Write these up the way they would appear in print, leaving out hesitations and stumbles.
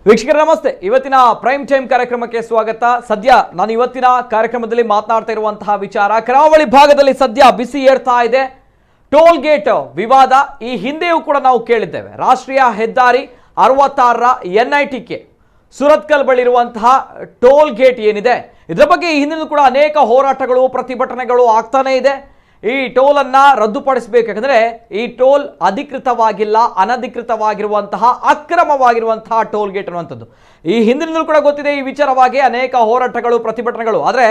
ವೀಕ್ಷಕರೇ ನಮಸ್ತೆ. ಇವತ್ತಿನ ಪ್ರೈಮ್ ಟೈಮ್ ಕಾರ್ಯಕ್ರಮಕ್ಕೆ ಸ್ವಾಗತ. ಸದ್ಯ ನಾನು ಇವತ್ತಿನ ಕಾರ್ಯಕ್ರಮದಲ್ಲಿ ಮಾತನಾಡ್ತಾ ಇರುವಂತಹ ವಿಚಾರ ಕರಾವಳಿ ಭಾಗದಲ್ಲಿ ಸದ್ಯ ಬಿಸಿ ಏರ್ತಾ ಇದೆ. ಟೋಲ್ ಗೇಟ್ ವಿವಾದ ಈ ಹಿಂದೆಯೂ ಕೂಡ ನಾವು ಕೇಳಿದ್ದೇವೆ. ರಾಷ್ಟ್ರೀಯ ಹೆದ್ದಾರಿ 66ರ NITK ಸುರತ್ಕಲ್ ಬಳಿ ಇರುವಂತಹ ಟೋಲ್ ಗೇಟ್ ಏನಿದೆ, ಇದರ ಬಗ್ಗೆ ಈ ಹಿಂದಿನ ಕೂಡ ಅನೇಕ ಹೋರಾಟಗಳು ಪ್ರತಿಭಟನೆಗಳು ಆಗ್ತಾನೆ ಇದೆ. ಈ ಟೋಲ್ ಅನ್ನ ರದ್ದುಪಡಿಸಬೇಕು, ಯಾಕಂದ್ರೆ ಈ ಟೋಲ್ ಅಧಿಕೃತವಾಗಿಲ್ಲ, ಅನಧಿಕೃತವಾಗಿರುವಂತಹ ಅಕ್ರಮವಾಗಿರುವಂತಹ ಟೋಲ್ ಗೇಟ್ ಅನ್ನುವಂಥದ್ದು ಈ ಹಿಂದಿನಿಂದಲೂ ಕೂಡ ಗೊತ್ತಿದೆ. ಈ ವಿಚಾರವಾಗಿ ಅನೇಕ ಹೋರಾಟಗಳು ಪ್ರತಿಭಟನೆಗಳು, ಆದರೆ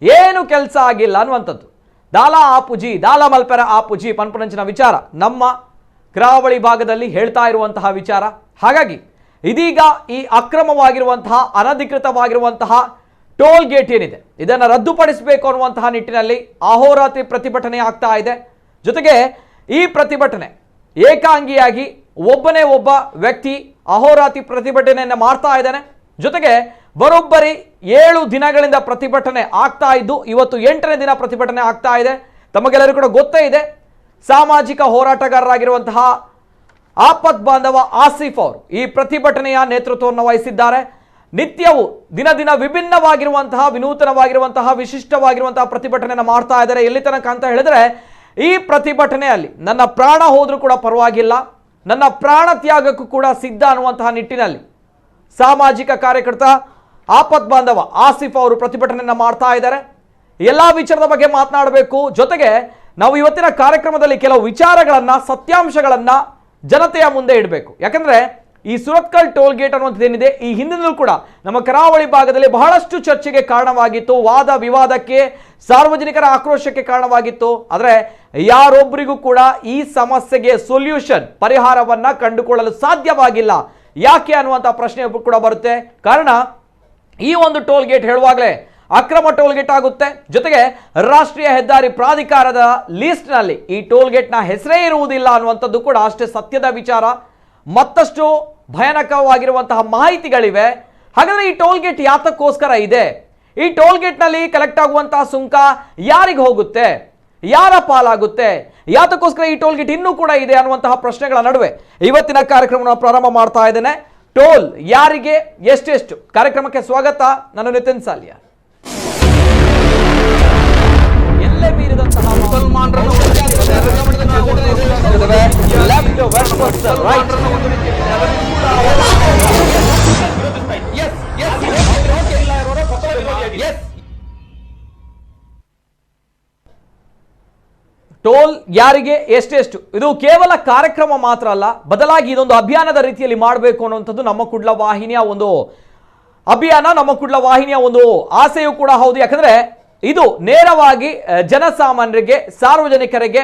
ಏನು ಕೆಲಸ ಆಗಿಲ್ಲ ಅನ್ನುವಂಥದ್ದು. ದಾಲ ಮಲ್ಪೆರ ಆಪುಜಿ ಪನ್ಪುನಂಚಿನ ವಿಚಾರ ನಮ್ಮ ಕರಾವಳಿ ಭಾಗದಲ್ಲಿ ಹೇಳ್ತಾ ಇರುವಂತಹ ವಿಚಾರ. ಹಾಗಾಗಿ ಇದೀಗ ಈ ಅಕ್ರಮವಾಗಿರುವಂತಹ ಅನಧಿಕೃತವಾಗಿರುವಂತಹ ಟೋಲ್ ಗೇಟ್ ಏನಿದೆ ಇದನ್ನು ರದ್ದುಪಡಿಸಬೇಕು ಅನ್ನುವಂತಹ ನಿಟ್ಟಿನಲ್ಲಿ ಅಹೋರಾತ್ರಿ ಪ್ರತಿಭಟನೆ ಆಗ್ತಾ ಇದೆ. ಜೊತೆಗೆ ಈ ಪ್ರತಿಭಟನೆ ಏಕಾಂಗಿಯಾಗಿ ಒಬ್ಬನೇ ಒಬ್ಬ ವ್ಯಕ್ತಿ ಅಹೋರಾತ್ರಿ ಪ್ರತಿಭಟನೆಯನ್ನು ಮಾಡ್ತಾ ಇದ್ದಾನೆ. ಜೊತೆಗೆ ಬರೋಬ್ಬರಿ 7 ದಿನಗಳಿಂದ ಪ್ರತಿಭಟನೆ ಆಗ್ತಾ ಇದ್ದು ಇವತ್ತು 8ನೇ ದಿನ ಪ್ರತಿಭಟನೆ ಆಗ್ತಾ ಇದೆ. ತಮಗೆಲ್ಲರೂ ಕೂಡ ಗೊತ್ತೇ ಇದೆ, ಸಾಮಾಜಿಕ ಹೋರಾಟಗಾರರಾಗಿರುವಂತಹ ಆಪತ್ ಬಾಂಧವ ಆಸಿಫ್ ಅವರು ಈ ಪ್ರತಿಭಟನೆಯ ನೇತೃತ್ವವನ್ನು ವಹಿಸಿದ್ದಾರೆ. ನಿತ್ಯವೂ ದಿನ ದಿನ ವಿಭಿನ್ನವಾಗಿರುವಂತಹ ವಿನೂತನವಾಗಿರುವಂತಹ ವಿಶಿಷ್ಟವಾಗಿರುವಂತಹ ಪ್ರತಿಭಟನೆಯನ್ನು ಮಾಡ್ತಾ ಇದ್ದಾರೆ. ಎಲ್ಲಿ ತನಕ ಅಂತ ಹೇಳಿದ್ರೆ, ಈ ಪ್ರತಿಭಟನೆಯಲ್ಲಿ ನನ್ನ ಪ್ರಾಣ ಹೋದ್ರೂ ಕೂಡ ಪರವಾಗಿಲ್ಲ, ನನ್ನ ಪ್ರಾಣ ತ್ಯಾಗಕ್ಕೂ ಕೂಡ ಸಿದ್ಧ ಅನ್ನುವಂತಹ ನಿಟ್ಟಿನಲ್ಲಿ ಸಾಮಾಜಿಕ ಕಾರ್ಯಕರ್ತ ಆಪತ್ ಬಾಂಧವ ಆಸಿಫ್ ಅವರು ಪ್ರತಿಭಟನೆಯನ್ನು ಮಾಡ್ತಾ ಇದ್ದಾರೆ. ಎಲ್ಲ ವಿಚಾರದ ಬಗ್ಗೆ ಮಾತನಾಡಬೇಕು. ಜೊತೆಗೆ ನಾವು ಇವತ್ತಿನ ಕಾರ್ಯಕ್ರಮದಲ್ಲಿ ಕೆಲವು ವಿಚಾರಗಳನ್ನ, ಸತ್ಯಾಂಶಗಳನ್ನ ಜನತೆಯ ಮುಂದೆ ಇಡಬೇಕು. ಯಾಕಂದ್ರೆ ಈ ಸುರತ್ಕಲ್ ಟೋಲ್ ಗೇಟ್ ಅನ್ನುವಂಥದ್ದು ಏನಿದೆ, ಈ ಹಿಂದಿನಲ್ಲೂ ಕೂಡ ನಮ್ಮ ಕರಾವಳಿ ಭಾಗದಲ್ಲಿ ಬಹಳಷ್ಟು ಚರ್ಚೆಗೆ ಕಾರಣವಾಗಿತ್ತು, ವಾದ ವಿವಾದಕ್ಕೆ, ಸಾರ್ವಜನಿಕರ ಆಕ್ರೋಶಕ್ಕೆ ಕಾರಣವಾಗಿತ್ತು. ಆದರೆ ಯಾರೊಬ್ಬರಿಗೂ ಕೂಡ ಈ ಸಮಸ್ಯೆಗೆ ಸೊಲ್ಯೂಷನ್, ಪರಿಹಾರವನ್ನ ಕಂಡುಕೊಳ್ಳಲು ಸಾಧ್ಯವಾಗಿಲ್ಲ. ಯಾಕೆ ಅನ್ನುವಂಥ ಪ್ರಶ್ನೆ ಕೂಡ ಬರುತ್ತೆ. ಕಾರಣ ಈ ಒಂದು ಟೋಲ್ ಗೇಟ್ ಹೇಳುವಾಗಲೇ ಅಕ್ರಮ ಟೋಲ್ ಗೇಟ್ ಆಗುತ್ತೆ. ಜೊತೆಗೆ ರಾಷ್ಟ್ರೀಯ ಹೆದ್ದಾರಿ ಪ್ರಾಧಿಕಾರದ ಲಿಸ್ಟ್ನಲ್ಲಿ ಈ ಟೋಲ್ ಗೇಟ್ನ ಹೆಸರೇ ಇರುವುದಿಲ್ಲ ಅನ್ನುವಂಥದ್ದು ಕೂಡ ಅಷ್ಟೇ ಸತ್ಯದ ವಿಚಾರ. ಮತ್ತಷ್ಟು ಭಯಾನಕವಾಗಿರುವಂತಹ ಮಾಹಿತಿಗಳಿವೆ. ಹಾಗಾದ್ರೆ ಈ ಟೋಲ್ ಗೇಟ್ ಯಾತಕ್ಕೋಸ್ಕರ ಇದೆ? ಈ ಟೋಲ್ ಗೇಟ್ನಲ್ಲಿ ಕಲೆಕ್ಟ್ ಆಗುವಂತಹ ಸುಂಕ ಯಾರಿಗೆ ಹೋಗುತ್ತೆ, ಯಾರ ಪಾಲಾಗುತ್ತೆ, ಯಾತಕ್ಕೋಸ್ಕರ ಈ ಟೋಲ್ ಗೇಟ್ ಇನ್ನೂ ಕೂಡ ಇದೆ ಅನ್ನುವಂತಹ ಪ್ರಶ್ನೆಗಳ ನಡುವೆ ಇವತ್ತಿನ ಕಾರ್ಯಕ್ರಮವನ್ನು ಪ್ರಾರಂಭ ಮಾಡ್ತಾ ಇದ್ದೇನೆ. ಟೋಲ್ ಯಾರಿಗೆ, ಎಷ್ಟೆಷ್ಟು? ಕಾರ್ಯಕ್ರಮಕ್ಕೆ ಸ್ವಾಗತ. ನಾನು ನಿತಿನ್ ಸಾಲಿಯಾ. ಎಲ್ಲೇ ಮೀರಿದಂತಹ ಟೋಲ್ ಯಾರಿಗೆ, ಎಷ್ಟೆಷ್ಟು, ಇದು ಕೇವಲ ಕಾರ್ಯಕ್ರಮ ಮಾತ್ರ ಅಲ್ಲ, ಬದಲಾಗಿ ಇದೊಂದು ಅಭಿಯಾನದ ರೀತಿಯಲ್ಲಿ ಮಾಡಬೇಕು ಅನ್ನುವಂಥದ್ದು ನಮ್ಮ ಕುಡ್ಲ ವಾಹಿನಿಯ ಒಂದು ಅಭಿಯಾನ, ನಮ್ಮ ಕುಡ್ಲ ವಾಹಿನಿಯ ಒಂದು ಆಸೆಯೂ ಕೂಡ ಹೌದು. ಯಾಕಂದ್ರೆ ಇದು ನೇರವಾಗಿ ಜನಸಾಮಾನ್ಯರಿಗೆ, ಸಾರ್ವಜನಿಕರಿಗೆ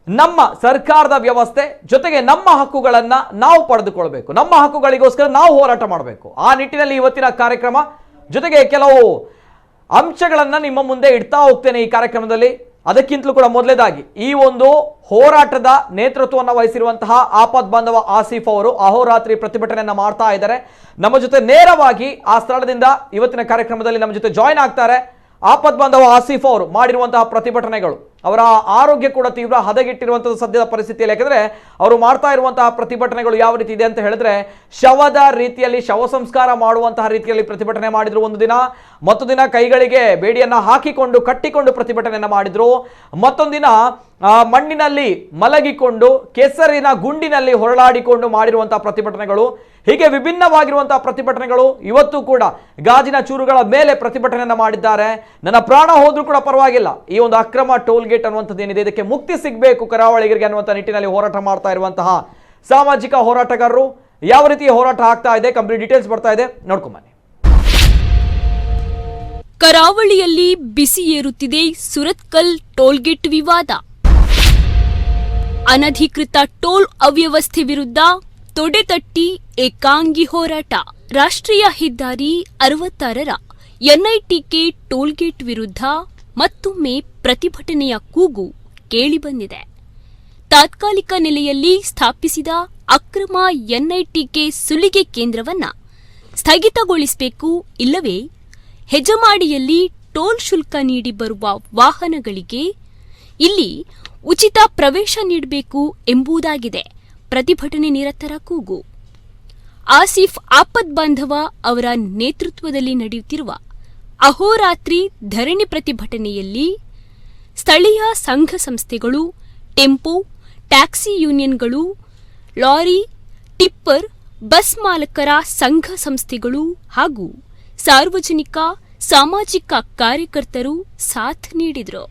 ನಮ್ಮ ಸರ್ಕಾರದ ವ್ಯವಸ್ಥೆ ಜೊತೆಗೆ ನಮ್ಮ ಹಕ್ಕುಗಳನ್ನು ನಾವು ಪಡೆದುಕೊಳ್ಬೇಕು, ನಮ್ಮ ಹಕ್ಕುಗಳಿಗೋಸ್ಕರ ನಾವು ಹೋರಾಟ ಮಾಡಬೇಕು. ಆ ನಿಟ್ಟಿನಲ್ಲಿ ಇವತ್ತಿನ ಕಾರ್ಯಕ್ರಮ. ಜೊತೆಗೆ ಕೆಲವು ಅಂಶಗಳನ್ನು ನಿಮ್ಮ ಮುಂದೆ ಇಡ್ತಾ ಹೋಗ್ತೇನೆ ಈ ಕಾರ್ಯಕ್ರಮದಲ್ಲಿ. ಅದಕ್ಕಿಂತಲೂ ಕೂಡ ಮೊದಲೇದಾಗಿ ಈ ಒಂದು ಹೋರಾಟದ ನೇತೃತ್ವವನ್ನು ವಹಿಸಿರುವಂತಹ ಆಪತ್ ಬಾಂಧವ ಆಸಿಫ್ ಅವರು ಅಹೋರಾತ್ರಿ ಪ್ರತಿಭಟನೆಯನ್ನು ಮಾಡ್ತಾ ಇದ್ದಾರೆ. ನಮ್ಮ ಜೊತೆ ನೇರವಾಗಿ ಆ ಸ್ಥಳದಿಂದ ಇವತ್ತಿನ ಕಾರ್ಯಕ್ರಮದಲ್ಲಿ ನಮ್ಮ ಜೊತೆ ಜಾಯಿನ್ ಆಗ್ತಾರೆ. ಆಪತ್ ಬಾಂಧವ ಆಸಿಫ್ ಅವರು ಮಾಡಿರುವಂತಹ ಪ್ರತಿಭಟನೆಗಳು, ಅವರ ಆರೋಗ್ಯ ಕೂಡ ತೀವ್ರ ಹದಗೆಟ್ಟಿರುವಂತಹ ಸದ್ಯದ ಪರಿಸ್ಥಿತಿಯಲ್ಲಿ. ಯಾಕಂದ್ರೆ ಅವರು ಮಾಡ್ತಾ ಇರುವಂತಹ ಪ್ರತಿಭಟನೆಗಳು ಯಾವ ರೀತಿ ಇದೆ ಅಂತ ಹೇಳಿದ್ರೆ, ಶವದ ರೀತಿಯಲ್ಲಿ ಶವ ಸಂಸ್ಕಾರ ಮಾಡುವಂತಹ ರೀತಿಯಲ್ಲಿ ಪ್ರತಿಭಟನೆ ಮಾಡಿದ್ರು ಒಂದು ದಿನ, ಮತ್ತೊಂದು ದಿನ ಕೈಗಳಿಗೆ ಬೇಡಿಯನ್ನ ಹಾಕಿಕೊಂಡು ಕಟ್ಟಿಕೊಂಡು ಪ್ರತಿಭಟನೆಯನ್ನ ಮಾಡಿದ್ರು, ಮತ್ತೊಂದು ದಿನ ಮಣ್ಣಿನಲ್ಲಿ ಮಲಗಿಕೊಂಡು ಕೆಸರಿನ ಗುಂಡಿನಲ್ಲಿ ಹೊರಳಾಡಿಕೊಂಡು ಮಾಡಿರುವಂತಹ ಪ್ರತಿಭಟನೆಗಳು. ಹೀಗೆ ವಿಭಿನ್ನವಾಗಿರುವಂತಹ ಪ್ರತಿಭಟನೆಗಳು. ಇವತ್ತು ಕೂಡ ಗಾಜಿನ ಚೂರುಗಳ ಮೇಲೆ ಪ್ರತಿಭಟನೆಯನ್ನ ಮಾಡಿದ್ದಾರೆ. ನನ್ನ ಪ್ರಾಣ ಹೋದ್ರೂ ಕೂಡ ಪರವಾಗಿಲ್ಲ, ಈ ಒಂದು ಅಕ್ರಮ ಟೋಲ್ ಗೇಟ್ ಅನ್ನುವಂಥದ್ದು ಏನಿದೆ ಇದಕ್ಕೆ ಮುಕ್ತಿ ಸಿಗಬೇಕು ಕರಾವಳಿಗರಿಗೆ ಅನ್ನುವಂಥ ನಿಟ್ಟಿನಲ್ಲಿ ಹೋರಾಟ ಮಾಡ್ತಾ ಇರುವಂತಹ ಸಾಮಾಜಿಕ ಹೋರಾಟಗಾರರು. ಯಾವ ರೀತಿ ಹೋರಾಟ ಆಗ್ತಾ ಇದೆ, ಕಂಪ್ಲೀಟ್ ಡೀಟೇಲ್ಸ್ ಬರ್ತಾ ಇದೆ, ನೋಡ್ಕೊಂಬನ್ನಿ. ಕರಾವಳಿಯಲ್ಲಿ ಬಿಸಿ ಏರುತ್ತಿದೆ ಸುರತ್ಕಲ್ ಟೋಲ್ಗೇಟ್ ವಿವಾದ. ಅನಧಿಕೃತ ಟೋಲ್ ಅವ್ಯವಸ್ಥೆ ವಿರುದ್ಧ ತೊಡೆತಟ್ಟಿ ಏಕಾಂಗಿ ಹೋರಾಟ. ರಾಷ್ಟ್ರೀಯ ಹೆದ್ದಾರಿ 66ರ NITK ಟೋಲ್ಗೇಟ್ ವಿರುದ್ಧ ಮತ್ತೊಮ್ಮೆ ಪ್ರತಿಭಟನೆಯ ಕೂಗು ಕೇಳಿಬಂದಿದೆ. ತಾತ್ಕಾಲಿಕ ನೆಲೆಯಲ್ಲಿ ಸ್ಥಾಪಿಸಿದ ಅಕ್ರಮ NITK ಸುಲಿಗೆ ಕೇಂದ್ರವನ್ನ ಸ್ಥಗಿತಗೊಳಿಸಬೇಕು, ಇಲ್ಲವೇ ಹೆಜಮಾಡಿಯಲ್ಲಿ ಟೋಲ್ ಶುಲ್ಕ ನೀಡಿ ಬರುವ ವಾಹನಗಳಿಗೆ ಇಲ್ಲಿ ಉಚಿತ ಪ್ರವೇಶ ನೀಡಬೇಕು ಎಂಬುದಾಗಿದೆ ಪ್ರತಿಭಟನೆ ನಿರತರ ಕೂಗು. ಆಸಿಫ್ ಆಪದ್ ಬಾಂಧವ ಅವರ ನೇತೃತ್ವದಲ್ಲಿ ನಡೆಯುತ್ತಿರುವ ಅಹೋರಾತ್ರಿ ಧರಣಿ ಪ್ರತಿಭಟನೆಯಲ್ಲಿ ಸ್ಥಳೀಯ ಸಂಘ ಸಂಸ್ಥೆಗಳು, ಟೆಂಪೋ, ಟ್ಯಾಕ್ಸಿ ಯೂನಿಯನ್ಗಳು, ಲಾರಿ, ಟಿಪ್ಪರ್, ಬಸ್ ಮಾಲಕರ ಸಂಘ ಸಂಸ್ಥೆಗಳು ಹಾಗೂ ಸಾರ್ವಜನಿಕ, ಸಾಮಾಜಿಕ ಕಾರ್ಯಕರ್ತರು ಸಾಥ್ ನೀಡಿದರು.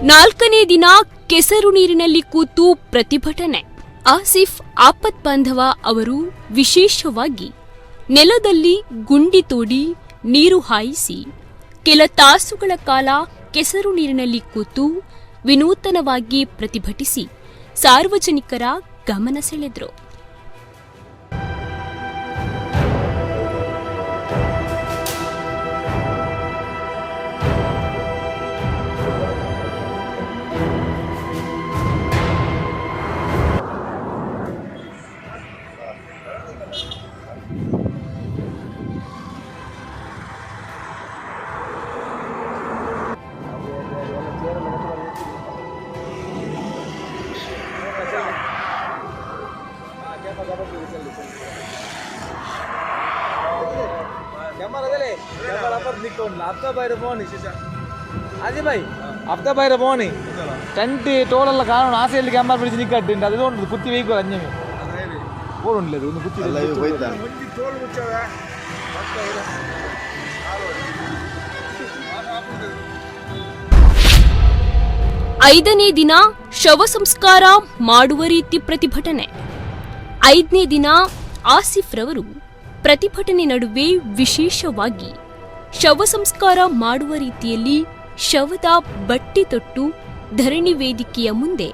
ನಾಲ್ಕನೇ ದಿನ ಕೆಸರು ನೀರಿನಲ್ಲಿ ಕೂತು ಪ್ರತಿಭಟನೆ. ಆಸಿಫ್ ಆಪತ್ ಬಾಂಧವ ಅವರು ವಿಶೇಷವಾಗಿ ನೆಲದಲ್ಲಿ ಗುಂಡಿ ತೋಡಿ ನೀರು ಹಾಯಿಸಿ ಕೆಲ ತಾಸುಗಳ ಕಾಲ ಕೆಸರು ನೀರಿನಲ್ಲಿ ಕೂತು ವಿನೂತನವಾಗಿ ಪ್ರತಿಭಟಿಸಿ ಸಾರ್ವಜನಿಕರ ಗಮನ ಸೆಳೆದರು. ಹಫ್ತಾ ಬೈರ ಬೋನಿ ಟಂಟಿ ಟೋಲೆಲ್ಲ ಕಾಣೋಣ ಆಸೆಯಲ್ಲಿ ಕ್ಯಾಮರಾ ಬಿಡಿಸಿ ನಿಕ್ಕಟ್ಟುಂಟು ಅದು ಒಂದು ಕುತ್ತಿ ವೆಹಿಕಲ್ ಅಂಜಮಿ ಓಡುಂಡ್ಲದು ಒಂದು ಕುತ್ತಿ ಐದನೇ ದಿನ ಶವ ಸಂಸ್ಕಾರ ಮಾಡುವ ರೀತಿ ಪ್ರತಿಭಟನೆ. 5ನೇ ದಿನ ಆಸಿಫ್ ರವರು ಪ್ರತಿಭಟನೆ ನಡುವೆ ವಿಶೇಷವಾಗಿ ಶವ ಸಂಸ್ಕಾರ ಮಾಡುವ ರೀತಿಯಲ್ಲಿ ಶವದ ಬಟ್ಟೆ ತೊಟ್ಟು ಧರಣಿ ವೇದಿಕೆಯ ಮುಂದೆ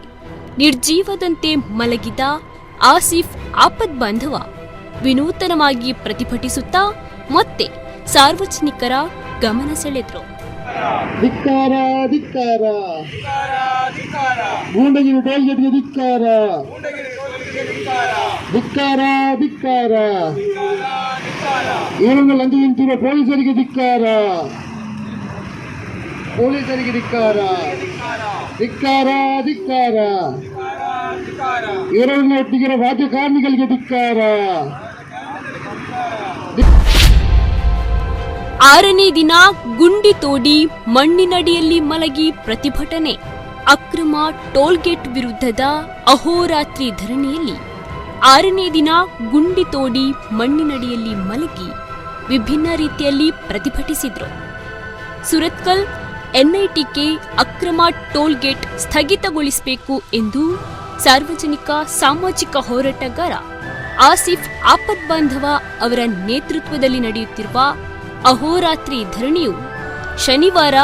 ನಿರ್ಜೀವದಂತೆ ಮಲಗಿದ ಆಸಿಫ್ ಆಪದ್ ಬಾಂಧವ ವಿನೂತನವಾಗಿ ಪ್ರತಿಭಟಿಸುತ್ತಾ ಮತ್ತೆ ಸಾರ್ವಜನಿಕರ ಗಮನ ಸೆಳೆದರು. ಧಿಕ್ಕಾರ ಧಿಕ್ಕಾರ ಗೂಂಡಗಿರಿ ಟೋಲ್ಗೇಟ್ಗೆ ಧಿಕ್ಕಾರ ಧಿಕ್ಕಾರ ಧಿಕ್ಕಾರ ಇವರನ್ನು ಲಂಚ ನಿಂತಿರುವ ಪೊಲೀಸರಿಗೆ ಧಿಕ್ಕಾರ ಪೊಲೀಸರಿಗೆ ಧಿಕ್ಕಾರ ಧಿಕ್ಕಾರ ಧಿಕ್ಕಾರ ಇವರನ್ನು ಒಟ್ಟಿಗಿರೋ ರಾಜ್ಯ ಕಾರ್ಮಿಕರಿಗೆ ಧಿಕ್ಕಾರ. 6ನೇ ದಿನ ಗುಂಡಿ ತೋಡಿ ಮಣ್ಣಿನಡಿಯಲ್ಲಿ ಮಲಗಿ ಪ್ರತಿಭಟನೆ. ಅಕ್ರಮ ಟೋಲ್ಗೇಟ್ ವಿರುದ್ಧದ ಅಹೋರಾತ್ರಿ ಧರಣಿಯಲ್ಲಿ 6ನೇ ದಿನ ಗುಂಡಿ ತೋಡಿ ಮಣ್ಣಿನಡಿಯಲ್ಲಿ ಮಲಗಿ ವಿಭಿನ್ನ ರೀತಿಯಲ್ಲಿ ಪ್ರತಿಭಟಿಸಿದ್ರು. ಸುರತ್ಕಲ್ ಎನ್ಐಟಿಕೆ ಅಕ್ರಮ ಟೋಲ್ಗೇಟ್ ಸ್ಥಗಿತಗೊಳಿಸಬೇಕು ಎಂದು ಸಾರ್ವಜನಿಕ ಸಾಮಾಜಿಕ ಹೋರಾಟಗಾರ ಆಸಿಫ್ ಆಪದ್ ಬಾಂಧವ ಅವರ ನೇತೃತ್ವದಲ್ಲಿ ನಡೆಯುತ್ತಿರುವ ಅಹೋರಾತ್ರಿ ಧರಣಿಯು ಶನಿವಾರ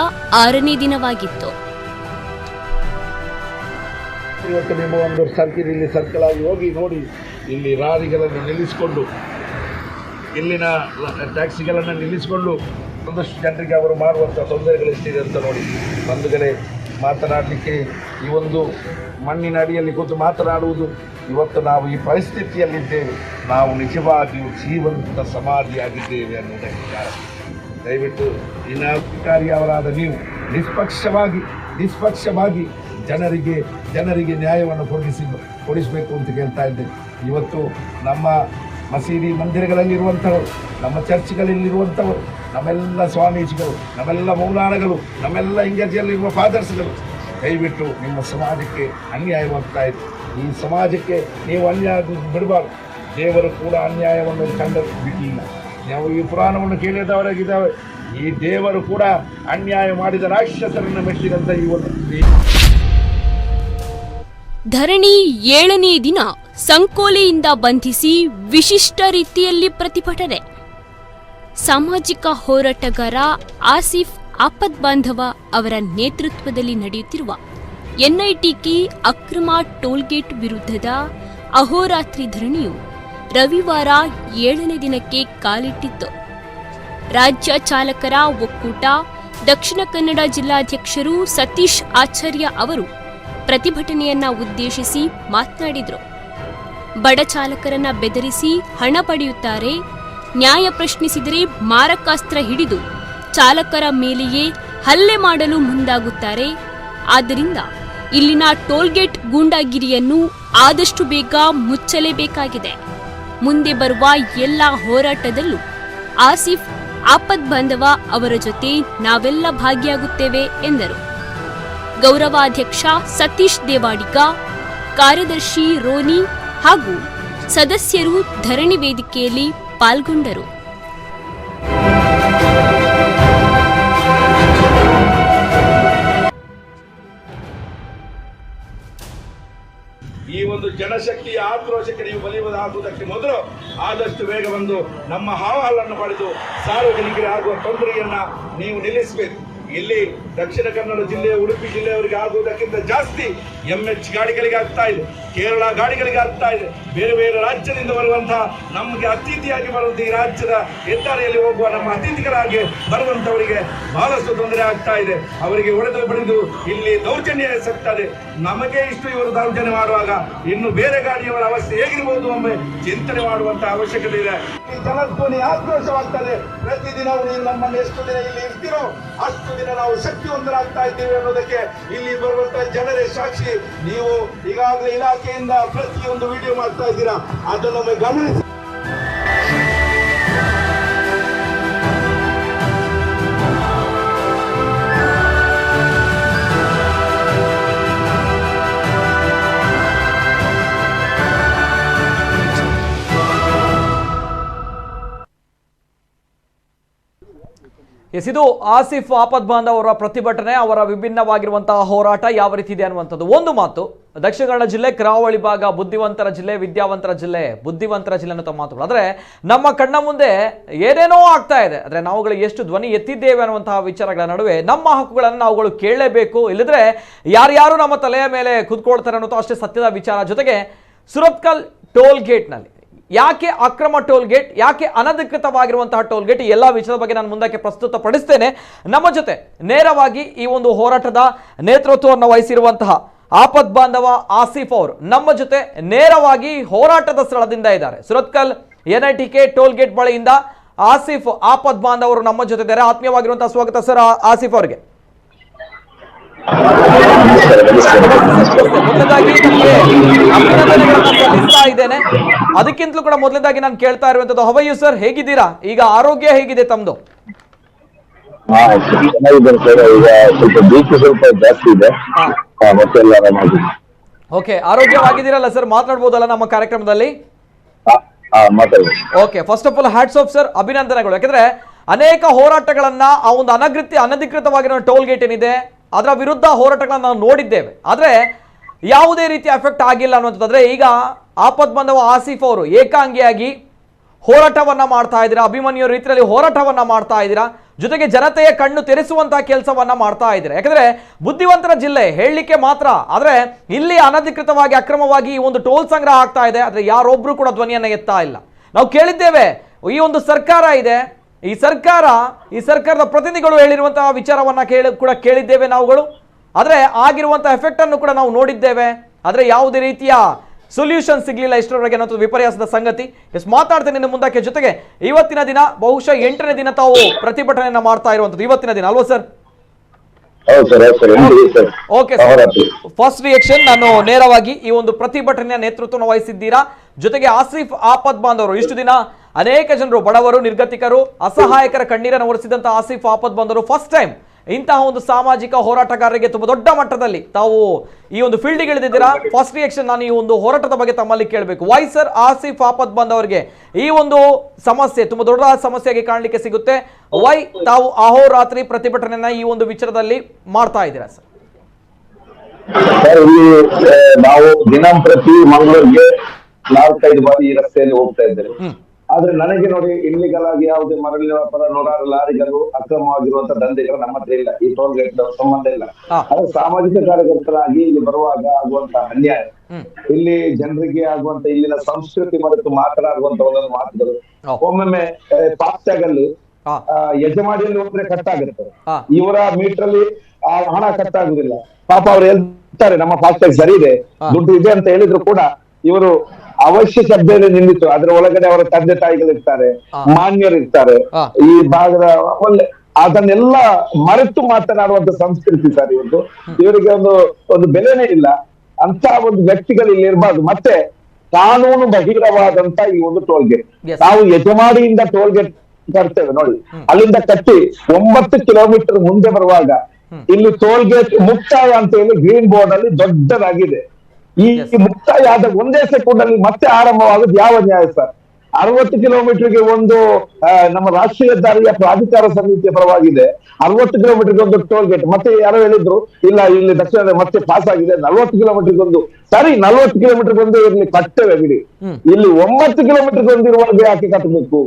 6ನೇ ದಿನವಾಗಿತ್ತು. ಇವತ್ತು ನಿಮ್ಮ ಒಂದು ಸರ್ಕಲ್ ಆಗಿ ಹೋಗಿ ನೋಡಿ, ಇಲ್ಲಿ ಲಾರಿಗಳನ್ನು ನಿಲ್ಲಿಸಿಕೊಂಡು, ಇಲ್ಲಿನ ಟ್ಯಾಕ್ಸಿಗಳನ್ನು ನಿಲ್ಲಿಸಿಕೊಂಡು ಒಂದಷ್ಟು ಜನರಿಗೆ ಅವರು ಮಾಡುವಂಥ ತೊಂದರೆಗಳೆಷ್ಟಿದೆ ಅಂತ ನೋಡಿ. ಬಂಧುಗಳೇ, ಮಾತನಾಡಲಿಕ್ಕೆ ಈ ಒಂದು ಮಣ್ಣಿನ ಅಡಿಯಲ್ಲಿ ಕೂತು ಮಾತನಾಡುವುದು, ಇವತ್ತು ನಾವು ಈ ಪರಿಸ್ಥಿತಿಯಲ್ಲಿದ್ದೇವೆ, ನಾವು ನಿಜವಾಗಿಯೂ ಜೀವಂತ ಸಮಾಧಿಯಾಗಿದ್ದೇವೆ ಅನ್ನುವುದಕ್ಕೆ ಕಾರಣ. ದಯವಿಟ್ಟು ಅಧಿಕಾರಿಯವರಾದ ನೀವು ನಿಷ್ಪಕ್ಷವಾಗಿ ಜನರಿಗೆ ನ್ಯಾಯವನ್ನು ಕೊಡಿಸಬೇಕು ಅಂತ ಕೇಳ್ತಾ ಇದ್ದೇವೆ. ಇವತ್ತು ನಮ್ಮ ಮಸೀದಿ ಮಂದಿರಗಳಲ್ಲಿರುವಂಥವರು, ನಮ್ಮ ಚರ್ಚ್ಗಳಲ್ಲಿರುವಂಥವರು, ನಮ್ಮೆಲ್ಲ ಸ್ವಾಮೀಜಿಗಳು, ನಮ್ಮೆಲ್ಲ ಮೌಲಾನಗಳು, ನಮ್ಮೆಲ್ಲ ಇಂಗರ್ಜಿಯಲ್ಲಿರುವ ಫಾದರ್ಸ್ಗಳು, ದಯವಿಟ್ಟು ನಿಮ್ಮ ಸಮಾಜಕ್ಕೆ ಅನ್ಯಾಯವಾಗ್ತಾ ಇದೆ. ಈ ಸಮಾಜಕ್ಕೆ ನೀವು ಅನ್ಯಾಯ ಬಿಡಬಾರ್ದು. ದೇವರು ಕೂಡ ಅನ್ಯಾಯವನ್ನು ಕಂಡು ಬಿಟ್ಟಿಲ್ಲ. ನಾವು ಈ ಪುರಾಣವನ್ನು ಕೇಳಿದವರಾಗಿದ್ದಾವೆ. ಈ ದೇವರು ಕೂಡ ಅನ್ಯಾಯ ಮಾಡಿದ ರಾಕ್ಷಸರನ್ನು ಮೆಟ್ಟಿದಂಥ ಈ ಒಂದು ಧರಣಿ 7ನೇ ದಿನ ಸಂಕೋಲೆಯಿಂದ ಬಂಧಿಸಿ ವಿಶಿಷ್ಟ ರೀತಿಯಲ್ಲಿ ಪ್ರತಿಭಟನೆ. ಸಾಮಾಜಿಕ ಹೋರಾಟಗಾರ ಆಸಿಫ್ ಆಪದ್ ಬಾಂಧವ ಅವರ ನೇತೃತ್ವದಲ್ಲಿ ನಡೆಯುತ್ತಿರುವ ಎನ್ಐಟಿಕೆ ಅಕ್ರಮ ಟೋಲ್ಗೇಟ್ ವಿರುದ್ಧದ ಅಹೋರಾತ್ರಿ ಧರಣಿಯು ರವಿವಾರ 7ನೇ ದಿನಕ್ಕೆ ಕಾಲಿಟ್ಟಿತ್ತು. ರಾಜ್ಯ ಚಾಲಕರ ಒಕ್ಕೂಟ ದಕ್ಷಿಣ ಕನ್ನಡ ಜಿಲ್ಲಾಧ್ಯಕ್ಷರು ಸತೀಶ್ ಆಚಾರ್ಯ ಅವರು ಪ್ರತಿಭಟನೆಯನ್ನ ಉದ್ದೇಶಿಸಿ ಮಾತನಾಡಿದರು. ಬಡ ಚಾಲಕರನ್ನ ಬೆದರಿಸಿ ಹಣ ಪಡೆಯುತ್ತಾರೆ, ನ್ಯಾಯ ಪ್ರಶ್ನಿಸಿದರೆ ಮಾರಕಾಸ್ತ್ರ ಹಿಡಿದು ಚಾಲಕರ ಮೇಲೆಯೇ ಹಲ್ಲೆ ಮಾಡಲು ಮುಂದಾಗುತ್ತಾರೆ. ಆದ್ದರಿಂದ ಇಲ್ಲಿನ ಟೋಲ್ಗೇಟ್ ಗೂಂಡಾಗಿರಿಯನ್ನು ಆದಷ್ಟು ಬೇಗ ಮುಚ್ಚಲೇಬೇಕಾಗಿದೆ. ಮುಂದೆ ಬರುವ ಎಲ್ಲ ಹೋರಾಟದಲ್ಲೂ ಆಸಿಫ್ ಆಪದ್ ಬಾಂಧವ ಅವರ ಜೊತೆ ನಾವೆಲ್ಲ ಭಾಗಿಯಾಗುತ್ತೇವೆ ಎಂದರು. ಗೌರವಾಧ್ಯಕ್ಷ ಸತೀಶ್ ದೇವಾಡಿಗ, ಕಾರ್ಯದರ್ಶಿ ರೋನಿ ಹಾಗೂ ಸದಸ್ಯರು ಧರಣಿ ವೇದಿಕೆಯಲ್ಲಿ ಪಾಲ್ಗೊಂಡರು. ಈ ಒಂದು ಜನಶಕ್ತಿಯ ಆಕ್ರೋಶಕ್ಕೆ ನೀವು ಬಲಿಯಾಗುವುದಕ್ಕೆ ಮೊದಲು ಆದಷ್ಟು ಬೇಗ ಬಂದು ನಮ್ಮ ಹಾಲನ್ನು ಪಡೆದು ಸಾರ್ವಜನಿಕರಿಗೆ ಆಗುವ ತೊಂದರೆಯನ್ನ ನೀವು ನಿಲ್ಲಿಸಬೇಕು. ಇಲ್ಲಿ ದಕ್ಷಿಣ ಕನ್ನಡ ಜಿಲ್ಲೆಯ ಉಡುಪಿ ಜಿಲ್ಲೆಯವರಿಗೆ ಆಗುವುದಕ್ಕಿಂತ ಜಾಸ್ತಿ MH ಗಾಡಿಗಳಿಗೆ ಆಗ್ತಾ ಇದೆ, ಕೇರಳ ಗಾಡಿಗಳಿಗೆ ಆಗ್ತಾ ಇದೆ. ಬೇರೆ ಬೇರೆ ರಾಜ್ಯದಿಂದ ಬರುವಂತಹ ನಮಗೆ ಅತಿಥಿಯಾಗಿ ಬರುವಂತಹ ಈ ರಾಜ್ಯದ ಹೆದ್ದಾರಿಯಲ್ಲಿ ಹೋಗುವ ನಮ್ಮ ಅತಿಥಿಗಳಾಗಿ ಬರುವಂತವರಿಗೆ ಬಹಳಷ್ಟು ತೊಂದರೆ ಆಗ್ತಾ ಇದೆ. ಅವರಿಗೆ ಹೊಡೆದು ಬಡಿದು ಇಲ್ಲಿ ದೌರ್ಜನ್ಯ ಎಸಗ್ತದೆ. ನಮಗೆ ಇಷ್ಟು ಇವರು ದೌರ್ಜನ್ಯ ಮಾಡುವಾಗ ಇನ್ನು ಬೇರೆ ಗಾಡಿಯವರ ಅವಸ್ಥೆ ಹೇಗಿರ್ಬೋದು ಒಮ್ಮೆ ಚಿಂತನೆ ಮಾಡುವಂತಹ ಅವಶ್ಯಕತೆ ಇದೆ. ಈ ಜನಧ್ವನಿ ಆಕ್ರೋಶವಾಗ್ತದೆ. ಪ್ರತಿದಿನವೂ ನೀವು ನಮ್ಮನ್ನು ಎಷ್ಟು ದಿನ ಇಲ್ಲಿ ಇರ್ತೀರೋ ಅಷ್ಟು ದಿನ ನಾವು ಶಕ್ತಿವಂತರಾಗ್ತಾ ಇದ್ದೇವೆ ಅನ್ನೋದಕ್ಕೆ ಇಲ್ಲಿ ಬರುವಂತಹ ಜನರೇ ಸಾಕ್ಷಿ. ನೀವು ಈಗಾಗಲೇ ಇಲಾಖೆಯಿಂದ ಪ್ರತಿಯೊಂದು ವಿಡಿಯೋ ಮಾಡ್ತಾ ಇದ್ದೀರಾ, ಅದನ್ನೊಮ್ಮೆ ಗಮನಿಸಿ. ಇದು ಆಸಿಫ್ ಆಪದ್ ಬಾಂಧವ್ ಅವರ ಪ್ರತಿಭಟನೆ, ಅವರ ವಿಭಿನ್ನವಾಗಿರುವಂತಹ ಹೋರಾಟ ಯಾವ ರೀತಿ ಇದೆ ಅನ್ನುವಂಥದ್ದು. ಒಂದು ಮಾತು, ದಕ್ಷಿಣ ಕನ್ನಡ ಜಿಲ್ಲೆ ಕರಾವಳಿ ಭಾಗ ಬುದ್ಧಿವಂತರ ಜಿಲ್ಲೆ, ವಿದ್ಯಾವಂತರ ಜಿಲ್ಲೆ, ಬುದ್ಧಿವಂತರ ಜಿಲ್ಲೆ ಅನ್ನೋ ಮಾತುಗಳು. ಆದರೆ ನಮ್ಮ ಕಣ್ಣ ಮುಂದೆ ಏನೇನೋ ಆಗ್ತಾ ಇದೆ. ಆದರೆ ನಾವುಗಳು ಎಷ್ಟು ಧ್ವನಿ ಎತ್ತಿದ್ದೇವೆ ಅನ್ನುವಂತಹ ವಿಚಾರಗಳ ನಡುವೆ ನಮ್ಮ ಹಕ್ಕುಗಳನ್ನು ನಾವುಗಳು ಕೇಳಲೇಬೇಕು. ಇಲ್ಲದ್ರೆ ಯಾರ್ಯಾರು ನಮ್ಮ ತಲೆಯ ಮೇಲೆ ಕುತ್ಕೊಳ್ತಾರೆ ಅನ್ನೋದು ಅಷ್ಟೇ ಸತ್ಯದ ವಿಚಾರ. ಜೊತೆಗೆ ಸುರತ್ಕಲ್ ಟೋಲ್ ಗೇಟ್ನಲ್ಲಿ ಯಾಕೆ ಅಕ್ರಮ ಟೋಲ್ ಗೇಟ್, ಯಾಕೆ ಅನಧಿಕೃತವಾಗಿರುವಂತಹ ಟೋಲ್ ಗೇಟ್, ಎಲ್ಲ ವಿಷಯದ ಬಗ್ಗೆ ನಾನು ಮುಂದಕ್ಕೆ ಪ್ರಸ್ತುತಪಡಿಸ್ತೇನೆ. ನಮ್ಮ ಜೊತೆ ನೇರವಾಗಿ ಈ ಒಂದು ಹೋರಾಟದ ನೇತೃತ್ವವನ್ನು ವಹಿಸಿರುವಂತಹ ಆಪದ್ ಬಾಂಧವ ಆಸಿಫ್ ಅವರು ನಮ್ಮ ಜೊತೆ ನೇರವಾಗಿ ಹೋರಾಟದ ಸ್ಥಳದಿಂದ ಇದ್ದಾರೆ. ಸುರತ್ಕಲ್ NITK ಟೋಲ್ ಗೇಟ್ ಬಳಿಯಿಂದ ಆಸಿಫ್ ಆಪದ್ ಬಾಂಧವರು ನಮ್ಮ ಜೊತೆ ಇದ್ದಾರೆ. ಆತ್ಮೀಯವಾಗಿರುವಂತಹ ಸ್ವಾಗತ ಸರ್ ಆಸಿಫ್ ಅವರಿಗೆ. ಮೊದಲದಾಗಿ ಅಭಿನಂದನೆಗಳನ್ನ ಸಲ್ಲಿಸ್ತಾ ಇದ್ದೇನೆ. ಅದಕ್ಕಿಂತಲೂ ಕೂಡ ಮೊದಲದಾಗಿ ನಾನು ಕೇಳ್ತಾ ಇರುವಂತದ್ದು, ಹೌ ಆರ್ ಯು ಸರ್, ಹೇಗಿದ್ದೀರಾ? ಈಗ ಆರೋಗ್ಯ ಹೇಗಿದೆ ತಮ್ದು? Okay, ಆರೋಗ್ಯವಾಗಿದ್ದೀರಲ್ಲ sir? ಮಾತಾಡ್ಬೋದಲ್ಲ ನಮ್ಮ ಕಾರ್ಯಕ್ರಮದಲ್ಲಿ? Okay, first of all hats off sir, ಅಭಿನಂದನೆಗಳು. ಯಾಕಂದ್ರೆ ಅನೇಕ ಹೋರಾಟಗಳನ್ನ ಆ ಒಂದು ಅನಧಿಕೃತವಾಗಿರೋ ಟೋಲ್ ಗೇಟ್ ಏನಿದೆ ಅದರ ವಿರುದ್ಧ ಹೋರಾಟಗಳನ್ನ ನಾವು ನೋಡಿದ್ದೇವೆ. ಆದರೆ ಯಾವುದೇ ರೀತಿ ಎಫೆಕ್ಟ್ ಆಗಿಲ್ಲ ಅನ್ನುವಂಥದ್ದಾದ್ರೆ ಈಗ ಆಪದ್ ಬಾಂಧವ ಆಸಿಫ್ ಅವರು ಏಕಾಂಗಿಯಾಗಿ ಹೋರಾಟವನ್ನ ಮಾಡ್ತಾ ಇದ್ದೀರಾ, ಅಭಿಮನ್ಯು ರೀತಿಯಲ್ಲಿ ಹೋರಾಟವನ್ನ ಮಾಡ್ತಾ ಇದ್ದೀರಾ, ಜೊತೆಗೆ ಜನತೆಯ ಕಣ್ಣು ತೆರೆಸುವಂತಹ ಕೆಲಸವನ್ನ ಮಾಡ್ತಾ ಇದ್ದೀರಾ. ಯಾಕಂದ್ರೆ ಬುದ್ಧಿವಂತರ ಜಿಲ್ಲೆ ಹೇಳಲಿಕ್ಕೆ ಮಾತ್ರ, ಆದರೆ ಇಲ್ಲಿ ಅನಧಿಕೃತವಾಗಿ ಅಕ್ರಮವಾಗಿ ಈ ಒಂದು ಟೋಲ್ ಸಂಗ್ರಹ ಆಗ್ತಾ ಇದೆ. ಆದರೆ ಯಾರೊಬ್ರು ಕೂಡ ಧ್ವನಿಯನ್ನ ಎತ್ತಾ ಇಲ್ಲ. ನಾವು ಕೇಳಿದ್ದೇವೆ, ಈ ಒಂದು ಸರ್ಕಾರ ಇದೆ, ಈ ಸರ್ಕಾರದ ಪ್ರತಿನಿಧಿಗಳು ಹೇಳಿರುವಂತಹ ವಿಚಾರವನ್ನ ಕೇಳಿದ್ದೇವೆ ನಾವುಗಳು. ಆದರೆ ಆಗಿರುವಂತಹ ಎಫೆಕ್ಟ್ ಅನ್ನು ಕೂಡ ನಾವು ನೋಡಿದ್ದೇವೆ. ಆದರೆ ಯಾವುದೇ ರೀತಿಯ ಸೊಲ್ಯೂಷನ್ ಸಿಗ್ಲಿಲ್ಲ ಇಷ್ಟರವರೆಗೆ ಅನ್ನೋದು ವಿಪರ್ಯಾಸದ ಸಂಗತಿ. ಮಾತಾಡ್ತೇನೆ ಇನ್ನು ಮುಂದಕ್ಕೆ. ಜೊತೆಗೆ ಇವತ್ತಿನ ದಿನ ಬಹುಶಃ 8ನೇ ದಿನ ತಾವು ಪ್ರತಿಭಟನೆಯನ್ನ ಮಾಡ್ತಾ ಇರುವಂತದ್ದು, ಇವತ್ತಿನ ದಿನ ಅಲ್ವಾ sir? Okay sir, first reaction, ನಾನು ನೇರವಾಗಿ ಈ ಒಂದು ಪ್ರತಿಭಟನೆಯ ನೇತೃತ್ವವನ್ನು ವಹಿಸಿದ್ದೀರಾ. ಜೊತೆಗೆ ಆಸಿಫ್ ಆಪದ್ ಬಾಂಧವರು ಇಷ್ಟು ದಿನ ಅನೇಕ ಜನರು, ಬಡವರು, ನಿರ್ಗತಿಕರು, ಅಸಹಾಯಕರ ಕಣ್ಣೀರನ್ನು ಒರೆಸಿದಂತಹ ಆಸಿಫ್ ಆಪದ್ ಬಾಂಧವರು ಫಸ್ಟ್ ಟೈಮ್ ಇಂತಹ ಒಂದು ಸಾಮಾಜಿಕ ಹೋರಾಟಗಾರರಿಗೆ ತುಂಬಾ ದೊಡ್ಡ ಮಟ್ಟದಲ್ಲಿ ತಾವು ಈ ಒಂದು ಫೀಲ್ಡ್ಗೆ ಇಳಿದಿದ್ದೀರಾ. ಫಸ್ಟ್ ರಿಯಾಕ್ಷನ್, ನಾನು ಈ ಒಂದು ಹೋರಾಟದ ಬಗ್ಗೆ ತಮ್ಮಲ್ಲಿ ಕೇಳಬೇಕು. ವೈ ಸರ್ ಆಸಿಫ್ ಆಪದ್ ಬಾಂಧವರಿಗೆ ಈ ಒಂದು ಸಮಸ್ಯೆ ತುಂಬಾ ದೊಡ್ಡ ಸಮಸ್ಯೆಯಾಗಿ ಕಾಣಲಿಕ್ಕೆ ಸಿಗುತ್ತೆ? ವೈ ತಾವು ಅಹೋರಾತ್ರಿ ಪ್ರತಿಭಟನೆಯನ್ನ ಈ ಒಂದು ವಿಚಾರದಲ್ಲಿ ಮಾಡ್ತಾ ಇದ್ದೀರಾ ಸರ್? ಇಲ್ಲಿ ನಾವು ದಿನಂಪ್ರತಿ ಮಂಗಳೂರಿಗೆ 4-5 ಬಾರಿ ಈ ರಸ್ತೆಯಲ್ಲಿ ಹೋಗ್ತಾ ಇದ್ದೇವೆ. ಆದ್ರೆ ನನಗೆ ನೋಡಿ, ಇಲ್ಲಿಗಲ್ ಆಗಿ ಯಾವುದೇ ಮರಳಿನ ವ್ಯಾಪಾರ, ನೂರಾರು ಲಾರಿಗಳು, ಅಕ್ರಮವಾಗಿರುವಂತಹ ದಂಧೆಗಳು ನಮ್ಮ ಹತ್ರ ಇಲ್ಲ. ಈ ಟೋಲ್ ಗೇಟ್ ಸಂಬಂಧ ಇಲ್ಲ. ಆದ್ರೆ ಸಾಮಾಜಿಕ ಕಾರ್ಯಕರ್ತರಾಗಿ ಇಲ್ಲಿ ಬರುವಾಗ ಆಗುವಂತಹ ಅನ್ಯಾಯ, ಇಲ್ಲಿ ಜನರಿಗೆ ಆಗುವಂತ ಇಲ್ಲಿನ ಸಂಸ್ಕೃತಿ ಮರೆತು ಮಾತನಾಡುವಂತ ಒಂದೊಂದು ಮಾತುಗಳು, ಒಮ್ಮೊಮ್ಮೆ ಫಾಸ್ಟ್ಯಾಗ್ ಅಲ್ಲಿ ಹಾ. ಯಜಮಾಡಿಯಲ್ಲಿ ಹೋದ್ರೆ ಕಟ್ ಆಗುತ್ತೆ. ಹಾ. ಇವರ ಮೀಟರ್ ಅಲ್ಲಿ ಹಣ ಕಟ್ ಆಗುದಿಲ್ಲ. ಪಾಪ ಅವ್ರು ಹೇಳ್ತಾರೆ ನಮ್ಮ ಫಾಸ್ಟ್ಯಾಗ್ ಸರಿ ಇದೆ, ದುಡ್ಡು ಇದೆ ಅಂತ ಹೇಳಿದ್ರು ಕೂಡ ಇವರು ಅವಶ್ಯ ಶಬ್ದದಲ್ಲಿ ನಿಲ್ಲಿತು. ಅದ್ರ ಒಳಗಡೆ ಅವರ ತಂದೆ ತಾಯಿಗಳಿರ್ತಾರೆ, ಮಾನ್ಯರಿರ್ತಾರೆ, ಈ ಭಾಗದ ಒಳ್ಳೆ ಅದನ್ನೆಲ್ಲ ಮರೆತು ಮಾತನಾಡುವಂತ ಸಂಸ್ಕೃತಿ ಸರ್ ಇವತ್ತು. ಇವರಿಗೆ ಒಂದು ಬೆಲೆನೇ ಇಲ್ಲ. ಅಂತ ಒಂದು ವ್ಯಕ್ತಿಗಳು ಇಲ್ಲಿ ಇರಬಾರ್ದು. ಮತ್ತೆ ಕಾನೂನು ಬಹಿರವಾದಂತ ಈ ಒಂದು ಟೋಲ್ಗೇಟ್, ನಾವು ಯಜಮಾಡಿಯಿಂದ ಟೋಲ್ಗೇಟ್ ಕಟ್ತೇವೆ ನೋಡಿ, ಅಲ್ಲಿಂದ ಕಟ್ಟಿ 9 ಕಿಲೋಮೀಟರ್ ಮುಂದೆ ಬರುವಾಗ ಇಲ್ಲಿ ಟೋಲ್ಗೇಟ್ ಮುಕ್ತಾಯ ಅಂತ ಹೇಳಿ ಗ್ರೀನ್ ಬೋರ್ಡ್ ಅಲ್ಲಿ ದೊಡ್ಡದಾಗಿದೆ. ಈ ಮುಕ್ತಾಯ ಆದ ಒಂದೇ ಸೆಕೆಂಡ್ ಅಲ್ಲಿ ಮತ್ತೆ ಆರಂಭವಾಗುದು ಯಾವ ನ್ಯಾಯ ಸರ್? 60 ಕಿಲೋಮೀಟರ್ಗೆ ಒಂದು ನಮ್ಮ ರಾಷ್ಟ್ರೀಯ ಹೆದ್ದಾರಿಯ ಪ್ರಾಧಿಕಾರ ಸಮಿತಿಯ ಪರವಾಗಿದೆ, 60 ಕಿಲೋಮೀಟರ್ಗೆ ಒಂದು ಟೋಲ್ ಗೇಟ್. ಮತ್ತೆ ಯಾರೋ ಹೇಳಿದ್ರು ಇಲ್ಲ ಇಲ್ಲಿ ದಕ್ಷಿಣ ಮತ್ತೆ ಪಾಸ್ ಆಗಿದೆ 40 ಕಿಲೋಮೀಟರ್ಗೆ ಒಂದು. ಸರಿ, 40 ಕಿಲೋಮೀಟರ್ಗೆ ಒಂದು ಇರ್ಲಿ, ಕಟ್ಟೇವೆ ಬಿಡಿ. ಇಲ್ಲಿ 9 ಕಿಲೋಮೀಟರ್ಗೆ ಒಂದಿರುವಾಗ ಯಾಕೆ ಕಟ್ಟಬೇಕು?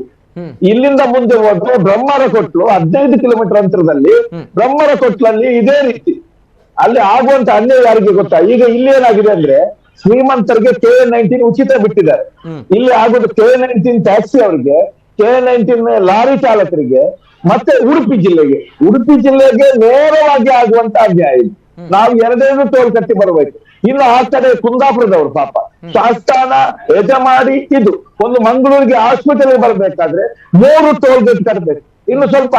ಇಲ್ಲಿಂದ ಮುಂದೆ ಹೋದ್ರೆ ಬ್ರಹ್ಮರ ಕೊಟ್ಲು 15 ಕಿಲೋಮೀಟರ್ ಅಂತರದಲ್ಲಿ, ಬ್ರಹ್ಮರ ಕೊಟ್ಲಲ್ಲಿ ಇದೇ ರೀತಿ ಅಲ್ಲಿ ಆಗುವಂತ ಅನ್ಯಾಯ ಯಾರಿಗೆ ಗೊತ್ತಾ? ಈಗ ಇಲ್ಲಿ ಏನಾಗಿದೆ ಅಂದ್ರೆ ಶ್ರೀಮಂತರಿಗೆ KA-19 ಉಚಿತ ಬಿಟ್ಟಿದ್ದಾರೆ. ಇಲ್ಲಿ ಆಗೋದು KA-19 ಟ್ಯಾಕ್ಸಿ ಅವರಿಗೆ, KA-19 ಲಾರಿ ಚಾಲಕರಿಗೆ, ಮತ್ತೆ ಉಡುಪಿ ಜಿಲ್ಲೆಗೆ ನೇರವಾಗಿ ಆಗುವಂತ ಅನ್ಯಾಯ. ನಾವು 2 ಟೋಲ್ ಕಟ್ಟಿ ಬರಬೇಕು. ಇನ್ನು ಆ ಕಡೆ ಕುಂದಾಪುರದವರು ಪಾಪ ಶಾಸ್ತಾನ, ಯಜಮಾಡಿ, ಇದು ಒಂದು ಮಂಗಳೂರಿಗೆ ಹಾಸ್ಪಿಟಲ್ ಬರ್ಬೇಕಾದ್ರೆ 3 ಟೋಲ್ ಗೇಟ್ ಕಟ್ಟಬೇಕು. ಇನ್ನು ಸ್ವಲ್ಪ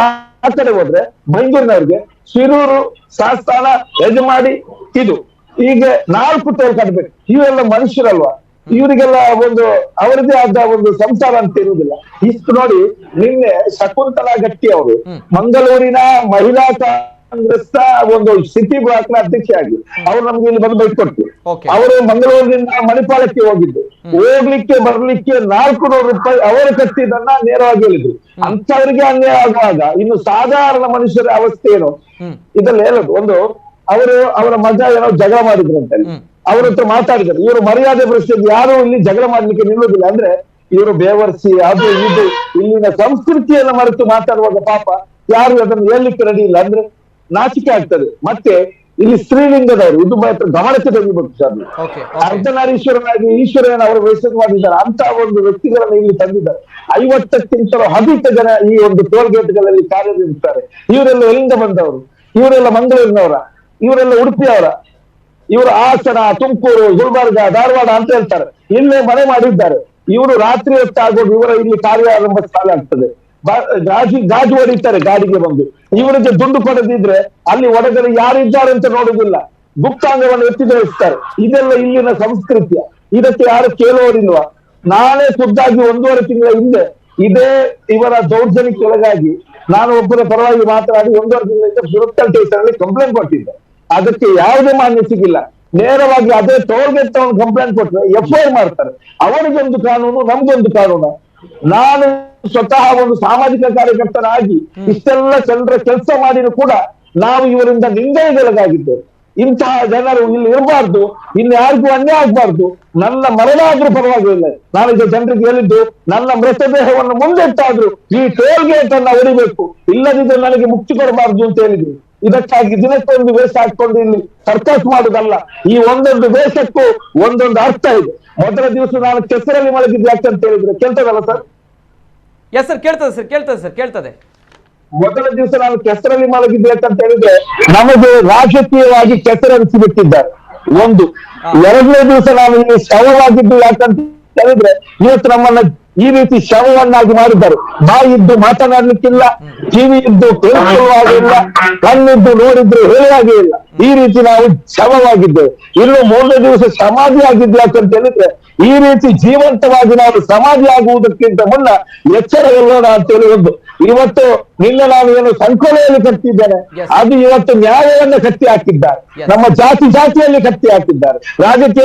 ಆ ಕಡೆ ಹೋದ್ರೆ ಬೆಂಗಳೂರಿನವ್ರಿಗೆ ಶಿರೂರು, ಶಾಸ್ತಾನ, ಯಜಮಾಡಿ, ಇದು ಹೀಗೆ 4 ಟೋಲ್ ಕಟ್ಟಬೇಕು. ಇವೆಲ್ಲ ಮನುಷ್ಯರಲ್ವಾ? ಇವರಿಗೆಲ್ಲ ಒಂದು ಅವರದೇ ಆದ ಒಂದು ಸಂಸಾರ ಅಂತ ಇರುವುದಿಲ್ಲ. ಇಷ್ಟು ನೋಡಿ, ನಿನ್ನೆ ಶಕುಂತಲಾ ಗಟ್ಟಿ ಅವರು ಮಂಗಳೂರಿನ ಮಹಿಳಾ ಕಾಂಗ್ರೆಸ್ ಒಂದು ಸಿಟಿ ಬ್ಲಾಕ್ ನ ಅಧ್ಯಕ್ಷೆಯಾಗಿ ಅವರು ನಮ್ಗೆ ಇಲ್ಲಿ ಬಂದು ಬೈಕೊಟ್ರು. ಅವರು ಮಂಗಳೂರಿನಿಂದ ಮಣಿಪಾಲಕ್ಕೆ ಹೋಗ್ಲಿಕ್ಕೆ ಬರ್ಲಿಕ್ಕೆ 400 ರೂಪಾಯಿ ಅವರು ಕಟ್ಟಿದ್ದನ್ನ ನೇರವಾಗಿ ಹೇಳಿದ್ರು. ಅಂತವರಿಗೆ ಅನ್ಯಾಯ ಆಗುವಾಗ ಇನ್ನು ಸಾಧಾರಣ ಮನುಷ್ಯರ ಅವಸ್ಥೆ ಏನು? ಇದರಲ್ಲಿ ಹೇಳೋದು ಒಂದು, ಅವರ ಮಗ ಏನೋ ಜಗಳ ಮಾಡಿದ್ರು ಅಂತ ಅವ್ರ ಹತ್ರ ಮಾತಾಡಿದ್ರು. ಇವರು ಮರ್ಯಾದೆ ಪ್ರಶ್ನೆಗೆ ಯಾರು ಇಲ್ಲಿ ಜಗಳ ಮಾಡ್ಲಿಕ್ಕೆ ನಿಲ್ಲುವುದಿಲ್ಲ. ಅಂದ್ರೆ ಇವರು ಬೇವರ್ಸಿ ಅದು ಇದು ಇಲ್ಲಿನ ಸಂಸ್ಕೃತಿಯನ್ನು ಮರೆತು ಮಾತಾಡುವಾಗ ಪಾಪ ಯಾರು ಅದನ್ನು ಹೇಳಲಿಕ್ಕೆ ರೆಡಿ ಇಲ್ಲ. ಅಂದ್ರೆ ನಾಚಿಕೆ ಆಗ್ತದೆ. ಮತ್ತೆ ಇಲ್ಲಿ ಸ್ತ್ರೀಲಿಂಗದವರು ಇದು ಗಮನಕ್ಕೆ ತೆಗಿಬೇಕು ಸರ್. ಅರ್ಧನಾರೀಶ್ವರನಾಗಿ ಈಶ್ವರನ ಅವರು ವೇಷ ಮಾಡಿದ್ದಾರೆ. ಅಂತ ಒಂದು ವ್ಯಕ್ತಿಗಳನ್ನು ಇಲ್ಲಿ ತಂದಿದ್ದಾರೆ. 50ಕ್ಕಿಂತಲೂ ಅಧಿಕ ಜನ ಈ ಒಂದು ಟೋಲ್ ಗೇಟ್ಗಳಲ್ಲಿ ಕಾರ್ಯನಿರ್ವಹಿಸುತ್ತಾರೆ. ಇವರೆಲ್ಲ ಎಲ್ಲಿಂದ ಬಂದವರು? ಇವರೆಲ್ಲ ಮಂಗಳೂರಿನವರ, ಇವರೆಲ್ಲ ಉಡುಪಿಯವರ, ಇವರು ಹಾಸನ, ತುಮಕೂರು, ಗುಲ್ಬರ್ಗ, ಧಾರವಾಡ ಅಂತ ಹೇಳ್ತಾರೆ. ಇಲ್ಲೇ ಮನೆ ಮಾಡಿದ್ದಾರೆ. ಇವರು ರಾತ್ರಿ ಹೊತ್ತಾಗೋದು ಇವರ ಇಲ್ಲಿ ಕಾರ್ಯಾರಂಭ ಸ್ಥಳ ಆಗ್ತದೆ. ಗಾಜು ಹೊಡಿತಾರೆ ಗಾಡಿಗೆ ಬಂದು. ಇವರಿಗೆ ದುಡ್ಡು ಕೊಡದಿದ್ರೆ ಅಲ್ಲಿ ಒಳಗಡೆ ಯಾರಿದ್ದಾರೆ ಅಂತ ನೋಡುದಿಲ್ಲ, ಗುಪ್ತಾಂಗವನ್ನು ಎತ್ತಿದೋರಿಸ್ತಾರೆ. ಇದೆಲ್ಲ ಇಲ್ಲಿನ ಸಂಸ್ಕೃತಿಯ. ಇದಕ್ಕೆ ಯಾರು ಕೇಳುವವರಿಲ್ವಾ? ನಾನೇ ಖುದ್ದಾಗಿ 1.5 ತಿಂಗಳ ಹಿಂದೆ ಇದೇ ಇವರ ದೌರ್ಜನ್ಯಕ್ಕೆ ಒಳಗಾಗಿ ನಾನು ಒಬ್ಬರ ಪರವಾಗಿ ಮಾತನಾಡಿ 1.5 ತಿಂಗಳಿಂದ ಸುರತ್ಕಲ್ ಸ್ಟೇಷನ್ ಅಲ್ಲಿ ಕಂಪ್ಲೇಂಟ್ ಕೊಟ್ಟಿದ್ದೆ. ಅದಕ್ಕೆ ಯಾವುದೇ ಮಾನ್ಯ ಸಿಗಿಲ್ಲ. ನೇರವಾಗಿ ಅದೇ ಟೋಲ್ ಗೇಟ್ ಕಂಪ್ಲೇಂಟ್ ಕೊಟ್ಟರೆ FIR ಮಾಡ್ತಾರೆ. ಅವರಿಗೊಂದು ಕಾನೂನು, ನಮ್ಗೊಂದು ಕಾನೂನು. ನಾನು ಸ್ವತಃ ಒಂದು ಸಾಮಾಜಿಕ ಕಾರ್ಯಕರ್ತನಾಗಿ ಇಷ್ಟೆಲ್ಲ ಜನರ ಕೆಲಸ ಮಾಡಿನೂ ಕೂಡ ನಾವು ಇವರಿಂದ ನಿಂದನೆಗೊಳಗಾಗಿದ್ದೇವೆ. ಇಂತಹ ಜನರು ಇಲ್ಲಿ ಇರಬಾರ್ದು, ಇನ್ನು ಯಾರಿಗೂ ಅನ್ಯಾಯ ಆಗ್ಬಾರ್ದು. ನನ್ನ ಮರಣ ಆದ್ರೂ ಪರವಾಗಿಲ್ಲ. ನಾನೀಗ ಜನರಿಗೆ ಹೇಳಿದ್ದು, ನನ್ನ ಮೃತದೇಹವನ್ನು ಮುಂದಿಟ್ಟಾದ್ರು ಈ ಟೋಲ್ ಗೇಟ್ ಅನ್ನ ಹೊಡಿಬೇಕು, ಇಲ್ಲದಿದ್ರೆ ನನಗೆ ಮುಕ್ತಿ ಕೊಡಬಾರ್ದು ಅಂತ ಹೇಳಿದ್ರು. ಇದಕ್ಕಾಗಿ ದಿನಕ್ಕೊಂದು ವೇಷ ಹಾಕೊಂಡು ಇಲ್ಲಿ ಸರ್ಕಸ್ ಮಾಡುದಲ್ಲ. ಈ ಒಂದೊಂದು ವೇಷಕ್ಕೂ ಒಂದೊಂದು ಅರ್ಥ ಇದೆ. ಮೊದಲ ದಿವಸ ನಾನು ಕೆಸರಲ್ಲಿ ಮಲಗಿದ್ದೆ ಯಾಕಂತ ಹೇಳಿದ್ರೆ ಕೇಳ್ತದಲ್ಲ ಸರ್? ಎಸ್ ಸರ್, ಕೇಳ್ತದೆ. ಮೊದಲ ದಿವಸ ನಾನು ಕೆಸರಲ್ಲಿ ಮಲಗಿದ್ದೆ ಯಾಕಂತ ಹೇಳಿದ್ರೆ ನಮಗೆ ರಾಜಕೀಯವಾಗಿ ಕೆಸರರಿಸಿ ಬಿಟ್ಟಿದ್ದಾರೆ. ಒಂದು. 2ನೇ ದಿವಸ ನಾನು ಇಲ್ಲಿ ಶವವಾಗಿದ್ದು ಯಾಕಂತ ಹೇಳಿದ್ರೆ ಇವತ್ತು ನಮ್ಮನ್ನ ಈ ರೀತಿ ಶವವನ್ನಾಗಿ ಮಾಡಿದ್ದಾರೆ. ಬಾಯಿ ಇದ್ದು ಮಾತನಾಡ್ಲಿಕ್ಕಿಲ್ಲ, ಕಿವಿ ಇದ್ದು ಕೇಳಿಕೊಳ್ಳುವಾಗಿಲ್ಲ, ಕಣ್ಣಿದ್ದು ನೋಡಿದ್ರು ಹೇಳುವಾಗೇ ಇಲ್ಲ. ಈ ರೀತಿ ನಾವು ಶವವಾಗಿದ್ದೇವೆ. ಇನ್ನು 3ನೇ ದಿವಸ ಸಮಾಧಿ ಆಗಿದ್ದು ಯಾಕಂತ ಹೇಳಿದ್ರೆ ಈ ರೀತಿ ಜೀವಂತವಾಗಿ ನಾವು ಸಮಾಧಿ ಆಗುವುದಕ್ಕಿಂತ ಮುನ್ನ ಎಚ್ಚರಗೊಳ್ಳೋಣ ಅಂತ ಹೇಳಿ ಒಂದು. ಇವತ್ತು ನಿನ್ನೆ ನಾನು ಏನು ಸಂಕೋಲೆಯಲ್ಲಿ ಕಟ್ಟಿದ್ದೇನೆ, ಅದು ಇವತ್ತು ನ್ಯಾಯವನ್ನು ಕಟ್ಟಿ ಹಾಕಿದ್ದಾರೆ. ನಮ್ಮ ಜಾತಿಯಲ್ಲಿ ಕಟ್ಟಿ ಹಾಕಿದ್ದಾರೆ,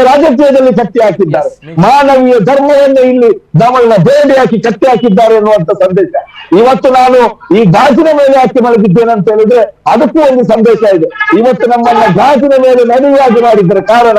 ರಾಜಕೀಯದಲ್ಲಿ ಕಟ್ಟಿ ಹಾಕಿದ್ದಾರೆ. ಮಾನವೀಯ ಧರ್ಮವನ್ನು ಇಲ್ಲಿ ನಮ್ಮನ್ನ ಬೇಡಿ ಹಾಕಿ ಕಟ್ಟಿ ಹಾಕಿದ್ದಾರೆ ಎನ್ನುವಂತ ಸಂದೇಶ. ಇವತ್ತು ನಾನು ಈ ಗಾಜಿನ ಮೇಲೆ ಹಾಕಿ ಮಲಗಿದ್ದೇನೆ ಅಂತ ಹೇಳಿದ್ರೆ ಅದಕ್ಕೂ ಒಂದು ಸಂದೇಶ ಇದೆ. ಇವತ್ತು ನಮ್ಮನ್ನ ಗಾಜಿನ ಮೇಲೆ ನಡೆಯುವಾಗಿ ಮಾಡಿದ್ದಾರೆ. ಕಾರಣ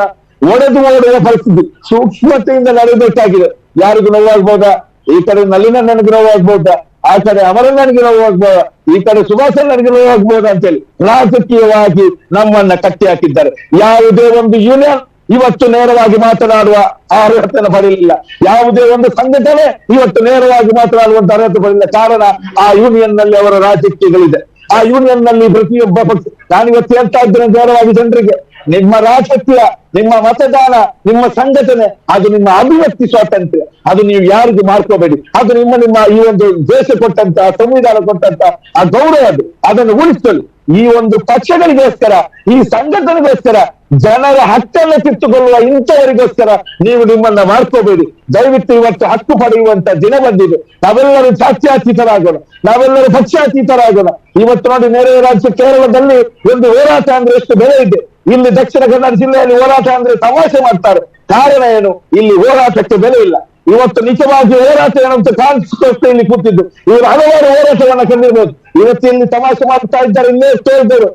ಒಡೆದು ಓಡುವ ಪರಿಸ್ಥಿತಿ. ಸೂಕ್ಷ್ಮತೆಯಿಂದ ನಡೆಯಬೇಕಾಗಿದೆ. ಯಾರಿಗೂ ನೋವಾಗ್ಬೋದಾ? ಈ ಕಡೆ ನಳಿನ ನನಗೆ ನೋವಾಗ್ಬೋದಾ? ಆ ಕಡೆ ಅಮರಣ್ಣನಿಗೆ ನೋವಾಗ್ಬೋದಾ? ಈ ಕಡೆ ಸುಭಾಷಣ್ಣನಿಗೆ ನೋವಾಗ್ಬೋದಾ ಅಂತೇಳಿ ರಾಜಕೀಯವಾಗಿ ನಮ್ಮನ್ನ ಕಟ್ಟಿ ಹಾಕಿದ್ದಾರೆ. ಯಾವುದೇ ಒಂದು ಯೂನಿಯನ್ ಇವತ್ತು ನೇರವಾಗಿ ಮಾತನಾಡುವ ಆ ಅರ್ಹತೆಯನ್ನು ಪಡೆಯಲಿಲ್ಲ. ಯಾವುದೇ ಒಂದು ಸಂಘಟನೆ ಇವತ್ತು ನೇರವಾಗಿ ಮಾತನಾಡುವಂತ ಅರ್ಹತೆ ಪಡೆಯಲಿಲ್ಲ. ಕಾರಣ ಆ ಯೂನಿಯನ್ ನಲ್ಲಿ ಅವರ ರಾಜಕೀಯಗಳಿದೆ. ಆ ಯೂನಿಯನ್ ನಲ್ಲಿ ಪ್ರತಿಯೊಬ್ಬ ಪಕ್ಷ, ನಾನಿವತ್ತು ಹೇಳ್ತಾ ಇದ್ದೇನೆ ನೇರವಾಗಿ ಜನರಿಗೆ, ನಿಮ್ಮ ರಾಜಕೀಯ, ನಿಮ್ಮ ಮತದಾನ, ನಿಮ್ಮ ಸಂಘಟನೆ, ಅದು ನಿಮ್ಮ ಅಭಿವ್ಯಕ್ತಿ ಸ್ವಾತಂತ್ರ್ಯ. ಅದು ನೀವು ಯಾರಿಗೂ ಮಾಡ್ಕೋಬೇಡಿ. ಅದು ನಿಮ್ಮ ಈ ಒಂದು ದೇಶ ಕೊಟ್ಟಂತ, ಸಂವಿಧಾನ ಕೊಟ್ಟಂತ ಆ ಗೌರವ, ಅದನ್ನು ಉಳಿಸಲು ಈ ಒಂದು ಪಕ್ಷಗಳಿಗೋಸ್ಕರ, ಈ ಸಂಘಟನೆಗೋಸ್ಕರ, ಜನರ ಹಕ್ಕನ್ನು ಕಿತ್ತುಕೊಳ್ಳುವ ಇಂಥವರಿಗೋಸ್ಕರ ನೀವು ನಿಮ್ಮನ್ನ ಮಾಡ್ಕೋಬೇಡಿ. ದಯವಿಟ್ಟು ಇವತ್ತು ಹಕ್ಕು ಪಡೆಯುವಂತ ದಿನ ಬಂದಿದೆ. ನಾವೆಲ್ಲರೂ ಜಾತ್ಯತೀತರಾಗೋಣ, ನಾವೆಲ್ಲರೂ ಪಕ್ಷಾತೀತರಾಗೋಣ. ಇವತ್ತು ನೋಡಿ, ನೆರೆಯ ರಾಜ್ಯ ಕೇರಳದಲ್ಲಿ ಒಂದು ಹೋರಾಟ ಅಂದ್ರೆ ಎಷ್ಟು ಬೆಲೆ ಇದೆ. ಇಲ್ಲಿ ದಕ್ಷಿಣ ಕನ್ನಡ ಜಿಲ್ಲೆಯಲ್ಲಿ ಹೋರಾಟ ಅಂದ್ರೆ ತಮಾಷೆ ಮಾಡ್ತಾರೆ. ಕಾರಣ ಏನು? ಇಲ್ಲಿ ಹೋರಾಟಕ್ಕೆ ಬೆಲೆ ಇಲ್ಲ. ಇವತ್ತು ನಿಜವಾಗಿ ಹೋರಾಟ ಏನಂತ ಕಾಣಿಸ್ಕೊಳ್ತಾ ಇಲ್ಲಿ ಕೂತಿದ್ದು. ಇವರು ಹಲವಾರು ಹೋರಾಟವನ್ನ ಕಂಡಿರ್ಬೋದು. ಇವತ್ತು ಇಲ್ಲಿ ತಮಾಷೆ ಮಾಡ್ತಾ ಇದ್ದಾರೆ. ಇಲ್ಲೇ ಎಷ್ಟೋ ಇದ್ದರು,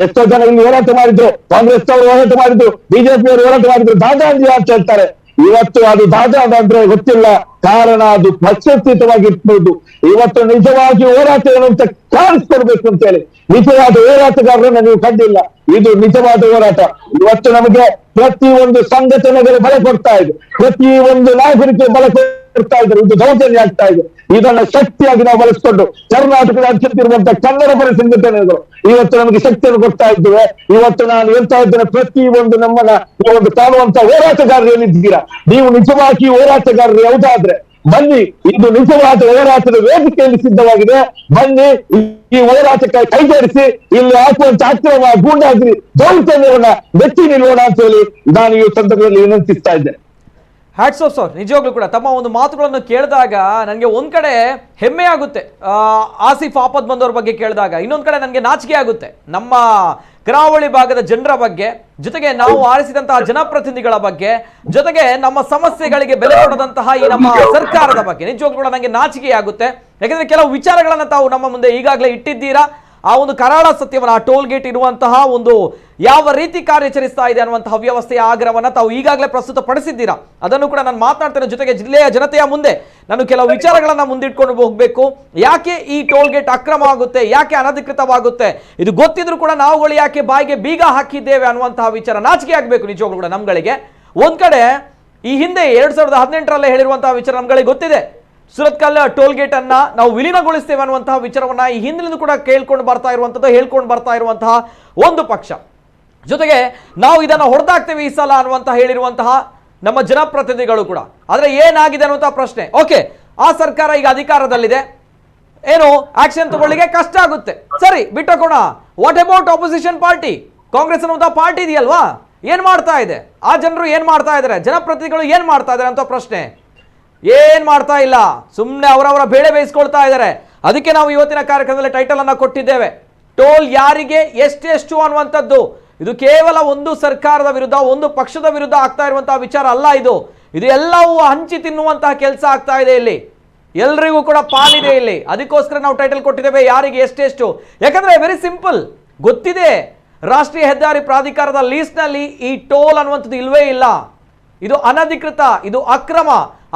ಎಷ್ಟೋ ಜನ ಇಲ್ಲಿ ಹೋರಾಟ ಮಾಡಿದ್ರು, ಕಾಂಗ್ರೆಸ್ ಅವರು ಹೋರಾಟ ಮಾಡಿದ್ರು, ಬಿಜೆಪಿ ಅವರು ಹೋರಾಟ ಮಾಡಿದ್ರು, ದಾದಾಂಜಿ ಅಂತ ಹೇಳ್ತಾರೆ. ಇವತ್ತು ಅದು ದಾದಾ ಅಂದ್ರೆ ಗೊತ್ತಿಲ್ಲ. ಕಾರಣ ಅದು ಪಕ್ಷಾತೀತವಾಗಿರ್ಬೋದು. ಇವತ್ತು ನಿಜವಾಗಿ ಹೋರಾಟ ಏನು ಅಂತ ಕಾಣಿಸ್ಕೊಡ್ಬೇಕು ಅಂತ ಹೇಳಿ ನಿಜವಾದ ಹೋರಾಟಗಾರರನ್ನ ನೀವು ಕಂಡಿಲ್ಲ. ಇದು ನಿಜವಾದ ಹೋರಾಟ. ಇವತ್ತು ನಮಗೆ ಪ್ರತಿ ಒಂದು ಸಂಘಟನೆಗಳು ಬಲ ಕೊಡ್ತಾ ಇದೆ, ಪ್ರತಿ ಒಂದು ನಾಗರಿಕ ಬಲ ಕೊಡ್ತಾ ಇದ್ದಾರೆ. ಇದು ದೌರ್ಜನ್ಯ ಆಗ್ತಾ ಇದೆ. ಇದನ್ನ ಶಕ್ತಿಯಾಗಿ ನಾವು ಬಳಸಿಕೊಂಡು ಕರ್ನಾಟಕದ ಅತ್ಯಂತಿರುವಂತಹ ಕನ್ನಡ ಪರ ಸಂಘಟನೆಗಳು ಇವತ್ತು ನಮಗೆ ಶಕ್ತಿಯನ್ನು ಕೊಡ್ತಾ ಇದ್ದೇವೆ. ಇವತ್ತು ನಾನು ಹೇಳ್ತಾ ಇದ್ದೇನೆ, ಪ್ರತಿ ಒಂದು ನಮ್ಮನ್ನ ಈ ಒಂದು ಕಾಣುವಂತ ಹೋರಾಟಗಾರರು ಏನಿದ್ದೀರಾ, ನೀವು ನಿಜವಾಗಿ ಹೋರಾಟಗಾರರು ಯಾವುದಾದ್ರೆ ಬನ್ನಿ. ಇದು ನಿಜವಾದ ಹೋರಾಟದ ವೇದಿಕೆಯಲ್ಲಿ ಸಿದ್ಧವಾಗಿದೆ. ಬನ್ನಿ, ಈ ಹೋರಾಟಕ್ಕೆ ಕೈಜೋಡಿಸಿ ಇಲ್ಲಿ ಹಾಕುವಂತ ಅಕ್ರಮ, ಗೂಂಡಾಗಿರಿ, ದೌರ್ಜನ್ಯವನ್ನ ಮೆಚ್ಚಿ ನಿಲ್ಲೋಣ ಅಂತ ಹೇಳಿ ನಾನು ಈ ಸಂದರ್ಭದಲ್ಲಿ ವಿನಂತಿಸ್ತಾ ಇದ್ದೇನೆ. Hats off sir. ನಿಜವಾಗ್ಲೂ ಕೂಡ ತಮ್ಮ ಒಂದು ಮಾತುಗಳನ್ನು ಕೇಳಿದಾಗ ನನಗೆ ಒಂದ್ ಕಡೆ ಹೆಮ್ಮೆ ಆಗುತ್ತೆ, ಆಸಿಫ್ ಆಪದ್ ಬಂದವ್ರ ಬಗ್ಗೆ ಕೇಳಿದಾಗ. ಇನ್ನೊಂದ್ ಕಡೆ ನನಗೆ ನಾಚಿಕೆ ಆಗುತ್ತೆ ನಮ್ಮ ಕರಾವಳಿ ಭಾಗದ ಜನರ ಬಗ್ಗೆ, ಜೊತೆಗೆ ನಾವು ಆರಿಸಿದಂತಹ ಜನಪ್ರತಿನಿಧಿಗಳ ಬಗ್ಗೆ, ಜೊತೆಗೆ ನಮ್ಮ ಸಮಸ್ಯೆಗಳಿಗೆ ಬೆಲೆ ಕೊಡದಂತಹ ಈ ನಮ್ಮ ಸರ್ಕಾರದ ಬಗ್ಗೆ ನಿಜವಾಗ್ಲೂ ಕೂಡ ನನಗೆ ನಾಚಿಕೆ ಆಗುತ್ತೆ. ಯಾಕಂದ್ರೆ ಕೆಲವು ವಿಚಾರಗಳನ್ನ ತಾವು ನಮ್ಮ ಮುಂದೆ ಈಗಾಗಲೇ ಇಟ್ಟಿದ್ದೀರಾ. ಆ ಒಂದು ಕರಾಳ ಸತ್ಯವನ್ನ, ಆ ಟೋಲ್ ಗೇಟ್ ಇರುವಂತಹ ಒಂದು ಯಾವ ರೀತಿ ಕಾರ್ಯಾಚರಿಸ್ತಾ ಇದೆ ಅನ್ನುವಂತಹ ವ್ಯವಸ್ಥೆಯ ಆಗ್ರಹವನ್ನ ತಾವು ಈಗಾಗಲೇ ಪ್ರಸ್ತುತ ಪಡಿಸಿದ್ದೀರಾ. ಅದನ್ನು ಕೂಡ ನಾನು ಮಾತನಾಡ್ತೇನೆ. ಜೊತೆಗೆ ಜಿಲ್ಲೆಯ ಜನತೆಯ ಮುಂದೆ ನಾನು ಕೆಲವು ವಿಚಾರಗಳನ್ನ ಮುಂದಿಟ್ಕೊಂಡು ಹೋಗಬೇಕು. ಯಾಕೆ ಈ ಟೋಲ್ ಗೇಟ್ ಅಕ್ರಮ ಆಗುತ್ತೆ, ಯಾಕೆ ಅನಧಿಕೃತವಾಗುತ್ತೆ, ಇದು ಗೊತ್ತಿದ್ರು ಕೂಡ ನಾವುಗಳು ಯಾಕೆ ಬಾಯಿಗೆ ಬೀಗ ಹಾಕಿದ್ದೇವೆ ಅನ್ನುವಂತಹ ವಿಚಾರ ನಾಚಿಕೆ ಆಗಬೇಕು ನಿಜವಾಗ್ಲೂ ಕೂಡ ನಮ್ಗಳಿಗೆ. ಒಂದ್ ಕಡೆ ಈ ಹಿಂದೆ 2018 ಹೇಳಿರುವಂತಹ ವಿಚಾರ ನಮ್ಗಳಿಗೆ ಗೊತ್ತಿದೆ. ಸುರತ್ಕಲ್ ಟೋಲ್ ಗೇಟ್ ಅನ್ನ ನಾವು ವಿಲೀನಗೊಳಿಸ್ತೇವೆ ಅನ್ನುವಂತಹ ವಿಚಾರವನ್ನ ಈ ಹಿಂದಿನಿಂದ ಕೂಡ ಹೇಳ್ಕೊಂಡು ಬರ್ತಾ ಇರುವಂತಹ ಒಂದು ಪಕ್ಷ, ಜೊತೆಗೆ ನಾವು ಇದನ್ನು ಹೊಡೆದಾಕ್ತೇವೆ ಈ ಸಲ ಅನ್ನುವಂತಹ ಹೇಳಿರುವಂತಹ ನಮ್ಮ ಜನಪ್ರತಿನಿಧಿಗಳು ಕೂಡ. ಆದ್ರೆ ಏನಾಗಿದೆ ಅನ್ನುವಂತಹ ಪ್ರಶ್ನೆ. ಓಕೆ, ಆ ಸರ್ಕಾರ ಈಗ ಅಧಿಕಾರದಲ್ಲಿದೆ, ಏನು ಆಕ್ಷನ್ ತಗೊಳ್ಳಿಕ್ಕೆ ಕಷ್ಟ ಆಗುತ್ತೆ, ಸರಿ ಬಿಟ್ಟಕೋಣ. What about opposition party? Congress ಅನ್ನುವಂತಹ ಪಾರ್ಟಿ ಇದೆಯಲ್ವಾ, ಏನ್ ಮಾಡ್ತಾ ಇದೆ? ಆ ಜನರು ಏನ್ ಮಾಡ್ತಾ ಇದ್ದಾರೆ? ಜನಪ್ರತಿನಿಧಿಗಳು ಏನ್ ಮಾಡ್ತಾ ಇದ್ದಾರೆ ಅಂತ ಪ್ರಶ್ನೆ. ಏನ್ ಮಾಡ್ತಾ ಇಲ್ಲ, ಸುಮ್ಮನೆ ಅವರವರ ಬೇಳೆ ಬೇಯಿಸ್ಕೊಳ್ತಾ ಇದ್ದಾರೆ. ಅದಕ್ಕೆ ನಾವು ಇವತ್ತಿನ ಕಾರ್ಯಕ್ರಮದಲ್ಲಿ ಟೈಟಲ್ ಅನ್ನ ಕೊಟ್ಟಿದ್ದೇವೆ, ಟೋಲ್ ಯಾರಿಗೆ ಎಷ್ಟೆಷ್ಟು ಅನ್ನುವಂಥದ್ದು. ಇದು ಕೇವಲ ಒಂದು ಸರ್ಕಾರದ ವಿರುದ್ಧ, ಒಂದು ಪಕ್ಷದ ವಿರುದ್ಧ ಆಗ್ತಾ ಇರುವಂತಹ ವಿಚಾರ ಅಲ್ಲ. ಇದು ಎಲ್ಲವೂ ಹಂಚಿ ತಿನ್ನುವಂತಹ ಕೆಲಸ ಆಗ್ತಾ ಇದೆ. ಇಲ್ಲಿ ಎಲ್ರಿಗೂ ಕೂಡ ಪಾಲಿದೆ ಇಲ್ಲಿ. ಅದಕ್ಕೋಸ್ಕರ ನಾವು ಟೈಟಲ್ ಕೊಟ್ಟಿದ್ದೇವೆ, ಯಾರಿಗೆ ಎಷ್ಟೆಷ್ಟು. ಯಾಕಂದ್ರೆ ವೆರಿ ಸಿಂಪಲ್, ಗೊತ್ತಿದೆ ರಾಷ್ಟ್ರೀಯ ಹೆದ್ದಾರಿ ಪ್ರಾಧಿಕಾರದ ಲೀಸ್ಟ್ ನಲ್ಲಿ ಈ ಟೋಲ್ ಅನ್ನುವಂಥದ್ದು ಇಲ್ವೇ ಇಲ್ಲ. ಇದು ಅನಧಿಕೃತ, ಇದು ಅಕ್ರಮ.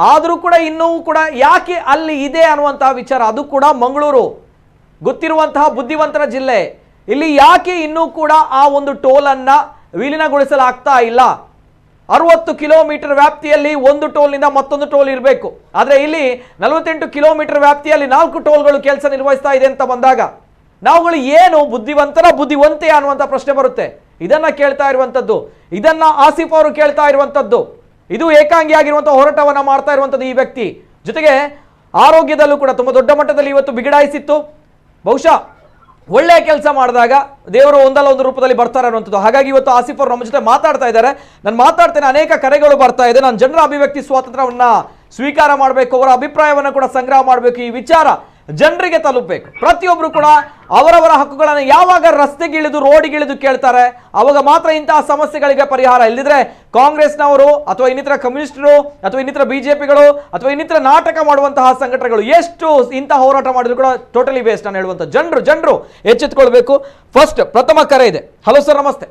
ಆದರೂ ಕೂಡ ಇನ್ನೂ ಕೂಡ ಯಾಕೆ ಅಲ್ಲಿ ಇದೆ ಅನ್ನುವಂತಹ ವಿಚಾರ, ಅದು ಕೂಡ ಮಂಗಳೂರು ಗೊತ್ತಿರುವಂತಹ ಬುದ್ಧಿವಂತರ ಜಿಲ್ಲೆ. ಇಲ್ಲಿ ಯಾಕೆ ಇನ್ನೂ ಕೂಡ ಆ ಒಂದು ಟೋಲ್ ಅನ್ನ ವಿಲೀನಗೊಳಿಸಲಾಗ್ತಾ ಇಲ್ಲ? 60 ಕಿಲೋಮೀಟರ್ ವ್ಯಾಪ್ತಿಯಲ್ಲಿ ಒಂದು ಟೋಲ್ನಿಂದ ಮತ್ತೊಂದು ಟೋಲ್ ಇರಬೇಕು. ಆದ್ರೆ ಇಲ್ಲಿ 48 ಕಿಲೋಮೀಟರ್ ವ್ಯಾಪ್ತಿಯಲ್ಲಿ 4 ಟೋಲ್ಗಳು ಕೆಲಸ ನಿರ್ವಹಿಸ್ತಾ ಇದೆ ಅಂತ ಬಂದಾಗ ನಾವುಗಳು ಏನು ಬುದ್ಧಿವಂತೆ ಅನ್ನುವಂಥ ಪ್ರಶ್ನೆ ಬರುತ್ತೆ. ಇದನ್ನ ಕೇಳ್ತಾ ಇರುವಂತದ್ದು, ಇದನ್ನ ಆಸಿಫ್ ಅವರು ಕೇಳ್ತಾ ಇರುವಂತದ್ದು. ಇದು ಏಕಾಂಗಿಯಾಗಿರುವಂತಹ ಹೋರಾಟವನ್ನ ಮಾಡ್ತಾ ಇರುವಂತದ್ದು ಈ ವ್ಯಕ್ತಿ. ಜೊತೆಗೆ ಆರೋಗ್ಯದಲ್ಲೂ ಕೂಡ ತುಂಬಾ ದೊಡ್ಡ ಮಟ್ಟದಲ್ಲಿ ಇವತ್ತು ಬಿಗಡಾಯಿಸಿತ್ತು. ಬಹುಶಃ ಒಳ್ಳೆಯ ಕೆಲಸ ಮಾಡಿದಾಗ ದೇವರು ಒಂದಲ್ಲ ಒಂದು ರೂಪದಲ್ಲಿ ಬರ್ತಾರೆ ಅನ್ನುವಂಥದ್ದು. ಹಾಗಾಗಿ ಇವತ್ತು ಆಸಿಫ್ ಅವರು ನಮ್ಮ ಜೊತೆ ಮಾತಾಡ್ತಾ ಇದ್ದಾರೆ. ನಾನು ಮಾತಾಡ್ತೇನೆ, ಅನೇಕ ಕರೆಗಳು ಬರ್ತಾ ಇದೆ. ನಾನು ಜನರ ಅಭಿವ್ಯಕ್ತಿ ಸ್ವಾತಂತ್ರ್ಯವನ್ನ ಸ್ವೀಕಾರ ಮಾಡಬೇಕು, ಅವರ ಅಭಿಪ್ರಾಯವನ್ನು ಕೂಡ ಸಂಗ್ರಹ ಮಾಡಬೇಕು. ಈ ವಿಚಾರ ಜನರಿಗೆ ತಲುಪಬೇಕು. ಪ್ರತಿಯೊಬ್ಬರು ಕೂಡ ಅವರವರ ಹಕ್ಕುಗಳನ್ನು ಯಾವಾಗ ರಸ್ತೆಗಿಳಿದು ರೋಡಿಗಿಳಿದು ಕೇಳ್ತಾರೆ ಅವಾಗ ಮಾತ್ರ ಇಂತಹ ಸಮಸ್ಯೆಗಳಿಗೆ ಪರಿಹಾರ. ಇಲ್ಲದಿದ್ರೆ ಕಾಂಗ್ರೆಸ್ನವರು ಅಥವಾ ಇನ್ನಿತರ ಕಮ್ಯುನಿಸ್ಟರು ಅಥವಾ ಇನ್ನಿತರ ಬಿಜೆಪಿಗಳು ಅಥವಾ ಇನ್ನಿತರ ನಾಟಕ ಮಾಡುವಂತಹ ಸಂಘಟನೆಗಳು ಎಷ್ಟು ಇಂತಹ ಹೋರಾಟ ಮಾಡಿದ್ರು ಕೂಡ ಟೋಟಲಿ ವೇಸ್ಟ್ ನಾನು ಹೇಳುವಂತ. ಜನರು ಎಚ್ಚೆತ್ತುಕೊಳ್ಬೇಕು. ಫಸ್ಟ್ ಪ್ರಥಮ ಕರೆ ಇದೆ. ಹಲೋ ಸರ್, ನಮಸ್ತೆ.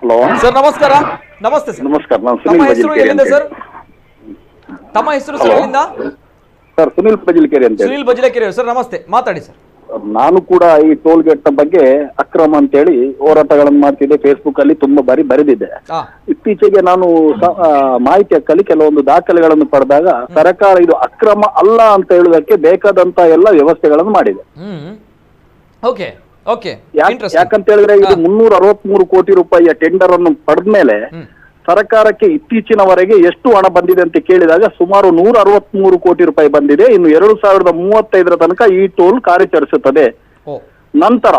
ಹಲೋ ಸರ್, ನಮಸ್ಕಾರ. ನಮಸ್ತೆ ಸರ್. ನಮಸ್ಕಾರ. ತಮ್ಮ ಹೆಸರು ಎಲ್ಲಿಂದ ಸರ್? ತಮ್ಮ ಹೆಸರು ಸರ್ ಎಲ್ಲಿಂದ? ಸರ್ ಸುನಿಲ್ ಬಜಿಲ್ಕೆರೆ ಅಂತ. ಸುನಿಲ್ ಬಜಿಲಕೆರೆ ಸರ್, ನಮಸ್ತೆ. ಮಾತಾಡಿ ಸರ್. ನಾನು ಕೂಡ ಈ ಟೋಲ್ ಗೇಟ್ ಬಗ್ಗೆ ಅಕ್ರಮ ಅಂತೇಳಿ ಹೋರಾಟಗಳನ್ನು ಮಾಡ್ತಿದ್ದೆ, ಫೇಸ್ಬುಕ್ ಅಲ್ಲಿ ತುಂಬಾ ಬಾರಿ ಬರೆದಿದ್ದೆ. ಇತ್ತೀಚೆಗೆ ನಾನು ಮಾಹಿತಿ ಹಕ್ಕಲ್ಲಿ ಕೆಲವೊಂದು ದಾಖಲೆಗಳನ್ನು ಪಡೆದಾಗ ಸರ್ಕಾರ ಇದು ಅಕ್ರಮ ಅಲ್ಲ ಅಂತ ಹೇಳುವುದಕ್ಕೆ ಬೇಕಾದಂತ ಎಲ್ಲ ವ್ಯವಸ್ಥೆಗಳನ್ನು ಮಾಡಿದೆ. ಯಾಕಂತ ಹೇಳಿದ್ರೆ ಇದು 363 ಕೋಟಿ ರೂಪಾಯಿಯ ಟೆಂಡರ್ ಅನ್ನು ಪಡೆದ ಮೇಲೆ ಸರ್ಕಾರಕ್ಕೆ ಇತ್ತೀಚಿನವರೆಗೆ ಎಷ್ಟು ಹಣ ಬಂದಿದೆ ಅಂತ ಕೇಳಿದಾಗ ಸುಮಾರು 163 ಕೋಟಿ ರೂಪಾಯಿ ಬಂದಿದೆ. ಇನ್ನು 2035 ತನಕ ಈ ಟೋಲ್ ಕಾರ್ಯಾಚರಿಸುತ್ತದೆ. ನಂತರ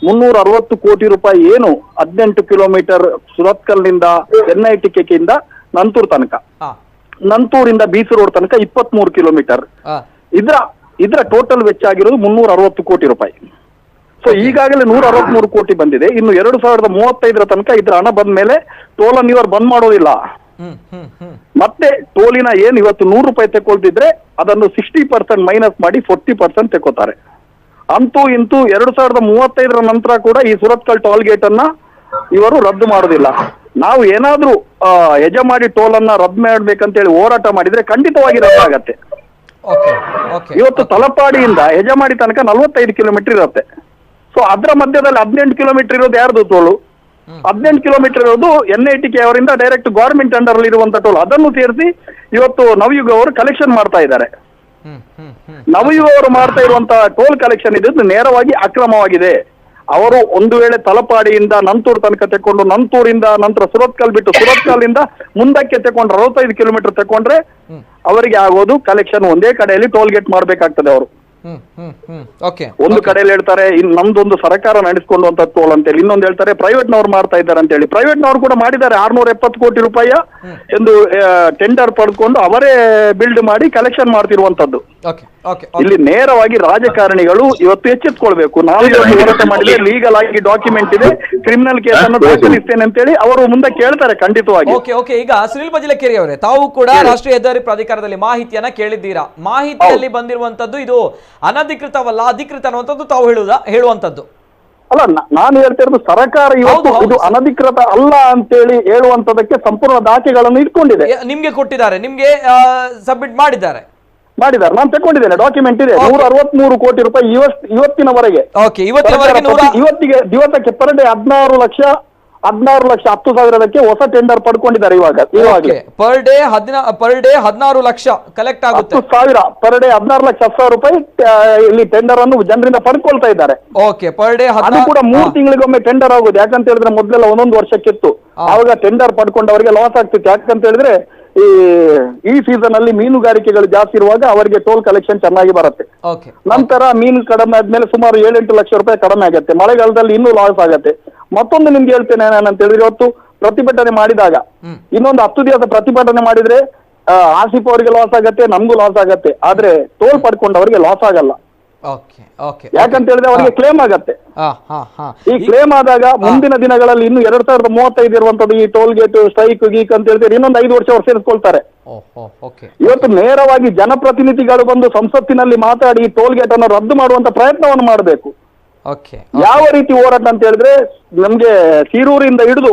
360 ಕೋಟಿ ರೂಪಾಯಿ ಏನು 18 ಕಿಲೋಮೀಟರ್ ಸುರತ್ಕಲ್ನಿಂದ NITKಯಿಂದ ನಂತೂರ್ ತನಕ, ನಂತೂರಿಂದ BC ರೋಡ್ ತನಕ 23 ಕಿಲೋಮೀಟರ್, ಇದರ ಟೋಟಲ್ ವೆಚ್ಚ ಆಗಿರೋದು 360 ಕೋಟಿ ರೂಪಾಯಿ. ಸೊ ಈಗಾಗಲೇ 163 ಕೋಟಿ ಬಂದಿದೆ. ಇನ್ನು 2035 ತನಕ ಇದ್ರ ಹಣ ಬಂದ ಮೇಲೆ ಟೋಲನ್ನು ಇವರು ಬಂದ್ ಮಾಡೋದಿಲ್ಲ. ಮತ್ತೆ ಟೋಲಿನ ಏನ್ ಇವತ್ತು 100 ರೂಪಾಯಿ ತಗೊಳ್ತಿದ್ರೆ ಅದನ್ನು 60% ಮೈನಸ್ ಮಾಡಿ 40% ತಗೋತಾರೆ. ಅಂತೂ ಇಂತೂ 2035 ನಂತರ ಕೂಡ ಈ ಸುರತ್ಕಲ್ ಟೋಲ್ ಗೇಟ್ ಅನ್ನ ಇವರು ರದ್ದು ಮಾಡೋದಿಲ್ಲ. ನಾವು ಏನಾದ್ರೂ ಯಜಮಾಡಿ ಟೋಲ್ ಅನ್ನ ರದ್ದು ಮಾಡ್ಬೇಕಂತೇಳಿ ಹೋರಾಟ ಮಾಡಿದ್ರೆ ಖಂಡಿತವಾಗಿ ರದ್ದಾಗತ್ತೆ. ಇವತ್ತು ತಲಪಾಡಿಯಿಂದ ಯಜಮಾಡಿ ತನಕ 45 ಕಿಲೋಮೀಟರ್ ಇರುತ್ತೆ. ಸೊ ಅದರ ಮಧ್ಯದಲ್ಲಿ 18 ಕಿಲೋಮೀಟರ್ ಇರೋದು ಯಾರ್ದು ಟೋಲು? 18 ಕಿಲೋಮೀಟರ್ ಇರೋದು NITK ಅವರಿಂದ ಡೈರೆಕ್ಟ್ ಗವರ್ಮೆಂಟ್ ಅಂಡರ್ ಅಲ್ಲಿ ಇರುವಂತ ಟೋಲ್. ಅದನ್ನು ಸೇರಿಸಿ ಇವತ್ತು ನವಯುಗ ಅವರು ಕಲೆಕ್ಷನ್ ಮಾಡ್ತಾ ಇದ್ದಾರೆ. ನವಯುಗ ಅವರು ಮಾಡ್ತಾ ಇರುವಂತಹ ಟೋಲ್ ಕಲೆಕ್ಷನ್ ಇದು ನೇರವಾಗಿ ಅಕ್ರಮವಾಗಿದೆ. ಅವರು ಒಂದು ವೇಳೆ ತಲಪಾಡಿಯಿಂದ ನಂತೂರ್ ತನಕ ತಕೊಂಡು, ನಂತೂರಿಂದ ನಂತರ ಸುರತ್ಕಲ್ ಬಿಟ್ಟು ಸುರತ್ಕಲ್ನಿಂದ ಮುಂದಕ್ಕೆ ತಕೊಂಡ್ರೆ 65 ಕಿಲೋಮೀಟರ್ ತಕೊಂಡ್ರೆ ಅವರಿಗೆ ಆಗೋದು ಕಲೆಕ್ಷನ್ ಒಂದೇ ಕಡೆಯಲ್ಲಿ ಟೋಲ್ ಗೇಟ್ ಮಾಡ್ಬೇಕಾಗ್ತದೆ. ಅವರು ಒಂದು ಕಡೆಯಲ್ಲಿ ಹೇಳ್ತಾರೆ ನಮ್ದೊಂದು ಸರ್ಕಾರ ನಡೆಸ್ಕೊಂಡುವಂತ ಟೋಲ್ ಅಂತೇಳಿ, ಇನ್ನೊಂದು ಹೇಳ್ತಾರೆ ಪ್ರೈವೇಟ್ ನವ್ರು ಮಾಡ್ತಾ ಇದ್ದಾರೆ ಅಂತ ಹೇಳಿ. ಪ್ರೈವೇಟ್ ನವ್ರು ಕೂಡ ಮಾಡಿದ್ದಾರೆ 670 ಕೋಟಿ ರೂಪಾಯಿಯ ಎಂದು ಟೆಂಡರ್ ಪಡ್ಕೊಂಡು ಅವರೇ ಬಿಲ್ಡ್ ಮಾಡಿ ಕಲೆಕ್ಷನ್ ಮಾಡ್ತಿರುವಂತದ್ದು. ಇಲ್ಲಿ ನೇರವಾಗಿ ರಾಜಕಾರಣಿಗಳು ಇವತ್ತು ಎಚ್ಚೆತ್ಕೊಳ್ಬೇಕು. ನಾವು ಹೋರಾಟ ಮಾಡಿದ್ರೆ ಲೀಗಲ್ ಆಗಿ ಡಾಕ್ಯುಮೆಂಟ್ ಇದೆ, ಕ್ರಿಮಿನಲ್ ಕೇಸ್ ಅನ್ನು ದಾಖಲಿಸ್ತೇನೆ ಅಂತೇಳಿ ಅವರು ಮುಂದೆ ಕೇಳ್ತಾರೆ ಖಂಡಿತವಾಗಿ. ಈಗ ಸುನಿಲ್ ಬಜಿಲಕೇರಿ ಅವರೇ, ತಾವು ಕೂಡ ರಾಷ್ಟ್ರೀಯ ಹೆದ್ದಾರಿ ಪ್ರಾಧಿಕಾರದಲ್ಲಿ ಮಾಹಿತಿಯನ್ನ ಕೇಳಿದ್ದೀರಾ. ಮಾಹಿತಿಯಲ್ಲಿ ಬಂದಿರುವಂತದ್ದು ಇದು ಅನಧಿಕೃತವಲ್ಲ, ಅಧಿಕೃತ ಅನ್ನುವಂಥದ್ದು ತಾವು ಹೇಳುವಂತದ್ದು ಅಲ್ಲ. ನಾನು ಹೇಳ್ತಾ ಇರೋದು ಸರ್ಕಾರ ಇವತ್ತು ಇದು ಅನಧಿಕೃತ ಅಲ್ಲ ಅಂತೇಳಿ ಹೇಳುವಂತದಕ್ಕೆ ಸಂಪೂರ್ಣ ದಾಖಲೆಗಳನ್ನು ಇಟ್ಕೊಂಡಿದೆ. ನಿಮ್ಗೆ ಕೊಟ್ಟಿದ್ದಾರೆ, ನಿಮ್ಗೆ ಸಬ್ಮಿಟ್ ಮಾಡಿದ್ದಾರೆ. ನಾನು ತಗೊಂಡಿದ್ದೇನೆ, ಡಾಕ್ಯುಮೆಂಟ್ ಇದೆ. 163 ಕೋಟಿ ರೂಪಾಯಿ ಇವತ್ತಿನವರೆಗೆ ಇವತ್ತಿಗೆ ದಿವಸಕ್ಕೆ ಪರ್ ಡೇ 16 ಲಕ್ಷ 10,000 ಹೊಸ ಟೆಂಡರ್ ಪಡ್ಕೊಂಡಿದ್ದಾರೆ. ಇವಾಗ ಪರ್ ಡೇ 16 ಲಕ್ಷ ಕಲೆಕ್ಟ್ ಆಗುತ್ತೆ. 10,000 ಪರ್ ಡೇ 16,10,000 ರೂಪಾಯಿ ಇಲ್ಲಿ ಟೆಂಡರ್ ಅನ್ನು ಜನರಿಂದ ಪಡ್ಕೊಳ್ತಾ ಇದ್ದಾರೆ. ಪರ್ ಡೇ ಅದು ಕೂಡ 3 ತಿಂಗಳಿಗೊಮ್ಮೆ ಟೆಂಡರ್ ಆಗುದು. ಯಾಕಂತ ಹೇಳಿದ್ರೆ ಮೊದಲೆಲ್ಲ 1 ವರ್ಷಕ್ಕಿತ್ತು. ಆವಾಗ ಟೆಂಡರ್ ಪಡ್ಕೊಂಡವರಿಗೆ ಲಾಸ್ ಆಗ್ತಿತ್ತು. ಯಾಕಂತ ಹೇಳಿದ್ರೆ ಈ ಸೀಸನ್ ಅಲ್ಲಿ ಮೀನುಗಾರಿಕೆಗಳು ಜಾಸ್ತಿ ಇರುವಾಗ ಅವರಿಗೆ ಟೋಲ್ ಕಲೆಕ್ಷನ್ ಚೆನ್ನಾಗಿ ಬರುತ್ತೆ. ನಂತರ ಮೀನು ಕಡಿಮೆ ಆದ್ಮೇಲೆ ಸುಮಾರು 7-8 ಲಕ್ಷ ರೂಪಾಯಿ ಕಡಿಮೆ ಆಗುತ್ತೆ. ಮಳೆಗಾಲದಲ್ಲಿ ಇನ್ನೂ ಲಾಸ್ ಆಗುತ್ತೆ. ಮತ್ತೊಂದು ನಿಮ್ಗೆ ಹೇಳ್ತೇನೆ ಏನಂತ ಹೇಳಿದ್ರೆ, ಇವತ್ತು ಪ್ರತಿಭಟನೆ ಮಾಡಿದಾಗ ಇನ್ನೊಂದು 10 ದಿವಸ ಪ್ರತಿಭಟನೆ ಮಾಡಿದ್ರೆ ಆಸಿಫ್ ಅವರಿಗೆ ಲಾಸ್ ಆಗತ್ತೆ, ನಮ್ಗೂ ಲಾಸ್ ಆಗತ್ತೆ. ಆದ್ರೆ ಟೋಲ್ ಪಡ್ಕೊಂಡವರಿಗೆ ಲಾಸ್ ಆಗಲ್ಲ. ಯಾಕಂತ ಹೇಳಿದ್ರೆ ಅವರಿಗೆ ಕ್ಲೇಮ್ ಆಗತ್ತೆ. ಈ ಕ್ಲೇಮ್ ಆದಾಗ ಮುಂದಿನ ದಿನಗಳಲ್ಲಿ ಇನ್ನು 2035 ಇರುವಂತದ್ದು ಈ ಟೋಲ್ ಗೇಟ್ ಸ್ಟ್ರೈಕ್ ಗೀಕ್ ಅಂತ ಹೇಳಿದ್ರೆ ಇನ್ನೊಂದು 5 ವರ್ಷ ಅವ್ರು ಸೇರಿಸ್ಕೊಳ್ತಾರೆ. ಇವತ್ತು ನೇರವಾಗಿ ಜನಪ್ರತಿನಿಧಿಗಳು ಬಂದು ಸಂಸತ್ತಿನಲ್ಲಿ ಮಾತಾಡಿ ಈ ಟೋಲ್ ಗೇಟ್ ಅನ್ನು ರದ್ದು ಮಾಡುವಂತ ಪ್ರಯತ್ನವನ್ನು ಮಾಡಬೇಕು. ಯಾವ ರೀತಿ ಹೋರಾಟ ಅಂತ ಹೇಳಿದ್ರೆ ನಮ್ಗೆ ಸೀರೂರಿಂದ ಹಿಡಿದು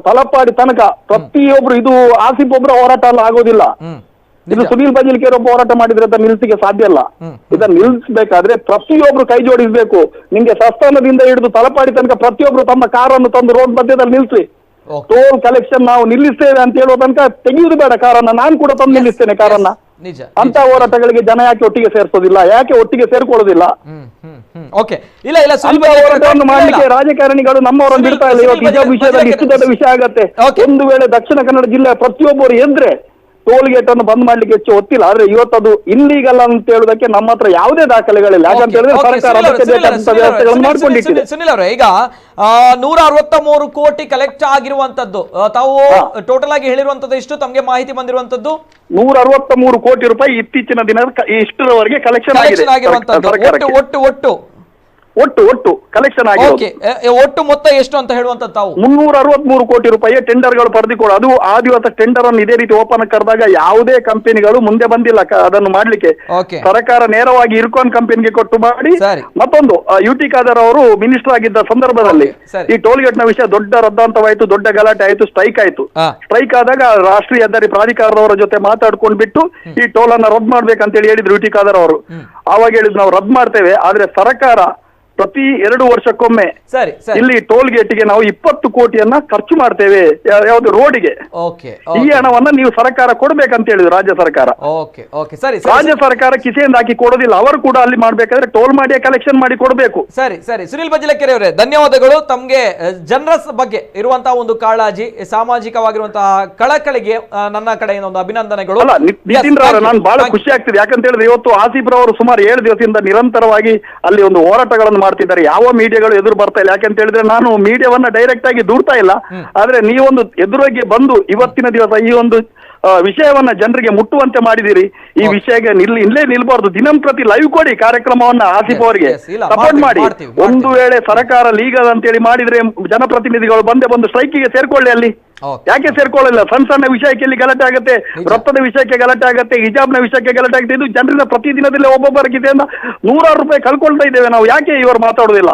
ತಲಪಾಡಿ ತನಕ ಪ್ರತಿಯೊಬ್ರು, ಇದು ಆಸಿಫ್ ಒಬ್ರು ಹೋರಾಟ ಅಲ್ಲ, ಆಗೋದಿಲ್ಲ. ಇದು ಸುನೀಲ್ ಬಜಿಲ್ಕೇರ್ ಒಬ್ಬ ಹೋರಾಟ ಮಾಡಿದ್ರೆ ಅದನ್ನ ನಿಲ್ಸಿಗೆ ಸಾಧ್ಯ ಇಲ್ಲ. ಇದನ್ನ ನಿಲ್ಸ್ಬೇಕಾದ್ರೆ ಪ್ರತಿಯೊಬ್ರು ಕೈ ಜೋಡಿಸ್ಬೇಕು. ನಿಮ್ಗೆ ಸಸ್ತಾನದಿಂದ ಹಿಡಿದು ತಲಪಾಡಿ ತನಕ ಪ್ರತಿಯೊಬ್ರು ತಮ್ಮ ಕಾರನ್ನು ತಂದು ರೋಡ್ ಮಧ್ಯದಲ್ಲಿ ನಿಲ್ಸಿ. ಟೋಲ್ ಕಲೆಕ್ಷನ್ ನಾವು ನಿಲ್ಲಿಸ್ತೇವೆ ಅಂತ ಹೇಳುವ ತನಕ ತೆಗೆಯುವುದು ಬೇಡ ಕಾರನ್ನ. ನಾನು ಕೂಡ ತಂದು ನಿಲ್ಲಿಸ್ತೇನೆ ಕಾರನ್ನ. ಅಂತ ಹೋರಾಟಗಳಿಗೆ ಜನ ಯಾಕೆ ಒಟ್ಟಿಗೆ ಸೇರಿಸೋದಿಲ್ಲ, ಯಾಕೆ ಒಟ್ಟಿಗೆ ಸೇರ್ಕೊಳ್ಳೋದಿಲ್ಲ? ಹೋರಾಟವನ್ನು ಮಾಡ್ಲಿಕ್ಕೆ ರಾಜಕಾರಣಿಗಳು ನಮ್ಮವರನ್ನು ಬಿಡ್ತಾ ಇಲ್ಲ. ಇವತ್ತು ಹಿಜಾಬ್ ವಿಷಯದಲ್ಲಿ ಇಷ್ಟು ದೊಡ್ಡ ವಿಷಯ ಆಗತ್ತೆ. ಒಂದು ವೇಳೆ ದಕ್ಷಿಣ ಕನ್ನಡ ಜಿಲ್ಲೆ ಪ್ರತಿಯೊಬ್ಬರು ಎದ್ರೆ ಟೋಲ್ ಗೇಟ್ ಅನ್ನು ಬಂದ್ ಮಾಡ್ಲಿಕ್ಕೆ ಹೆಚ್ಚು ಗೊತ್ತಿಲ್ಲ. ಆದ್ರೆ ಇವತ್ತು ಅದು ಇಲ್ಲೀಗಲ್ ಅಂತ ಹೇಳುವುದಕ್ಕೆ ನಮ್ಮ ಹತ್ರ ಯಾವುದೇ ದಾಖಲೆಗಳಿಲ್ಲ. ಯಾಕಂತ ಹೇಳಿದ್ರೆ ಸರ್ಕಾರ ವ್ಯವಸ್ಥೆಗಳನ್ನು ಮಾಡ್ಕೊಂಡಿಟ್ಟಿದೆ. ಸುನಿಲ್ ಅವರೇ, ಈಗ 163 ಕೋಟಿ ಕಲೆಕ್ಟ್ ಆಗಿರುವಂತದ್ದು, ತಾವು ಟೋಟಲ್ ಆಗಿ ಹೇಳಿರುವಂತದ್ದು ಎಷ್ಟು ತಮಗೆ ಮಾಹಿತಿ ಬಂದಿರುವಂತದ್ದು? 163 ಕೋಟಿ ರೂಪಾಯಿ ಇತ್ತೀಚಿನ ದಿನ ಇಷ್ಟರವರೆಗೆ ಕಲೆಕ್ಷನ್ ಆಗಿರುವಂತದ್ದು. ಒಟ್ಟು ಕಲೆಕ್ಷನ್ ಆಗಿರೋದು. ಓಕೆ, ಒಟ್ಟು ಮೊತ್ತ ಎಷ್ಟು ಅಂತ ಹೇಳುವಂತ ತಾವು 363 ಕೋಟಿ ರೂಪಾಯಿ ಟೆಂಡರ್ಗಳು ಪಡೆದುಕೊಳ್ಳು. ಅದು ಆ ದಿವಸ ಟೆಂಡರ್ ಅನ್ನು ಇದೇ ರೀತಿ ಓಪನ್ ಕರೆದಾಗ ಯಾವುದೇ ಕಂಪನಿಗಳು ಮುಂದೆ ಬಂದಿಲ್ಲ ಅದನ್ನು ಮಾಡ್ಲಿಕ್ಕೆ. ಓಕೆ. ಸರ್ಕಾರ ನೇರವಾಗಿ ಇರ್ಕಾನ್ ಕಂಪನಿಗೆ ಕೊಟ್ಟು ಮಾಡಿ. ಸರಿ. ಮತ್ತೊಂದು ಯುಟಿ ಖಾದರ್ ಅವರು ಮಿನಿಸ್ಟರ್ ಆಗಿದ್ದ ಸಂದರ್ಭದಲ್ಲಿ ಸರಿ. ಈ ಟೋಲ್ ಗೇಟ್ ನ ವಿಷಯ ದೊಡ್ಡ ರದ್ದಾಂತವಾಯಿತು, ದೊಡ್ಡ ಗಲಾಟೆ ಆಯಿತು, ಸ್ಟ್ರೈಕ್ ಆಯಿತು. ಸ್ಟ್ರೈಕ್ ಆದಾಗ ರಾಷ್ಟ್ರೀಯ ಹೆದ್ದಾರಿ ಪ್ರಾಧಿಕಾರದವರ ಜೊತೆ ಮಾತಾಡ್ಕೊಂಡು ಬಿಟ್ಟು ಈ ಟೋಲ್ ಅನ್ನ ರದ್ದು ಮಾಡ್ಬೇಕಂತೇಳಿ ಹೇಳಿದ್ರು ಯುಟಿ ಖಾದರ್ ಅವರು. ಆವಾಗ ಹೇಳಿದ್ರು ನಾವು ರದ್ದು ಮಾಡ್ತೇವೆ, ಆದ್ರೆ ಸರ್ಕಾರ ಪ್ರತಿ 2 ವರ್ಷಕ್ಕೊಮ್ಮೆ ಸರಿ ಇಲ್ಲಿ ಟೋಲ್ ಗೇಟ್ಗೆ ನಾವು 20 ಕೋಟಿಯನ್ನ ಖರ್ಚು ಮಾಡ್ತೇವೆ, ಯಾವ್ದು ರೋಡಿಗೆ. ಈ ಹಣವನ್ನ ನೀವು ಸರ್ಕಾರ ಕೊಡ್ಬೇಕಂತ ಹೇಳಿದ್ರು ರಾಜ್ಯ ಸರ್ಕಾರ. ಸರಿ, ರಾಜ್ಯ ಸರ್ಕಾರ ಕಿಸೆಯಿಂದ ಹಾಕಿ ಕೊಡೋದಿಲ್ಲ, ಅವರು ಕೂಡ ಅಲ್ಲಿ ಮಾಡ್ಬೇಕಾದ್ರೆ ಟೋಲ್ ಮಾಡಿ ಕಲೆಕ್ಷನ್ ಮಾಡಿ ಕೊಡಬೇಕು. ಸರಿ. ಸುನಿಲ್ ಬಜ್ಲಕೆರೆ ಅವರೇ, ಧನ್ಯವಾದಗಳು. ತಮ್ಗೆ ಜನರಸ್ ಬಗ್ಗೆ ಇರುವಂತಹ ಒಂದು ಕಾಳಜಿ, ಸಾಮಾಜಿಕವಾಗಿರುವಂತಹ ಕಳಕಳಿಗೆ ನನ್ನ ಕಡೆಯಿಂದ ಒಂದು ಅಭಿನಂದನೆಗಳು. ಅಲ್ಲ ನಿತಿನ್ ರಾವ್, ನಾನು ಬಹಳ ಖುಷಿ ಆಗ್ತಿದೆ. ಯಾಕಂತ ಹೇಳಿದ್ರೆ ಇವತ್ತು ಆಸಿಫ್ ರವರು ಸುಮಾರು 7 ದಿವಸದಿಂದ ನಿರಂತರವಾಗಿ ಅಲ್ಲಿ ಒಂದು ಹೋರಾಟಗಳನ್ನು ಮಾಡ್ತಿದ್ದಾರೆ. ಯಾವ ಮೀಡಿಯಾಗಳು ಎದುರು ಬರ್ತಾ ಇಲ್ಲ. ಯಾಕಂತ ಹೇಳಿದ್ರೆ ನಾನು ಮೀಡಿಯಾವನ್ನ ಡೈರೆಕ್ಟ್ ಆಗಿ ದೂರ್ತಾ ಇಲ್ಲ, ಆದ್ರೆ ನೀವೊಂದು ಎದುರಿಗೆ ಬಂದು ಇವತ್ತಿನ ದಿವಸ ಈ ಒಂದು ವಿಷಯವನ್ನ ಜನರಿಗೆ ಮುಟ್ಟುವಂತೆ ಮಾಡಿದಿರಿ. ಈ ವಿಷಯಕ್ಕೆ ಇಲ್ಲೇ ನಿಲ್ಬಾರ್ದು, ದಿನಂಪ್ರತಿ ಲೈವ್ ಕೊಡಿ ಕಾರ್ಯಕ್ರಮವನ್ನ ಆಸಿಫ್ ಅವರಿಗೆ ಸಪೋರ್ಟ್ ಮಾಡಿ. ಒಂದು ವೇಳೆ ಸರ್ಕಾರ ಲೀಗಲ್ ಅಂತೇಳಿ ಮಾಡಿದ್ರೆ ಜನಪ್ರತಿನಿಧಿಗಳು ಬಂದು ಸ್ಟ್ರೈಕಿಗೆ ಸೇರ್ಕೊಳ್ಳಿ. ಅಲ್ಲಿ ಯಾಕೆ ಸೇರ್ಕೊಳ್ಳಿಲ್ಲ? ಸಣ್ಣ ವಿಷಯಕ್ಕೆ ಇಲ್ಲಿ ಗಲಾಟೆ ಆಗುತ್ತೆ, ವೃತ್ತದ ವಿಷಯಕ್ಕೆ ಗಲಾಟೆ ಆಗುತ್ತೆ, ಹಿಜಾಬ್ನ ವಿಷಯಕ್ಕೆ ಗಲಾಟೆ ಆಗುತ್ತೆ. ಇದು ಜನರಿಂದ ಪ್ರತಿದಿನದಲ್ಲಿ ಒಬ್ಬೊಬ್ಬರ ಕಿಸೆಯಿಂದ 100 ರೂಪಾಯಿ ಕಳ್ಕೊಳ್ತಾ ಇದ್ದೇವೆ ನಾವು. ಯಾಕೆ ಇವರು ಮಾತಾಡುದಿಲ್ಲ?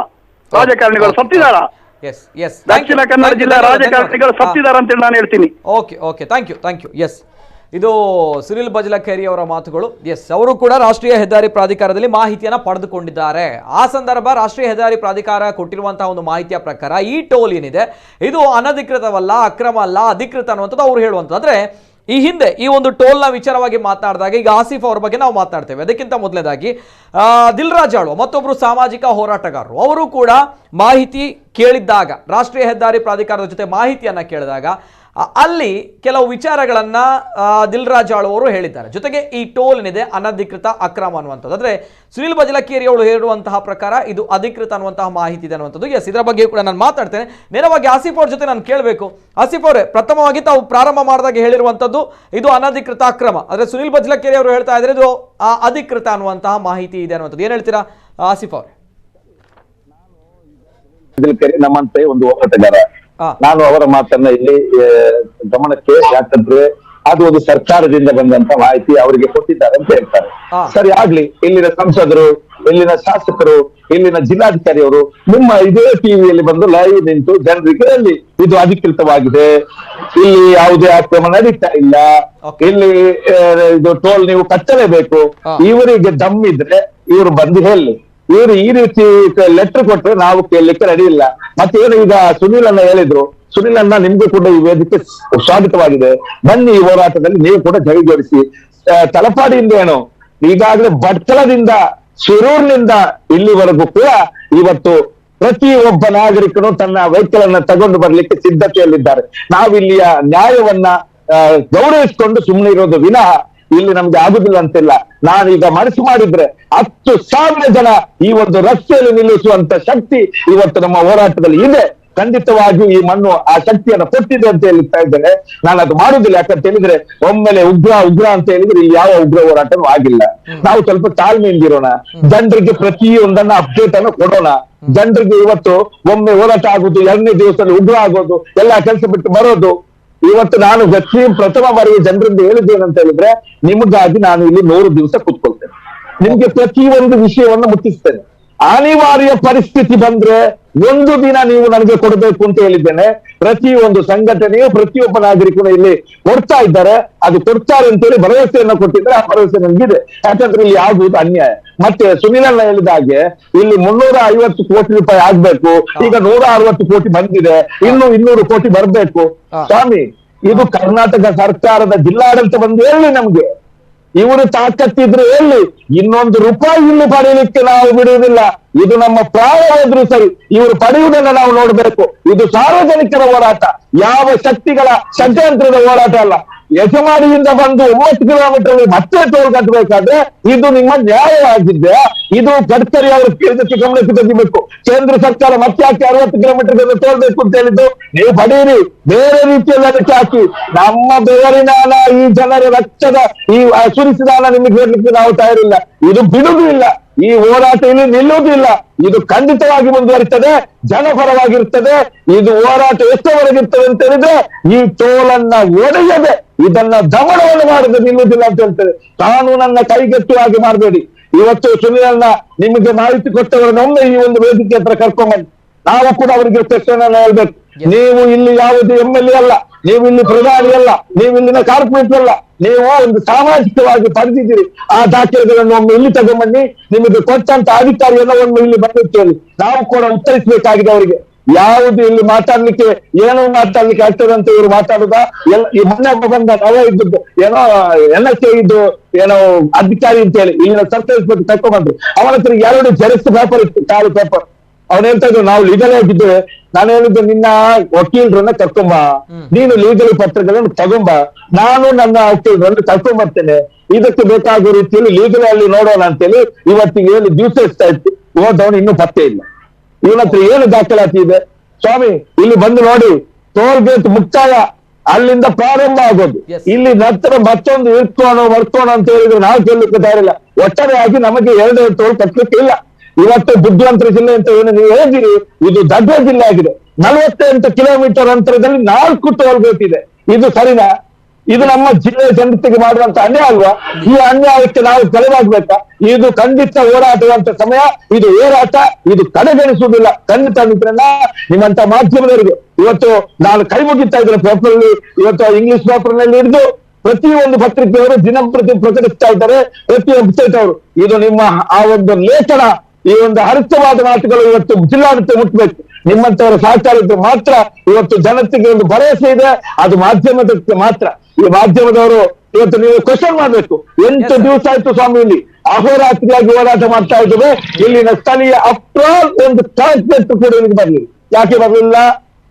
ರಾಜಕಾರಣಿಗಳು ಸತ್ತಿದಾರ? ದಕ್ಷಿಣ ಕನ್ನಡ ಜಿಲ್ಲಾ ರಾಜಕಾರಣಿಗಳು ಸತ್ತಿದಾರ ಅಂತೇಳಿ ನಾನು ಹೇಳ್ತೀನಿ. Okay, thank you. ಎಸ್, ಇದು ಸುನಿಲ್ ಬಜ್ಲಕೆರೆ ಅವರ ಮಾತುಗಳು. ಎಸ್, ಅವರು ಕೂಡ ರಾಷ್ಟ್ರೀಯ ಹೆದ್ದಾರಿ ಪ್ರಾಧಿಕಾರದಲ್ಲಿ ಮಾಹಿತಿಯನ್ನ ಪಡೆದುಕೊಂಡಿದ್ದಾರೆ. ಆ ಸಂದರ್ಭ ರಾಷ್ಟ್ರೀಯ ಹೆದ್ದಾರಿ ಪ್ರಾಧಿಕಾರ ಕೊಟ್ಟಿರುವಂತಹ ಒಂದು ಮಾಹಿತಿಯ ಪ್ರಕಾರ ಈ ಟೋಲ್ ಏನಿದೆ ಇದು ಅನಧಿಕೃತವಲ್ಲ, ಅಕ್ರಮ ಅಲ್ಲ, ಅಧಿಕೃತ ಅನ್ನುವಂಥದ್ದು ಅವ್ರು ಹೇಳುವಂಥದ್ದು. ಅಂದ್ರೆ ಈ ಹಿಂದೆ ಈ ಒಂದು ಟೋಲ್ನ ವಿಚಾರವಾಗಿ ಮಾತನಾಡಿದಾಗ ಈಗ ಆಸಿಫ್ ಅವರ ಬಗ್ಗೆ ನಾವು ಮಾತನಾಡ್ತೇವೆ. ಅದಕ್ಕಿಂತ ಮೊದಲನೇದಾಗಿ ದಿಲ್ ರಾಜು ಆಳ್ವ ಮತ್ತೊಬ್ಬರು ಸಾಮಾಜಿಕ ಹೋರಾಟಗಾರರು, ಅವರು ಕೂಡ ಮಾಹಿತಿ ಕೇಳಿದ್ದಾಗ, ರಾಷ್ಟ್ರೀಯ ಹೆದ್ದಾರಿ ಪ್ರಾಧಿಕಾರದ ಜೊತೆ ಮಾಹಿತಿಯನ್ನ ಕೇಳಿದಾಗ ಅಲ್ಲಿ ಕೆಲವು ವಿಚಾರಗಳನ್ನ ದಿಲ್ ರಾಜು ಆಳ್ವ ಅವರು ಹೇಳಿದ್ದಾರೆ. ಜೊತೆಗೆ ಈ ಟೋಲ್ ಏನಿದೆ ಅನಧಿಕೃತ, ಅಕ್ರಮ ಅನ್ನುವಂಥದ್ದು. ಅಂದ್ರೆ ಸುನಿಲ್ ಬಜ್ಲಕೆರೆ ಅವರು ಹೇಳುವಂತಹ ಪ್ರಕಾರ ಇದು ಅಧಿಕೃತ ಅನ್ನುವಂತಹ ಮಾಹಿತಿ ಇದೆ ಅನ್ನುವಂಥದ್ದು. ಎಸ್, ಇದರ ಬಗ್ಗೆ ಕೂಡ ನಾನು ಮಾತಾಡ್ತೇನೆ. ನೇರವಾಗಿ ಆಸಿಫ್ ಅವ್ರ ಜೊತೆ ನಾನು ಕೇಳಬೇಕು. ಆಸಿಫ್ ಅವರೇ, ಪ್ರಥಮವಾಗಿ ತಾವು ಪ್ರಾರಂಭ ಮಾಡಿದಾಗ ಹೇಳಿರುವಂಥದ್ದು ಇದು ಅನಧಿಕೃತ, ಅಕ್ರಮ. ಆದ್ರೆ ಸುನಿಲ್ ಬಜ್ಲಕೆರೆ ಅವರು ಹೇಳ್ತಾ ಇದ್ರೆ ಇದು ಅಧಿಕೃತ ಅನ್ನುವಂತಹ ಮಾಹಿತಿ ಇದೆ ಅನ್ನುವಂಥದ್ದು. ಏನ್ ಹೇಳ್ತೀರಾ ಆಸಿಫ್ ಅವರೇ? ನಮ್ಮಂತೆ ಒಂದು ಹೋರಾಟಗಾರ, ನಾನು ಅವರ ಮಾತನ್ನ ಇಲ್ಲಿ ಗಮನಕ್ಕೆ, ಯಾಕಂದ್ರೆ ಅದು ಒಂದು ಸರ್ಕಾರದಿಂದ ಬಂದಂತ ಮಾಹಿತಿ ಅವರಿಗೆ ಕೊಟ್ಟಿದ್ದಾರೆ ಅಂತ ಹೇಳ್ತಾರೆ. ಸರಿ, ಆಗ್ಲಿ. ಇಲ್ಲಿನ ಸಂಸದರು, ಇಲ್ಲಿನ ಶಾಸಕರು, ಇಲ್ಲಿನ ಜಿಲ್ಲಾಧಿಕಾರಿಯವರು ನಿಮ್ಮ ಇದೇ ಟಿವಿಯಲ್ಲಿ ಬಂದು ಲೈವ್ ನಿಂತು ಜನರಿಗೆ ಅಲ್ಲಿ ಇದು ಅಧಿಕೃತವಾಗಿದೆ, ಇಲ್ಲಿ ಯಾವುದೇ ಆಕ್ರಮಣ ನಡೀತಾ ಇಲ್ಲ, ಇಲ್ಲಿ ಇದು ಟೋಲ್ ನೀವು ಕಟ್ಟಲೇಬೇಕು, ಇವರಿಗೆ ದಮ್ ಇದ್ರೆ ಇವರು ಬಂದು ಹೇಳಿ. ಇವರು ಈ ರೀತಿ ಲೆಟರ್ ಕೊಟ್ಟರೆ ನಾವು ಕೇಳಲಿಕ್ಕೆ ರೆಡಿ ಇಲ್ಲ. ಮತ್ತೇನು ಈಗ ಸುನಿಲ್ ಅನ್ನ ಹೇಳಿದ್ರು, ಸುನಿಲ್ ಅನ್ನ ನಿಮ್ಗೂ ಕೂಡ ಈ ವೇದಿಕೆ ಸ್ವಾಗತವಾಗಿದೆ. ಬನ್ನಿ, ಈ ಹೋರಾಟದಲ್ಲಿ ನೀವು ಕೂಡ ಜೊತೆಗೂಡಿಸಿ. ತಲಪಾಡಿಯಿಂದ ಏನು ಈಗಾಗಲೇ ಭಟ್ಕಳದಿಂದ, ಶಿರೂರಿನಿಂದ ಇಲ್ಲಿವರೆಗೂ ಕೂಡ ಇವತ್ತು ಪ್ರತಿ ಒಬ್ಬ ನಾಗರಿಕನು ತನ್ನ ವೆಹಿಕಲ್ ಅನ್ನ ತಗೊಂಡು ಬರ್ಲಿಕ್ಕೆ ಸಿದ್ಧತೆಯಲ್ಲಿದ್ದಾರೆ. ನಾವಿಲ್ಲಿಯ ನ್ಯಾಯವನ್ನ ಗೌರವಿಸಿಕೊಂಡು ಸುಮ್ಮನೆ ಇರೋದು ವಿನಃ ಇಲ್ಲಿ ನಮ್ಗೆ ಆಗುದಿಲ್ಲ ಅಂತಿಲ್ಲ. ನಾನೀಗ ಮನಸ್ಸು ಮಾಡಿದ್ರೆ 10,000 ಜನ ಈ ಒಂದು ರಸ್ತೆಯಲ್ಲಿ ನಿಲ್ಲಿಸುವಂತ ಶಕ್ತಿ ಇವತ್ತು ನಮ್ಮ ಹೋರಾಟದಲ್ಲಿ ಇದೆ. ಖಂಡಿತವಾಗಿಯೂ ಈ ಮಣ್ಣು ಆ ಶಕ್ತಿಯನ್ನು ಕೊಟ್ಟಿದೆ ಅಂತ ಹೇಳ್ತಾ ಇದ್ದೇನೆ. ನಾನು ಅದು ಮಾಡುದಿಲ್ಲ. ಯಾಕಂತ ಹೇಳಿದ್ರೆ ಒಮ್ಮೆಲೆ ಉಗ್ರ ಅಂತ ಹೇಳಿದ್ರೆ ಇಲ್ಲಿ ಯಾವ ಉಗ್ರ ಹೋರಾಟನೂ ಆಗಿಲ್ಲ. ನಾವು ಸ್ವಲ್ಪ ತಾಳ್ಮೆಯಿಂದಿರೋಣ, ಜನರಿಗೆ ಪ್ರತಿಯೊಂದನ್ನ ಅಪ್ಡೇಟ್ ಅನ್ನು ಕೊಡೋಣ. ಜನರಿಗೆ ಇವತ್ತು ಒಮ್ಮೆ ಹೋರಾಟ ಆಗುದು, 2ನೇ ದಿವಸದಲ್ಲಿ ಉಗ್ರ ಆಗೋದು, ಎಲ್ಲಾ ಕೆಲಸ ಬಿಟ್ಟು ಬರೋದು. ಇವತ್ತು ನಾನು ಪ್ರಥಮ ಬಾರಿಗೆ ಜನರಿಂದ ಹೇಳಿದ್ದೇನಂತ ಹೇಳಿದ್ರೆ, ನಿಮಗಾಗಿ ನಾನು ಇಲ್ಲಿ 100 ದಿವಸ ಕೂತ್ಕೊಳ್ತೇನೆ, ನಿಮ್ಗೆ ಪ್ರತಿಯೊಂದು ವಿಷಯವನ್ನು ಮುಟ್ಟಿಸ್ತೇನೆ. ಅನಿವಾರ್ಯ ಪರಿಸ್ಥಿತಿ ಬಂದ್ರೆ 1 ದಿನ ನೀವು ನನಗೆ ಕೊಡಬೇಕು ಅಂತ ಹೇಳಿದ್ದೇನೆ. ಪ್ರತಿಯೊಂದು ಸಂಘಟನೆಯು, ಪ್ರತಿಯೊಬ್ಬ ನಾಗರಿಕರು ಇಲ್ಲಿ ಕೊಡ್ತಾ ಇದ್ದಾರೆ. ಅದು ಕೊಡ್ತಾರೆ ಅಂತೇಳಿ ಭರವಸೆಯನ್ನು ಕೊಟ್ಟಿದ್ದಾರೆ. ಆ ಭರವಸೆ ನನಗಿದೆ. ಯಾಕಂದ್ರೆ ಇಲ್ಲಿ ಆಗುವುದು ಅನ್ಯಾಯ. ಮತ್ತೆ ಸುನಿಲನ್ನ ಹೇಳಿದ ಹಾಗೆ ಇಲ್ಲಿ 350 ಕೋಟಿ ರೂಪಾಯಿ ಆಗ್ಬೇಕು, ಈಗ 160 ಕೋಟಿ ಬಂದಿದೆ, ಇನ್ನು 200 ಕೋಟಿ ಬರ್ಬೇಕು. ಸ್ವಾಮಿ, ಇದು ಕರ್ನಾಟಕ ಸರ್ಕಾರದ ಜಿಲ್ಲಾಡಳಿತ ಬಂದು ಹೇಳಿ ನಮ್ಗೆ, ಇವರು ತಾಕತ್ತಿದ್ರೆ ಹೇಳಿ, 1 ರೂಪಾಯಿ ಇಲ್ಲಿ ಪಡೆಯಲಿಕ್ಕೆ ನಾವು ಬಿಡುವುದಿಲ್ಲ. ಇದು ನಮ್ಮ ಪ್ರಾಣ ಹೋದ್ರು ಸರಿ, ಇವರು ಪಡೆಯುವುದನ್ನ ನಾವು ನೋಡ್ಬೇಕು. ಇದು ಸಾರ್ವಜನಿಕರ ಹೋರಾಟ, ಯಾವ ಶಕ್ತಿಗಳ ಷಡ್ಯಂತ್ರದ ಹೋರಾಟ ಅಲ್ಲ. ಯಜಮಾನಿಯಿಂದ ಬಂದು 9 ಕಿಲೋಮೀಟರ್ ಮತ್ತೆ ಟೋಲ್ ಕಟ್ಟಬೇಕಾದ್ರೆ ಇದು ನಿಮ್ಮ ನ್ಯಾಯವಾಗಿದ್ದೆ. ಇದು ಗಡ್ಕರಿ ಅವರು ಇದಕ್ಕೆ ಗಮನಕ್ಕೆ ತೆಗಿಬೇಕು. ಕೇಂದ್ರ ಸರ್ಕಾರ ಮತ್ತೆ ಯಾಕೆ 60 ಕಿಲೋಮೀಟರ್ ಟೋಲ್ ಬೇಕು ಅಂತ ಹೇಳಿದ್ದು? ನೀವು ಪಡೆಯಿರಿ, ಬೇರೆ ರೀತಿಯಲ್ಲಿ ಅದಕ್ಕೆ ಹಾಕಿ. ನಮ್ಮ ಬೆವರಿನ ಹಣ, ಈ ಜನರ ರಕ್ತದ ಈ ಸುರಿಸಿದ ಹಣ ನಿಮಗೆ ಹೇಳಲಿಕ್ಕೆ ನಾವು ತಯಾರಿಲ್ಲ. ಇದು ಬಿಡುವುದಿಲ್ಲ. ಈ ಹೋರಾಟ ಇಲ್ಲಿ ನಿಲ್ಲುವುದಿಲ್ಲ. ಇದು ಖಂಡಿತವಾಗಿ ಮುಂದುವರಿತದೆ, ಜನಪರವಾಗಿರ್ತದೆ. ಇದು ಹೋರಾಟ ಎಷ್ಟವರೆಗಿರ್ತದೆ ಅಂತ ಹೇಳಿದ್ರೆ ಈ ಟೋಲನ್ನ ಒಡೆಯದೆ ಇದನ್ನ ದಮನವನ್ನು ಮಾಡದೆ ನಿಲ್ಲುವುದಿಲ್ಲ ಅಂತ ಹೇಳ್ತೇವೆ. ಕಾನೂನನ್ನ ಕೈಗೆಟ್ಟುವಾಗಿ ಮಾಡಬೇಡಿ. ಇವತ್ತು ಸುನಿಲನ್ನ ನಿಮಗೆ ಮಾಹಿತಿ ಕೊಟ್ಟವರನ್ನೊಮ್ಮೆ ಈ ಒಂದು ವೇದಿಕೆ ಹತ್ರ ಕರ್ಕೊಂಡ್ಬಂದು ನಾವು ಕೂಡ ಅವರಿಗೆ ಪ್ರಶ್ನೆ ಹೇಳ್ಬೇಕು. ನೀವು ಇಲ್ಲಿ ಯಾವುದೇ MLA ಅಲ್ಲ, ನೀವು ಇಲ್ಲಿ ಪ್ರಧಾನಿ ಅಲ್ಲ, ನೀವು ಇಲ್ಲಿನ ಕಾರ್ಪೊರೇಟರ್ ಅಲ್ಲ, ನೀವು ಒಂದು ಸಾಮಾಜಿಕವಾಗಿ ಪಡೆದಿದ್ದೀರಿ. ಆ ದಾಖಲೆಗಳನ್ನು ಒಮ್ಮೆ ಇಲ್ಲಿ ತಗೊಂಡ್ಬನ್ನಿ. ನಿಮಗೆ ಕೊಟ್ಟಂತ ಅಧಿಕಾರಿಯನ್ನು ಒಮ್ಮೆ ಇಲ್ಲಿ ಬಂದಿರ್ತೇವೆ. ನಾವು ಕೂಡ ಉತ್ತರಿಸಬೇಕಾಗಿದೆ ಅವರಿಗೆ. ಯಾವುದು ಇಲ್ಲಿ ಮಾತಾಡ್ಲಿಕ್ಕೆ ಏನೋ ಮಾತಾಡ್ಲಿಕ್ಕೆ ಆಗ್ತದೆ ಅಂತ ಇವರು ಮಾತಾಡುದ. ಈ ಮೊನ್ನೆ ಬಂದ ನವ ಇದ್ದದ್ದು ಏನೋ NSA ಇದ್ದು ಏನೋ ಅಧಿಕಾರಿ ಅಂತ ಹೇಳಿ ಇಲ್ಲಿನ ಸರ್ಕಲ್ ತಕೊಂಡ್ಬಂದ್ರು. ಅವನ ಹತ್ರ 2 ಜೆರಾಕ್ಸ್ ಪೇಪರ್ ಇತ್ತು, ಖಾಲಿ ಪೇಪರ್. ಅವ್ನು ಹೇಳ್ತಾ ಇದ್ರು ನಾವು ಲೀಗಲ್ ಆಗಿದ್ದೇವೆ. ನಾನು ಹೇಳಿದ್ದು ನಿನ್ನ ವಕೀಲರನ್ನ ಕರ್ಕೊಂಬ, ನೀನು ಲೀಗಲ್ ಪತ್ರಗಳನ್ನು ತಗೊಂಬ, ನಾನು ನನ್ನ ವಕೀಲರನ್ನು ಕರ್ಕೊಂಡ್ ಬರ್ತೇನೆ. ಇದಕ್ಕೆ ಬೇಕಾಗುವ ರೀತಿಯಲ್ಲಿ ಲೀಗಲ್ ಅಲ್ಲಿ ನೋಡೋಣ ಅಂತೇಳಿ ಇವತ್ತಿಗೆ ಏನು ದಿವಸ ಇರ್ತಾ ಇತ್ತು. ಹೋದವನು ಇನ್ನೂ ಪತ್ತೆ ಇಲ್ಲ. ಇವನ ಹತ್ರ ಏನು ದಾಖಲಾತಿ ಇದೆ ಸ್ವಾಮಿ? ಇಲ್ಲಿ ಬಂದು ನೋಡಿ, ಟೋಲ್ ಗೇಟ್ ಮುಕ್ತಾಯ ಅಲ್ಲಿಂದ ಪ್ರಾರಂಭ ಆಗೋದು. ಇಲ್ಲಿ ನಂತರ ಮತ್ತೊಂದು ವರ್ಕೋಣ ಅಂತ ಹೇಳಿದ್ರೆ ನಾವು ಕೇಳಲಿಕ್ಕೆ ತಯಾರಿಲ್ಲ. ಒಟ್ಟಾರೆಯಾಗಿ ನಮಗೆ 2 ಟೋಲ್ ಕಟ್ಟಲಿಕ್ಕೆ ಇಲ್ಲ. ಇವತ್ತು ಬುದ್ಧಿವಂತರ ಜಿಲ್ಲೆ ಅಂತ ಏನು ನೀವು ಹೇಳಿದಿರಿ, ಇದು ದೊಡ್ಡ ಜಿಲ್ಲೆ ಆಗಿದೆ. 48 ಕಿಲೋಮೀಟರ್ ಅಂತರದಲ್ಲಿ 4 ಟೋಲ್ ಗೇಟ್ ಇದೆ. ಇದು ಸರಿನಾ? ಇದು ನಮ್ಮ ಜಿಲ್ಲೆಯ ಜನತೆಗೆ ಮಾಡುವಂತ ಅನ್ಯಾಯ ಅಲ್ವಾ? ಈ ಅನ್ಯಾಯಕ್ಕೆ ನಾವು ತಲೆಬಾಗ್ಬೇಕಾ? ಇದು ಖಂಡಿತ ಹೋರಾಟವಂತ ಸಮಯ. ಇದು ಹೋರಾಟ, ಇದು ಕಡೆಗಣಿಸುವುದಿಲ್ಲ. ಖಂಡಿತ ಮಿತ್ರನ್ನ ನಿಮ್ಮಂತ ಮಾಧ್ಯಮದವರಿಗೆ ಇವತ್ತು ನಾನು ಕೈ ಮುಗಿತಾ ಇದ್ದೇನೆ. ಪೇಪರ್ ಅಲ್ಲಿ ಇವತ್ತು ಇಂಗ್ಲಿಷ್ ಪೇಪರ್ ನಲ್ಲಿ ಹಿಡಿದು ಪ್ರತಿಯೊಂದು ಪತ್ರಿಕೆಯವರು ದಿನಂಪ್ರತಿ ಪ್ರಕಟಿಸ್ತಾ ಇದ್ದಾರೆ, ಪ್ರತಿ ವೆಬ್ಸೈಟ್ ಅವರು. ಇದು ನಿಮ್ಮ ಆ ಒಂದು ಲೇಖನ, ಈ ಒಂದು ಹರಿತವಾದ ಮಾತುಗಳು ಇವತ್ತು ಜಿಲ್ಲಾಡಳಿತ ಮುಟ್ಟಬೇಕು. ನಿಮ್ಮಂತವರ ಸಹಕಾರ ಇದ್ರೆ ಮಾತ್ರ ಇವತ್ತು ಜನತೆಗೆ ಒಂದು ಭರವಸೆ ಇದೆ. ಅದು ಮಾಧ್ಯಮದಕ್ಕೆ ಮಾತ್ರ. ಈ ಮಾಧ್ಯಮದವರು ಇವತ್ತು ನೀವು ಕ್ವಶನ್ ಮಾಡ್ಬೇಕು. 8 ದಿವಸ ಆಯ್ತು ಸ್ವಾಮಿ ಇಲ್ಲಿ ಅಹೋರಾತ್ರಿಯಾಗಿ ಹೋರಾಟ ಮಾಡ್ತಾ ಇದ್ದೇವೆ. ಇಲ್ಲಿನ ಸ್ಥಳೀಯ ಅಪ್ರಾಲ್ ಒಂದು ಕಾರ್ಪೊರೇಟ್ ಕೂಡ ಇಲ್ಲಿಗೆ ಬರ್ಲಿ. ಯಾಕೆ ಬರ್ಲಿಲ್ಲ?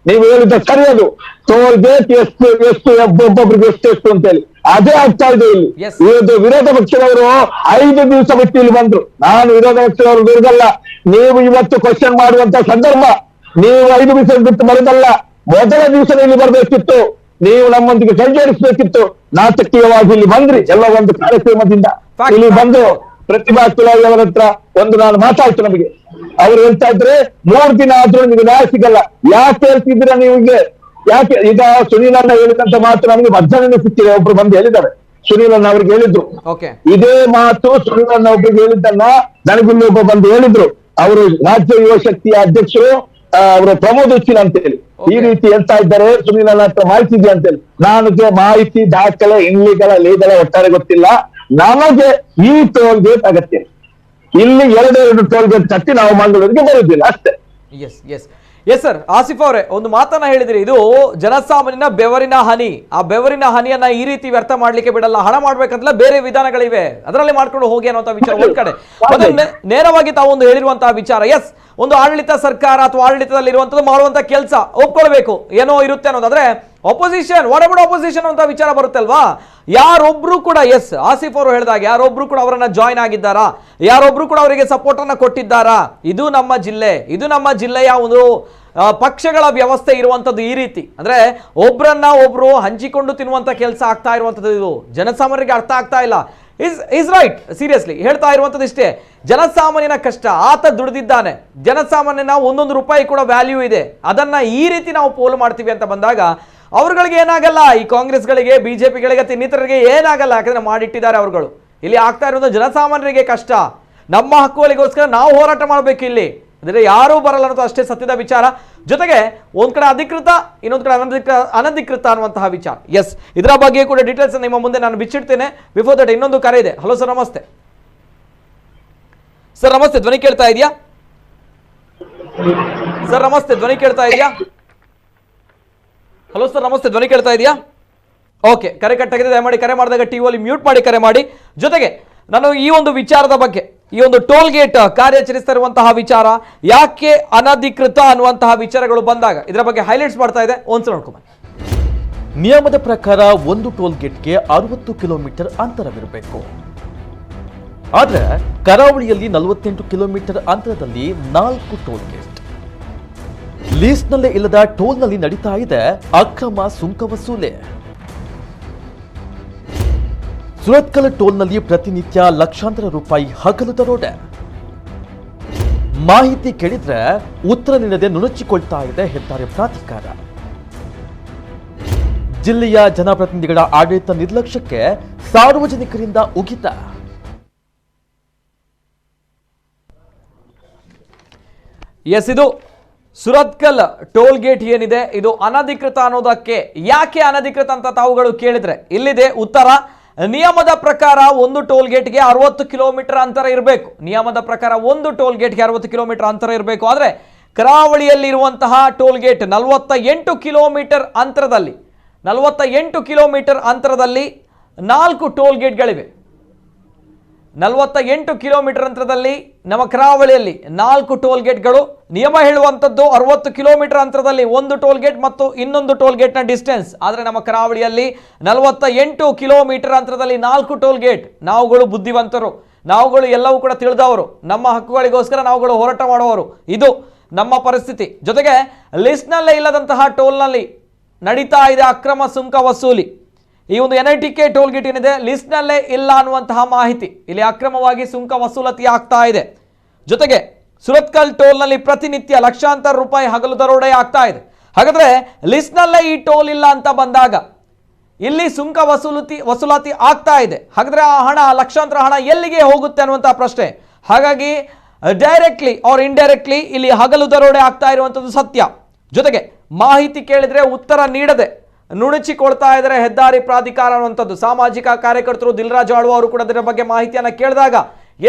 ನೀವು ಹೇಳಿದ ಸರಿಯದು. ಟೋಲ್ ಗೇಟ್ ಎಷ್ಟು ಒಬ್ಬೊಬ್ಬರಿಗೆ ಎಷ್ಟು ಅಂತ ಹೇಳಿ ಅದೇ ಆಗ್ತಾ ಇದೆ ಇಲ್ಲಿ. ಇವತ್ತು ವಿರೋಧ ಪಕ್ಷದವರು 5 ದಿವಸ ಬಿಟ್ಟು ಇಲ್ಲಿ ಬಂದ್ರು. ನಾನು ವಿರೋಧ ಪಕ್ಷದವರು ದುರ್ಗಲ್ಲ. ನೀವು ಇವತ್ತು ಕ್ವಶನ್ ಮಾಡುವಂತ ಸಂದರ್ಭ. ನೀವು 5 ದಿವಸ ಬಿಟ್ಟು ಬರೋದಲ್ಲ, ಮೊದಲ ದಿವಸ ಇಲ್ಲಿ ಬರ್ಬೇಕಿತ್ತು. ನೀವು ನಮ್ಮೊಂದಿಗೆ ಕೈ ಜೋಡಿಸ್ಬೇಕಿತ್ತು. ನಾಟಕೀಯವಾಗಿ ಇಲ್ಲಿ ಬಂದ್ರಿ ಎಲ್ಲ ಒಂದು ಕಾರ್ಯಕ್ರಮದಿಂದ. ಇಲ್ಲಿ ಬಂದು ಪ್ರತಿಭಾ ತುಲಾಯಿ ಅವರ ಹತ್ರ ನಾನು ಮಾತಾಡ್ತು. ನಮಗೆ ಅವ್ರು ಹೇಳ್ತಾ ಇದ್ರೆ 3 ದಿನ ಆದ್ರೂ ನಿಮಗೆ ನ್ಯಾಯ ಸಿಗಲ್ಲ. ಯಾಕೆ ಹೇಳ್ತಿದ್ದೀರಾ ನೀವಿಗೆ? ಯಾಕೆ? ಈಗ ಸುನೀಲನ್ನ ಹೇಳಿದಂತ ಮಾತು ನಮಗೆ ಮಧ್ಯಾಹ್ನ ಸಿಕ್ಕಿದೆ. ಒಬ್ರು ಬಂದು ಹೇಳಿದ್ದಾರೆ, ಸುನೀಲನ್ನ ಅವ್ರಿಗೆ ಹೇಳಿದ್ರು. ಇದೇ ಮಾತು ಸುನೀಲನ್ನ ಒಬ್ರಿಗೆ ಹೇಳಿದ್ದನ್ನ ನನಗಿಲ್ಲಿ ಒಬ್ಬ ಬಂದು ಹೇಳಿದ್ರು. ಅವರು ರಾಜ್ಯ ಯುವ ಶಕ್ತಿಯ ಅಧ್ಯಕ್ಷರು, ಅವರು ಪ್ರಮೋದ್ ಉಚ್ಚಿಲ್ ಅಂತ ಹೇಳಿ ಈ ರೀತಿ ಹೇಳ್ತಾ ಇದ್ದಾರೆ. ಸುನೀಲನ ಹತ್ರ ಮಾಹಿತಿ ಇದೆ ಅಂತ ಹೇಳಿ. ನನಗೆ ಮಾಹಿತಿ, ದಾಖಲೆ, ಇಲ್ಲಿಗಳ ಲೀಗಲ ಒಟ್ಟಾರೆ ಗೊತ್ತಿಲ್ಲ. ನಮಗೆ ಈ ಟೋಲ್ ಗೇಟ್ ಅಗತ್ಯ. ಇಲ್ಲಿ 2 ಟೋಲ್ ಗೇಟ್ ಕಟ್ಟಿ ನಾವು ಮಂಗಳೂರಿಗೆ ಬರುವುದಿಲ್ಲ ಅಷ್ಟೇ. ಎಸ್ ಸರ್, ಆಸಿಫ್ ಅವರೇ ಒಂದು ಮಾತನ್ನ ಹೇಳಿದ್ರಿ, ಇದು ಜನಸಾಮಾನ್ಯನ ಬೆವರಿನ ಹನಿ. ಆ ಬೆವರಿನ ಹನಿಯನ್ನ ಈ ರೀತಿ ವ್ಯರ್ಥ ಮಾಡ್ಲಿಕ್ಕೆ ಬಿಡಲ್ಲ. ಹಣ ಮಾಡ್ಬೇಕಂತಲ್ಲ ಬೇರೆ ವಿಧಾನಗಳಿವೆ, ಅದರಲ್ಲಿ ಮಾಡ್ಕೊಂಡು ಹೋಗಿ ಅನ್ನುವಂತ ವಿಚಾರ ಒಂದ್ ಕಡೆ. ನೇರವಾಗಿ ತಾವು ಒಂದು ಹೇಳಿರುವಂತಹ ವಿಚಾರ, ಎಸ್ ಒಂದು ಆಡಳಿತ ಸರ್ಕಾರ ಅಥವಾ ಆಡಳಿತದಲ್ಲಿ ಇರುವಂತದ್ದು ಮಾಡುವಂತ ಕೆಲಸ ಒಪ್ಕೊಳ್ಬೇಕು, ಏನೋ ಇರುತ್ತೆ ಅನ್ನೋದಾದ್ರೆ ಅಪೋಸಿಷನ್, ವಾಟ್ ಅಬೌಟ್ ಅಪೋಸಿಷನ್ ಅಂತ ವಿಚಾರ ಬರುತ್ತೆ ಅಲ್ವಾ? ಯಾರೊಬ್ರು ಕೂಡ, ಎಸ್ ಆಸಿಫ್ ಅವರು ಹೇಳಿದಾಗ ಯಾರೊಬ್ರು ಕೂಡ ಅವರನ್ನ ಜಾಯಿನ್ ಆಗಿದ್ದಾರಾ, ಯಾರೊಬ್ರು ಕೂಡ ಅವರಿಗೆ ಸಪೋರ್ಟ್ ಅನ್ನ ಕೊಟ್ಟಿದ್ದಾರಾ? ಇದು ನಮ್ಮ ಜಿಲ್ಲೆ, ಇದು ನಮ್ಮ ಜಿಲ್ಲೆಯ ಒಂದು ಪಕ್ಷಗಳ ವ್ಯವಸ್ಥೆ ಇರುವಂತದ್ದು ಈ ರೀತಿ. ಅಂದ್ರೆ ಒಬ್ರನ್ನ ಒಬ್ರು ಹಂಚಿಕೊಂಡು ತಿನ್ನುವಂತ ಕೆಲಸ ಆಗ್ತಾ ಇರುವಂತದ್ದು. ಇದು ಜನಸಾಮಾನ್ಯರಿಗೆ ಅರ್ಥ ಆಗ್ತಾ ಇಲ್ಲ. ಇಸ್ ರೈಟ್, ಸೀರಿಯಸ್ಲಿ ಹೇಳ್ತಾ ಇರುವಂತದ್ದು ಇಷ್ಟೇ. ಜನಸಾಮಾನ್ಯನ ಕಷ್ಟ, ಆತ ದುಡಿದಿದ್ದಾನೆ. ಜನಸಾಮಾನ್ಯನ 1 ರೂಪಾಯಿ ಕೂಡ ವ್ಯಾಲ್ಯೂ ಇದೆ. ಅದನ್ನ ಈ ರೀತಿ ನಾವು ಪೋಲು ಮಾಡ್ತೀವಿ ಅಂತ ಬಂದಾಗ ಅವ್ರಗಳಿಗೆ ಏನಾಗಲ್ಲ, ಈ ಕಾಂಗ್ರೆಸ್ಗಳಿಗೆ, ಬಿಜೆಪಿಗಳಿಗೆ, ಇನ್ನಿತರರಿಗೆ ಏನಾಗಲ್ಲ. ಯಾಕಂದ್ರೆ ಮಾಡಿಟ್ಟಿದ್ದಾರೆ ಅವರುಗಳು. ಇಲ್ಲಿ ಆಗ್ತಾ ಇರೋದು ಜನಸಾಮಾನ್ಯರಿಗೆ ಕಷ್ಟ. ನಮ್ಮ ಹಕ್ಕುಗಳಿಗೋಸ್ಕರ ನಾವು ಹೋರಾಟ ಮಾಡಬೇಕು ಇಲ್ಲಿ. ಅಂದ್ರೆ ಯಾರೂ ಬರಲ್ಲ ಅನ್ನೋದು ಅಷ್ಟೇ ಸತ್ಯದ ವಿಚಾರ. ಜೊತೆಗೆ ಒಂದ್ ಕಡೆ ಅಧಿಕೃತ, ಇನ್ನೊಂದ್ ಕಡೆ ಅನಧಿಕೃತ ಅನ್ನುವಂತಹ ವಿಚಾರ. ಎಸ್, ಇದರ ಬಗ್ಗೆ ಕೂಡ ಡೀಟೇಲ್ಸ್ ನಿಮ್ಮ ಮುಂದೆ ನಾನು ಬಿಚ್ಚಿಡ್ತೇನೆ. ಬಿಫೋರ್ ದಟ್ ಇನ್ನೊಂದು ಕರೆ ಇದೆ. ಹಲೋ ಸರ್, ನಮಸ್ತೆ. ಸರ್ ನಮಸ್ತೆ, ಧ್ವನಿ ಕೇಳ್ತಾ ಇದೆಯಾ? ಸರ್ ನಮಸ್ತೆ, ಧ್ವನಿ ಕೇಳ್ತಾ ಇದೆಯಾ? ಹಲೋ ಸರ್ ನಮಸ್ತೆ, ಧ್ವನಿ ಕೇಳ್ತಾ ಇದೆಯಾ? ಓಕೆ, ಕರೆ ಕಟ್ಟಾಗಿದೆ. ದಯಮಾಡಿ ಕರೆ ಮಾಡಿದಾಗ ಟಿವಿಯಲ್ಲಿ ಮ್ಯೂಟ್ ಮಾಡಿ ಕರೆ ಮಾಡಿ. ಜೊತೆಗೆ ನಾನು ಈ ಒಂದು ವಿಚಾರದ ಬಗ್ಗೆ, ಈ ಒಂದು ಟೋಲ್ ಗೇಟ್ ಕಾರ್ಯಾಚರಿಸ್ತಾ ಇರುವಂತಹ ವಿಚಾರ ಯಾಕೆ ಅನಧಿಕೃತ ಅನ್ನುವಂತಹ ವಿಚಾರಗಳು ಬಂದಾಗ ಇದರ ಬಗ್ಗೆ ಹೈಲೈಟ್ಸ್ ಮಾಡ್ತಾ ಇದೆ. ಒಂದ್ಸಲ ನೋಡ್ಕೊಂಬ. ನಿಯಮದ ಪ್ರಕಾರ ಒಂದು ಟೋಲ್ ಗೇಟ್ಗೆ 60 ಕಿಲೋಮೀಟರ್ ಅಂತರವಿರಬೇಕು. ಆದ್ರೆ ಕರಾವಳಿಯಲ್ಲಿ 48 ಕಿಲೋಮೀಟರ್ ಅಂತರದಲ್ಲಿ 4 ಟೋಲ್ ಗೇಟ್. ಲೀಸ್ನಲ್ಲೇ ಇಲ್ಲದ ಟೋಲ್ನಲ್ಲಿ ನಡೀತಾ ಇದೆ ಅಕ್ರಮ ಸುಂಕ ವಸೂಲೆ. ಸುರತ್ಕಲ್ ಟೋಲ್ನಲ್ಲಿ ಪ್ರತಿನಿತ್ಯ ಲಕ್ಷಾಂತರ ರೂಪಾಯಿ ಹಗಲು ದರೋಡೆ. ಮಾಹಿತಿ ಕೇಳಿದ್ರೆ ಉತ್ತರ ನೀಡದೆ ನುಣುಚಿಕೊಳ್ತಾ ಇದೆ ಹೆದ್ದಾರಿ ಪ್ರಾಧಿಕಾರ. ಜಿಲ್ಲೆಯ ಜನಪ್ರತಿನಿಧಿಗಳ ಆಡಳಿತ ನಿರ್ಲಕ್ಷ್ಯಕ್ಕೆ ಸಾರ್ವಜನಿಕರಿಂದ ಉಗಿತ. ಎಸ್, ಇದು ಸುರತ್ಕಲ್ ಟೋಲ್ ಗೇಟ್ ಏನಿದೆ ಇದು ಅನಧಿಕೃತ ಅನ್ನೋದಕ್ಕೆ ಯಾಕೆ ಅನಧಿಕೃತ ಅಂತ ತಾವುಗಳು ಕೇಳಿದ್ರೆ ಇಲ್ಲಿದೆ ಉತ್ತರ. ನಿಯಮದ ಪ್ರಕಾರ ಒಂದು ಟೋಲ್ ಗೇಟ್ಗೆ 60 ಕಿಲೋಮೀಟರ್ ಅಂತರ ಇರಬೇಕು. ನಿಯಮದ ಪ್ರಕಾರ ಒಂದು ಟೋಲ್ ಗೇಟ್ಗೆ 60 ಕಿಲೋಮೀಟರ್ ಅಂತರ ಇರಬೇಕು. ಆದರೆ ಕರಾವಳಿಯಲ್ಲಿರುವಂತಹ ಟೋಲ್ ಗೇಟ್ 48 ಕಿಲೋಮೀಟರ್ ಅಂತರದಲ್ಲಿ 4 ಟೋಲ್ ಗೇಟ್ಗಳಿವೆ. 48 ಕಿಲೋಮೀಟರ್ ಅಂತರದಲ್ಲಿ ನಮ್ಮ ಕರಾವಳಿಯಲ್ಲಿ 4 ಟೋಲ್ ಗೇಟ್ಗಳು. ನಿಯಮ ಹೇಳುವಂಥದ್ದು 60 ಕಿಲೋಮೀಟರ್ ಅಂತರದಲ್ಲಿ ಒಂದು ಟೋಲ್ ಗೇಟ್ ಮತ್ತು ಇನ್ನೊಂದು ಟೋಲ್ ಗೇಟ್ನ ಡಿಸ್ಟೆನ್ಸ್. ಆದರೆ ನಮ್ಮ ಕರಾವಳಿಯಲ್ಲಿ 48 ಕಿಲೋಮೀಟರ್ ಅಂತರದಲ್ಲಿ 4 ಟೋಲ್ ಗೇಟ್. ನಾವುಗಳು ಬುದ್ಧಿವಂತರು, ನಾವುಗಳು ಎಲ್ಲವೂ ಕೂಡ ತಿಳಿದವರು, ನಮ್ಮ ಹಕ್ಕುಗಳಿಗೋಸ್ಕರ ನಾವುಗಳು ಹೋರಾಟ ಮಾಡುವವರು. ಇದು ನಮ್ಮ ಪರಿಸ್ಥಿತಿ. ಜೊತೆಗೆ ಲಿಸ್ಟ್ನಲ್ಲೇ ಇಲ್ಲದಂತಹ ಟೋಲ್ನಲ್ಲಿ ನಡೀತಾ ಇದೆ ಅಕ್ರಮ ಸುಂಕ ವಸೂಲಿ. ಈ ಒಂದು NITK ಟೋಲ್ ಗೇಟ್ ಏನಿದೆ ಲಿಸ್ಟ್ನಲ್ಲೇ ಇಲ್ಲ ಅನ್ನುವಂತಹ ಮಾಹಿತಿ. ಇಲ್ಲಿ ಅಕ್ರಮವಾಗಿ ಸುಂಕ ವಸೂಲತಿ ಆಗ್ತಾ ಇದೆ. ಜೊತೆಗೆ ಸುರತ್ಕಲ್ ಟೋಲ್ನಲ್ಲಿ ಪ್ರತಿನಿತ್ಯ ಲಕ್ಷಾಂತರ ರೂಪಾಯಿ ಹಗಲು ದರೋಡೆ ಆಗ್ತಾ ಇದೆ. ಹಾಗಾದ್ರೆ ಲಿಸ್ಟ್ನಲ್ಲೇ ಈ ಟೋಲ್ ಇಲ್ಲ ಅಂತ ಬಂದಾಗ ಇಲ್ಲಿ ಸುಂಕ ವಸೂಲಾತಿ ಆಗ್ತಾ ಇದೆ. ಹಾಗಾದ್ರೆ ಆ ಹಣ, ಲಕ್ಷಾಂತರ ಹಣ ಎಲ್ಲಿಗೆ ಹೋಗುತ್ತೆ ಅನ್ನುವಂತಹ ಪ್ರಶ್ನೆ. ಹಾಗಾಗಿ ಡೈರೆಕ್ಟ್ಲಿ ಆರ್ ಇಂಡೈರೆಕ್ಟ್ಲಿ ಇಲ್ಲಿ ಹಗಲು ದರೋಡೆ ಆಗ್ತಾ ಇರುವಂಥದ್ದು ಸತ್ಯ. ಜೊತೆಗೆ ಮಾಹಿತಿ ಕೇಳಿದ್ರೆ ಉತ್ತರ ನೀಡದೆ ನುಣುಚಿಕೊಳ್ತಾ ಇದ್ದಾರೆ ಹೆದ್ದಾರಿ ಪ್ರಾಧಿಕಾರ ಅನ್ನುವಂಥದ್ದು. ಸಾಮಾಜಿಕ ಕಾರ್ಯಕರ್ತರು ದಿಲ್ರಾಜು ಆಳ್ವ ಅವರು ಕೂಡ ಅದರ ಬಗ್ಗೆ ಮಾಹಿತಿಯನ್ನು ಕೇಳಿದಾಗ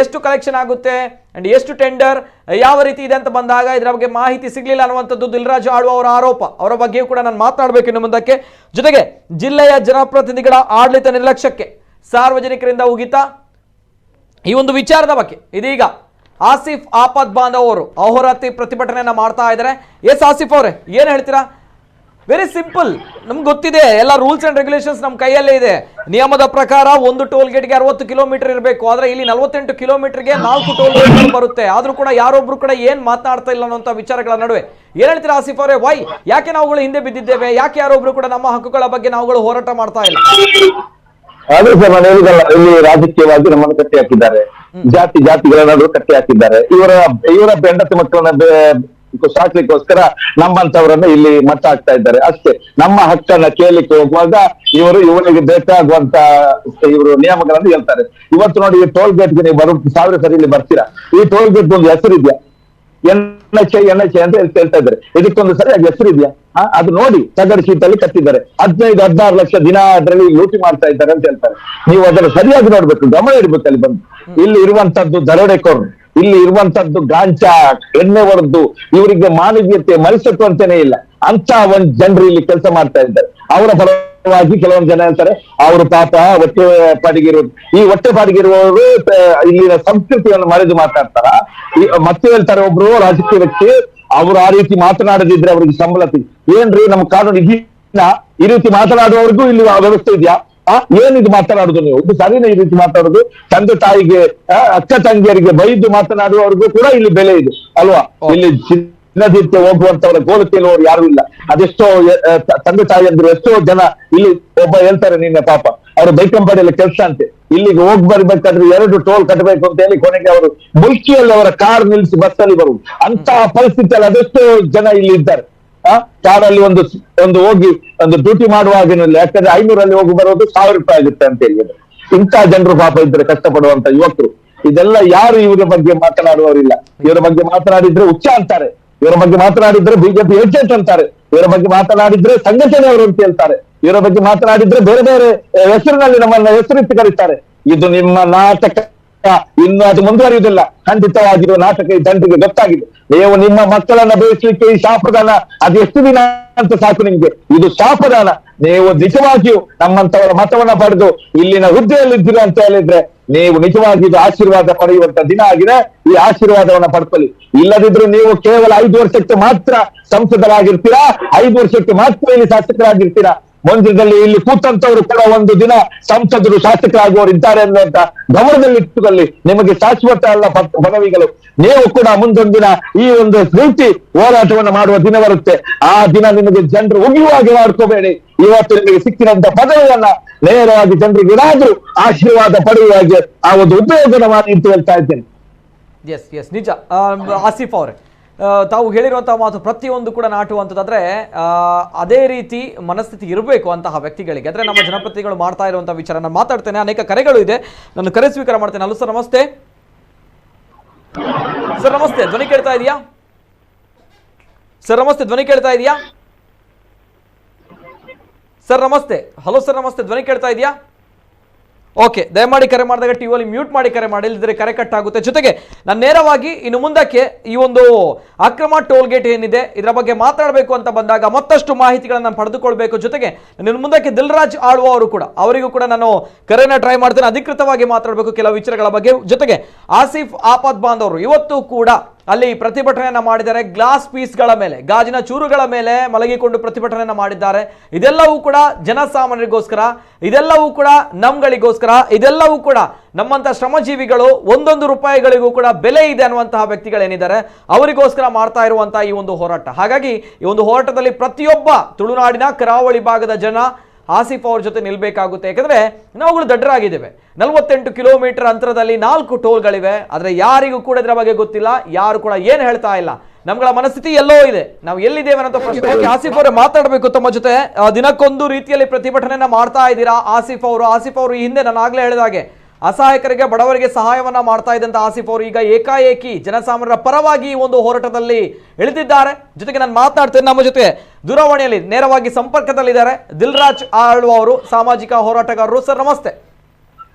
ಎಷ್ಟು ಕಲೆಕ್ಷನ್ ಆಗುತ್ತೆ ಅಂಡ್ ಎಷ್ಟು ಟೆಂಡರ್ ಯಾವ ರೀತಿ ಇದೆ ಅಂತ ಬಂದಾಗ ಇದರ ಬಗ್ಗೆ ಮಾಹಿತಿ ಸಿಗಲಿಲ್ಲ ಅನ್ನುವಂಥದ್ದು ದಿಲ್ರಾಜು ಆಳ್ವ ಅವರ ಆರೋಪ. ಅವರ ಬಗ್ಗೆಯೂ ಕೂಡ ನಾನು ಮಾತನಾಡಬೇಕು ಇನ್ನು ಮುಂದಕ್ಕೆ. ಜೊತೆಗೆ ಜಿಲ್ಲೆಯ ಜನಪ್ರತಿನಿಧಿಗಳ ಆಡಳಿತ ನಿರ್ಲಕ್ಷ್ಯಕ್ಕೆ ಸಾರ್ವಜನಿಕರಿಂದ ಉಗಿತ. ಈ ಒಂದು ವಿಚಾರದ ಬಗ್ಗೆ ಇದೀಗ ಆಸಿಫ್ ಆಪದ್ ಬಾಂಧವ್ ಅವರು ಅಹೋರಾತ್ರಿ ಪ್ರತಿಭಟನೆಯನ್ನ ಮಾಡ್ತಾ ಇದ್ದಾರೆ. ಎಸ್ ಆಸಿಫ್ ಅವರೇ, ಏನು ಹೇಳ್ತೀರಾ? ವೆರಿ ಸಿಂಪಲ್, ನಮ್ಗೆ ಗೊತ್ತಿದೆ ಎಲ್ಲ ರೂಲ್ಸ್ ಅಂಡ್ ರೆಗ್ಯುಲೇಷನ್ಸ್ ನಮ್ಮ ಕೈಯಲ್ಲೇ ಇದೆ. ನಿಯಮದ ಪ್ರಕಾರ ಒಂದು ಟೋಲ್ ಗೇಟ್ಗೆ 60 ಕಿಲೋಮೀಟರ್ ಇರಬೇಕು. ಆದರೆ ಇಲ್ಲಿ 48 ಕಿಲೋಮೀಟರ್ಗೆ 4 ಟೋಲ್ ಗೇಟ್ ಬರುತ್ತೆ. ಆದ್ರೂ ಕೂಡ ಯಾರೊಬ್ರು ಕೂಡ ಏನ್ ಮಾತನಾಡ್ತಾ ಇಲ್ಲ ಅನ್ನೋಂಥ ವಿಚಾರಗಳ ನಡುವೆ ಏನ್ ಹೇಳ್ತೀರಾ ಆಸಿಫ್ ಅವರೇ? ವೈ, ಯಾಕೆ ನಾವುಗಳು ಹಿಂದೆ ಬಿದ್ದಿದ್ದೇವೆ? ಯಾಕೆ ಯಾರೊಬ್ರು ಕೂಡ ನಮ್ಮ ಹಕ್ಕುಗಳ ಬಗ್ಗೆ ನಾವುಗಳು ಹೋರಾಟ ಮಾಡ್ತಾ ಇಲ್ಲ? ಅದೇ ಸರ್, ನಾನು ಹೇಳಿದಲ್ಲ, ಇಲ್ಲಿ ರಾಜಕೀಯವಾಗಿ ನಮ್ಮನ್ನು ಕಟ್ಟಿ ಹಾಕಿದ್ದಾರೆ, ಜಾತಿಗಳ ನಡುವೆ ಕಟ್ಟಿ ಹಾಕಿದ್ದಾರೆ. ಇವರ ಹೆಂಡತಿ ಮಕ್ಕಳನ್ನ ಸಾಕ್ಲಿಕ್ಕೋಸ್ಕರ ನಮ್ಮಂತವರನ್ನ ಇಲ್ಲಿ ಮಟ್ಟ ಹಾಕ್ತಾ ಇದ್ದಾರೆ ಅಷ್ಟೇ. ನಮ್ಮ ಹಕ್ಕನ್ನ ಕೇಳಲಿಕ್ಕೆ ಹೋಗುವಾಗ ಇವರಿಗೆ ಬೇಕಾಗುವಂತ ಇವರು ನಿಯಮಗಳನ್ನು ಹೇಳ್ತಾರೆ. ಇವತ್ತು ನೋಡಿ, ಈ ಟೋಲ್ ಗೇಟ್ಗೆ ನೀವು 1000 ಸರಿ ಇಲ್ಲಿ ಬರ್ತೀರಾ, ಈ ಟೋಲ್ ಗೇಟ್ ಒಂದು ಹೆಸರಿದ್ಯಾ? NHI ಅಂತ ಹೇಳ್ತಾ ಇದ್ದಾರೆ. ಇದಕ್ಕೊಂದು ಸರಿಯಾಗಿ ಹೆಸರಿದ್ಯಾ? ಅದು ನೋಡಿ, ತಗಡು ಶೀಟಲ್ಲಿ ಕಟ್ಟಿದ್ದಾರೆ. 15-16 ಲಕ್ಷ ದಿನ ಅದರಲ್ಲಿ ಲೂಟಿ ಮಾಡ್ತಾ ಇದ್ದಾರೆ ಅಂತ ಹೇಳ್ತಾರೆ. ನೀವು ಅದನ್ನು ಸರಿಯಾಗಿ ನೋಡ್ಬೇಕು, ಗಮನ ಇಡ್ಬೇಕು. ಅಲ್ಲಿ ಬಂದು ಇಲ್ಲಿ ಇರುವಂತದ್ದು ದರೋಡೆಕೋರು, ಇಲ್ಲಿ ಇರುವಂತದ್ದು ಗಾಂಚಾ, ಎಣ್ಣೆ ಹೊಡೆದು ಇವರಿಗೆ ಮಾನವೀಯತೆ, ಮನುಷ್ಯತ್ವ ಅಂತಾನೆ ಇಲ್ಲ ಅಂತ ಒಂದ್ ಜನರು ಇಲ್ಲಿ ಕೆಲಸ ಮಾಡ್ತಾ ಇದ್ದಾರೆ. ಅವರ ಪರವಾಗಿ ಕೆಲವೊಂದು ಜನ ಹೇಳ್ತಾರೆ ಅವರು ಪಾಪ ಹೊಟ್ಟೆ ಪಾಡಿಗಿರುವುದು. ಈ ಹೊಟ್ಟೆ ಪಾಡಿಗಿರುವವರು ಇಲ್ಲಿನ ಸಂಸ್ಕೃತಿಯನ್ನು ಮರೆದು ಮಾತಾಡ್ತಾರ. ಮತ್ತೆ ಹೇಳ್ತಾರೆ ಒಬ್ರು ರಾಜಕೀಯ ವ್ಯಕ್ತಿ, ಅವರು ಆ ರೀತಿ ಮಾತನಾಡದಿದ್ರೆ ಅವ್ರಿಗೆ ಸಂಬಳ ಏನ್ರಿ? ನಮ್ಮ ಕಾನೂನು ಇದೀನ ಈ ರೀತಿ ಮಾತನಾಡುವವರಿಗೂ ಇಲ್ಲಿ ವ್ಯವಸ್ಥೆ ಇದೆಯಾ? ಏನಿದು ಮಾತನಾಡುದು? ನೀವು ಇದು ಸರಿನ ಈ ರೀತಿ ಮಾತಾಡುದು? ತಂದೆ ತಾಯಿಗೆ, ಅಕ್ಕ ತಂಗಿಯರಿಗೆ ಬೈದು ಮಾತನಾಡುವವರಿಗೂ ಕೂಡ ಇಲ್ಲಿ ಬೆಲೆ ಇದೆ ಅಲ್ವಾ? ಇಲ್ಲಿ ಚಿನ್ನದಿತ್ತೆ ಹೋಗುವಂತವರ ಗೋಲು ತೇಲುವವರು ಯಾರು ಇಲ್ಲ. ಅದೆಷ್ಟೋ ತಂದೆ ತಾಯಿಯಂದ್ರು ಎಷ್ಟೋ ಜನ ಇಲ್ಲಿ ಒಬ್ಬ ಹೇಳ್ತಾರೆ, ನಿನ್ನೆ ಪಾಪ ಅವರು ಬೈಕಂಪಡಿಯಲ್ಲಿ ಕೆಲಸ ಅಂತೆ, ಇಲ್ಲಿಗೆ ಹೋಗಿ ಬರ್ಬೇಕಾದ್ರೆ 2 ಟೋಲ್ ಕಟ್ಟಬೇಕು ಅಂತ ಹೇಳಿ ಕೊನೆಗೆ ಅವರು ಮುಲ್ಕಿಯಲ್ಲಿ ಅವರ ಕಾರ್ ನಿಲ್ಲಿಸಿ ಬಸ್ಸಲ್ಲಿ ಬರುವುದು. ಅಂತಹ ಪರಿಸ್ಥಿತಿಯಲ್ಲಿ ಅದೆಷ್ಟೋ ಜನ ಇಲ್ಲಿ ಇದ್ದಾರೆ. ಕಾರಲ್ಲಿ ಒಂದು ಹೋಗಿ ಒಂದು ಡ್ಯೂಟಿ ಮಾಡುವಾಗಿನಿಲ್ಲ, ಯಾಕಂದ್ರೆ 500 ಹೋಗಿ ಬರೋದು 1000 ರೂಪಾಯಿ ಆಗುತ್ತೆ ಅಂತ ಹೇಳಿದ್ರು. ಇಂಥ ಜನರು ಪಾಪ ಇದ್ರೆ, ಕಷ್ಟಪಡುವಂತ ಯುವಕರು. ಇದೆಲ್ಲ ಯಾರು ಇವರ ಬಗ್ಗೆ ಮಾತನಾಡುವವರಿಲ್ಲ. ಇವರ ಬಗ್ಗೆ ಮಾತನಾಡಿದ್ರೆ ಹುಚ್ಚ ಅಂತಾರೆ, ಇವರ ಬಗ್ಗೆ ಮಾತನಾಡಿದ್ರೆ ಬಿಜೆಪಿ ಏಜೆಂಟ್ ಅಂತಾರೆ, ಇವರ ಬಗ್ಗೆ ಮಾತನಾಡಿದ್ರೆ ಸಂಘಟನೆಯವರು ಅಂತ ಹೇಳ್ತಾರೆ, ಇವರ ಬಗ್ಗೆ ಮಾತನಾಡಿದ್ರೆ ಬೇರೆ ಬೇರೆ ಹೆಸರಿನಲ್ಲಿ ನಮ್ಮನ್ನ ಹೆಸರಿಟ್ಟು ಕರೀತಾರೆ. ಇದು ನಿಮ್ಮ ನಾಟಕ, ಇನ್ನು ಅದು ಮುಂದುವರಿಯುವುದಿಲ್ಲ. ಖಂಡಿತವಾಗಿರುವ ನಾಟಕ ಈ ಜನರಿಗೆ ಗೊತ್ತಾಗಿದೆ. ನೀವು ನಿಮ್ಮ ಮಕ್ಕಳನ್ನ ಬೆಳೆಸಲಿಕ್ಕೆ ಈ ಶಾಪದಾನ ಅದು ಎಷ್ಟು ದಿನ ಅಂತ ಸಾಕು ನಿಮ್ಗೆ. ಇದು ಶಾಪದಾನ. ನೀವು ನಿಜವಾಗಿಯೂ ನಮ್ಮಂತವರ ಮತವನ್ನ ಪಡೆದು ಇಲ್ಲಿನ ಹುದ್ದೆಯಲ್ಲಿದ್ದೀರಾ ಅಂತ ಹೇಳಿದ್ರೆ ನೀವು ನಿಜವಾಗಿ ಇದು ಆಶೀರ್ವಾದ ಪಡೆಯುವಂತ ದಿನ ಆಗಿದೆ. ಈ ಆಶೀರ್ವಾದವನ್ನ ಪಡ್ಕೊಳ್ಳಿ. ಇಲ್ಲದಿದ್ರು ನೀವು ಕೇವಲ 5 ವರ್ಷಕ್ಕೆ ಮಾತ್ರ ಸಂಸದರಾಗಿರ್ತೀರಾ, 5 ವರ್ಷಕ್ಕೆ ಮಾತ್ರ ಇಲ್ಲಿ ಶಾಸಕರಾಗಿರ್ತೀರಾ. ಮಂದಿರದಲ್ಲಿ ಇಲ್ಲಿ ಕೂತಂತವರು ಕೂಡ ಒಂದು ದಿನ ಸಂಸದರು, ಶಾಸಕರಾಗುವವರು ಇದ್ದಾರೆ ಅನ್ನುವಂತ ಗಮನದಲ್ಲಿಟ್ಟುಕೊಳ್ಳಿ. ನಿಮಗೆ ಶಾಶ್ವತ ಅಲ್ಲ ಪದವಿಗಳು. ನೀವು ಕೂಡ ಮುಂದೊಂದಿನ ಈ ಒಂದು ರೀತಿ ಹೋರಾಟವನ್ನು ಮಾಡುವ ದಿನ ಬರುತ್ತೆ. ಆ ದಿನ ನಿಮಗೆ ಜನರು ಉಗಿಯುವಾಗಿ ಮಾಡ್ಕೋಬೇಡಿ. ಇವತ್ತು ನಿಮಗೆ ಸಿಕ್ಕಿದಂತ ಪದವಿಯನ್ನ ನೇರವಾಗಿ ಜನರಿಗೆ ಏನಾದ್ರೂ ಆಶೀರ್ವಾದ ಪಡೆಯುವ ಹಾಗೆ ಆ ಒಂದು ಉಪಯೋಗನ ಮಾಡಿ ಅಂತ ಹೇಳ್ತಾ ಇದ್ದೇನೆ. ಎಸ್ ಎಸ್ ನಿಜ. ಆಸಿಫ್ ಅವರೇ, ತಾವು ಹೇಳಿರುವಂತಹ ಮಾತು ಪ್ರತಿಯೊಂದು ಕೂಡ ನಾಟುವಂಥದ್ದಾದ್ರೆ ಅದೇ ರೀತಿ ಮನಸ್ಥಿತಿ ಇರಬೇಕು ಅಂತಹ ವ್ಯಕ್ತಿಗಳಿಗೆ. ಅಂದ್ರೆ ನಮ್ಮ ಜನಪ್ರತಿನಿಧಿಗಳು ಮಾಡ್ತಾ ಇರುವಂತಹ ವಿಚಾರ. ನಾನು ಮಾತಾಡ್ತೇನೆ, ಅನೇಕ ಕರೆಗಳು ಇದೆ, ನಾನು ಕರೆ ಸ್ವೀಕಾರ ಮಾಡ್ತೇನೆ. ಹಲೋ ಸರ್, ನಮಸ್ತೆ. ಸರ್ ನಮಸ್ತೆ, ಧ್ವನಿ ಕೇಳ್ತಾ ಇದೆಯಾ? ಸರ್ ನಮಸ್ತೆ, ಧ್ವನಿ ಕೇಳ್ತಾ ಇದೆಯಾ? ಸರ್ ನಮಸ್ತೆ. ಹಲೋ ಸರ್ ನಮಸ್ತೆ, ಧ್ವನಿ ಕೇಳ್ತಾ ಇದೆಯಾ? ಓಕೆ, ದಯಮಾಡಿ ಕರೆ ಮಾಡಿದಾಗ ಟಿವಿಯಲ್ಲಿ ಮ್ಯೂಟ್ ಮಾಡಿ ಕರೆ ಮಾಡಿ, ಇಲ್ಲದ್ರೆ ಕರೆ ಕಟ್ ಆಗುತ್ತೆ. ಜೊತೆಗೆ ನಾನು ನೇರವಾಗಿ ಇನ್ನು ಮುಂದಕ್ಕೆ ಈ ಒಂದು ಅಕ್ರಮ ಟೋಲ್ ಗೇಟ್ ಏನಿದೆ ಇದರ ಬಗ್ಗೆ ಮಾತಾಡಬೇಕು ಅಂತ ಬಂದಾಗ ಮತ್ತಷ್ಟು ಮಾಹಿತಿಗಳನ್ನು ಪಡೆದುಕೊಳ್ಬೇಕು. ಜೊತೆಗೆ ಇನ್ನು ಮುಂದಕ್ಕೆ ದಿಲ್ರಾಜ್ ಆಳ್ವ ಅವರು ಕೂಡ, ಅವರಿಗೂ ಕೂಡ ನಾನು ಕರೆನ ಟ್ರೈ ಮಾಡ್ತೇನೆ, ಅಧಿಕೃತವಾಗಿ ಮಾತಾಡಬೇಕು ಕೆಲವು ವಿಚಾರಗಳ ಬಗ್ಗೆ. ಜೊತೆಗೆ ಆಸಿಫ್ ಆಪದ್ ಬಾಂಧವರು ಇವತ್ತು ಕೂಡ ಅಲ್ಲಿ ಪ್ರತಿಭಟನೆಯನ್ನ ಮಾಡಿದ್ದಾರೆ. ಗ್ಲಾಸ್ ಪೀಸ್ಗಳ ಮೇಲೆ, ಗಾಜಿನ ಚೂರುಗಳ ಮೇಲೆ ಮಲಗಿಕೊಂಡು ಪ್ರತಿಭಟನೆಯನ್ನ ಮಾಡಿದ್ದಾರೆ. ಇದೆಲ್ಲವೂ ಕೂಡ ಜನಸಾಮಾನ್ಯರಿಗೋಸ್ಕರ, ಇದೆಲ್ಲವೂ ಕೂಡ ನಮ್ಗಳಿಗೋಸ್ಕರ, ಇದೆಲ್ಲವೂ ಕೂಡ ನಮ್ಮಂತ ಶ್ರಮಜೀವಿಗಳು ಒಂದೊಂದು ರೂಪಾಯಿಗಳಿಗೂ ಕೂಡ ಬೆಲೆ ಇದೆ ಅನ್ನುವಂತಹ ವ್ಯಕ್ತಿಗಳೇನಿದ್ದಾರೆ ಅವರಿಗೋಸ್ಕರ ಮಾಡ್ತಾ ಇರುವಂತಹ ಈ ಒಂದು ಹೋರಾಟ. ಹಾಗಾಗಿ ಈ ಒಂದು ಹೋರಾಟದಲ್ಲಿ ಪ್ರತಿಯೊಬ್ಬ ತುಳುನಾಡಿನ ಕರಾವಳಿ ಭಾಗದ ಜನ ಆಸಿಫ್ ಅವ್ರ ಜೊತೆ ನಿಲ್ಬೇಕಾಗುತ್ತೆ. ಯಾಕಂದ್ರೆ ನಾವುಗಳು ದಡ್ಡರಾಗಿದ್ದೇವೆ. 48 ಕಿಲೋಮೀಟರ್ ಅಂತರದಲ್ಲಿ 4 ಟೋಲ್ಗಳಿವೆ. ಆದ್ರೆ ಯಾರಿಗೂ ಕೂಡ ಇದರ ಬಗ್ಗೆ ಗೊತ್ತಿಲ್ಲ, ಯಾರು ಕೂಡ ಏನು ಹೇಳ್ತಾ ಇಲ್ಲ. ನಮ್ಗಳ ಮನಸ್ಥಿತಿ ಎಲ್ಲೋ ಇದೆ, ನಾವು ಎಲ್ಲಿದ್ದೇವೆ ಅನ್ನೋ ಪ್ರಶ್ನೆ. ಆಸಿಫ್ ಅವರೇ ಮಾತಾಡಬೇಕು ತಮ್ಮ ಜೊತೆ. ದಿನಕ್ಕೊಂದು ರೀತಿಯಲ್ಲಿ ಪ್ರತಿಭಟನೆಯನ್ನ ಮಾಡ್ತಾ ಇದ್ದೀರಾ ಆಸಿಫ್ ಅವರು ಈ ಹಿಂದೆ ನಾನು ಆಗ್ಲೇ ಹೇಳಿದ ಹಾಗೆ ಅಸಹಾಯಕರಿಗೆ, ಬಡವರಿಗೆ ಸಹಾಯವನ್ನ ಮಾಡ್ತಾ ಇದ್ದಂತ ಆಸಿಫ್ ಅವರು ಈಗ ಏಕಾಏಕಿ ಜನಸಾಮಾನ್ಯರ ಪರವಾಗಿ ಒಂದು ಹೋರಾಟದಲ್ಲಿ ಇಳಿದಿದ್ದಾರೆ. ಜೊತೆಗೆ ನಾನು ಮಾತನಾಡ್ತೇನೆ, ನಮ್ಮ ಜೊತೆ ದೂರವಾಣಿಯಲ್ಲಿ ನೇರವಾಗಿ ಸಂಪರ್ಕದಲ್ಲಿದ್ದಾರೆ ದಿಲ್ರಾಜ್ ಆಳ್ವ ಅವರು, ಸಾಮಾಜಿಕ ಹೋರಾಟಗಾರರು. ಸರ್ ನಮಸ್ತೆ.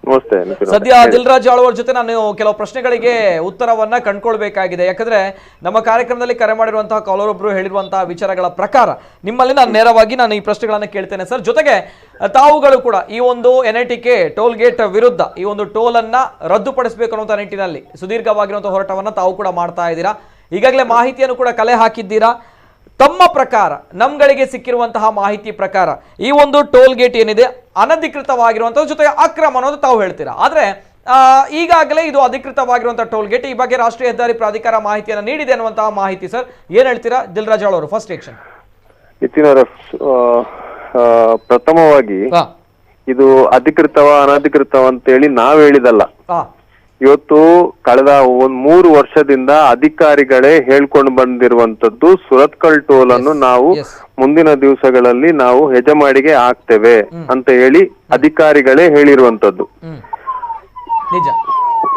ನಮಸ್ತೆ. ಸದ್ಯ ದಿಲ್ರಾಜ್ ಆಳ್ವರ ಜೊತೆ ನಾನು ಕೆಲವು ಪ್ರಶ್ನೆಗಳಿಗೆ ಉತ್ತರವನ್ನ ಕಂಡುಕೊಳ್ಬೇಕಾಗಿದೆ. ಯಾಕಂದ್ರೆ ನಮ್ಮ ಕಾರ್ಯಕ್ರಮದಲ್ಲಿ ಕರೆ ಮಾಡಿರುವಂತಹ ಕಾಲರೊಬ್ರು ಹೇಳಿರುವಂತಹ ವಿಚಾರಗಳ ಪ್ರಕಾರ ನಿಮ್ಮಲ್ಲಿ ನಾನು ನೇರವಾಗಿ ಈ ಪ್ರಶ್ನೆಗಳನ್ನ ಕೇಳ್ತೇನೆ ಸರ್. ಜೊತೆಗೆ ತಾವುಗಳು ಕೂಡ ಈ ಒಂದು NITK ಟೋಲ್ ಗೇಟ್ ವಿರುದ್ಧ ಈ ಒಂದು ಟೋಲ್ ಅನ್ನ ರದ್ದುಪಡಿಸಬೇಕು ಅನ್ನುವಂಥ ನಿಟ್ಟಿನಲ್ಲಿ ಸುದೀರ್ಘವಾಗಿರುವಂತಹ ಹೋರಾಟವನ್ನ ತಾವು ಕೂಡ ಮಾಡ್ತಾ ಇದ್ದೀರಾ. ಈಗಾಗಲೇ ಮಾಹಿತಿಯನ್ನು ಕೂಡ ಕಲೆ ಹಾಕಿದ್ದೀರಾ. ತಮ್ಮ ಪ್ರಕಾರ, ನಮ್ಗಳಿಗೆ ಸಿಕ್ಕಿರುವಂತಹ ಮಾಹಿತಿ ಪ್ರಕಾರ ಈ ಒಂದು ಟೋಲ್ ಗೇಟ್ ಏನಿದೆ ಅನಧಿಕೃತವಾಗಿರುವಂತಹ ಜೊತೆಗೆ ಅಕ್ರಮ ಅನ್ನೋದು ತಾವು ಹೇಳ್ತೀರಾ. ಆದ್ರೆ ಈಗಾಗಲೇ ಇದು ಅಧಿಕೃತವಾಗಿರುವಂತಹ ಟೋಲ್ ಗೇಟ್, ಈ ಬಗ್ಗೆ ರಾಷ್ಟ್ರೀಯ ಹೆದ್ದಾರಿ ಪ್ರಾಧಿಕಾರ ಮಾಹಿತಿಯನ್ನು ನೀಡಿದೆ ಅನ್ನುವಂತಹ ಮಾಹಿತಿ. ಸರ್ ಏನ್ ಹೇಳ್ತೀರಾ ದಿಲ್ರಾಜ್ ಅವರು? First reaction. ಪ್ರಥಮವಾಗಿ ಇದು ಅಧಿಕೃತವ ಅನಧಿಕೃತವ ಅಂತ ಹೇಳಿ ನಾವ್ ಹೇಳಿದಲ್ಲ. ಇವತ್ತು ಕಳೆದ 3 ವರ್ಷದಿಂದ ಅಧಿಕಾರಿಗಳೇ ಹೇಳ್ಕೊಂಡು ಬಂದಿರುವಂತದ್ದು ಸುರತ್ಕಲ್ ಟೋಲ್ ಅನ್ನು ನಾವು ಮುಂದಿನ ದಿವಸಗಳಲ್ಲಿ ನಾವು ಹೆಜಮಾಡಿಗೆ ಹಾಕ್ತೇವೆ ಅಂತ ಹೇಳಿ ಅಧಿಕಾರಿಗಳೇ ಹೇಳಿರುವಂತದ್ದು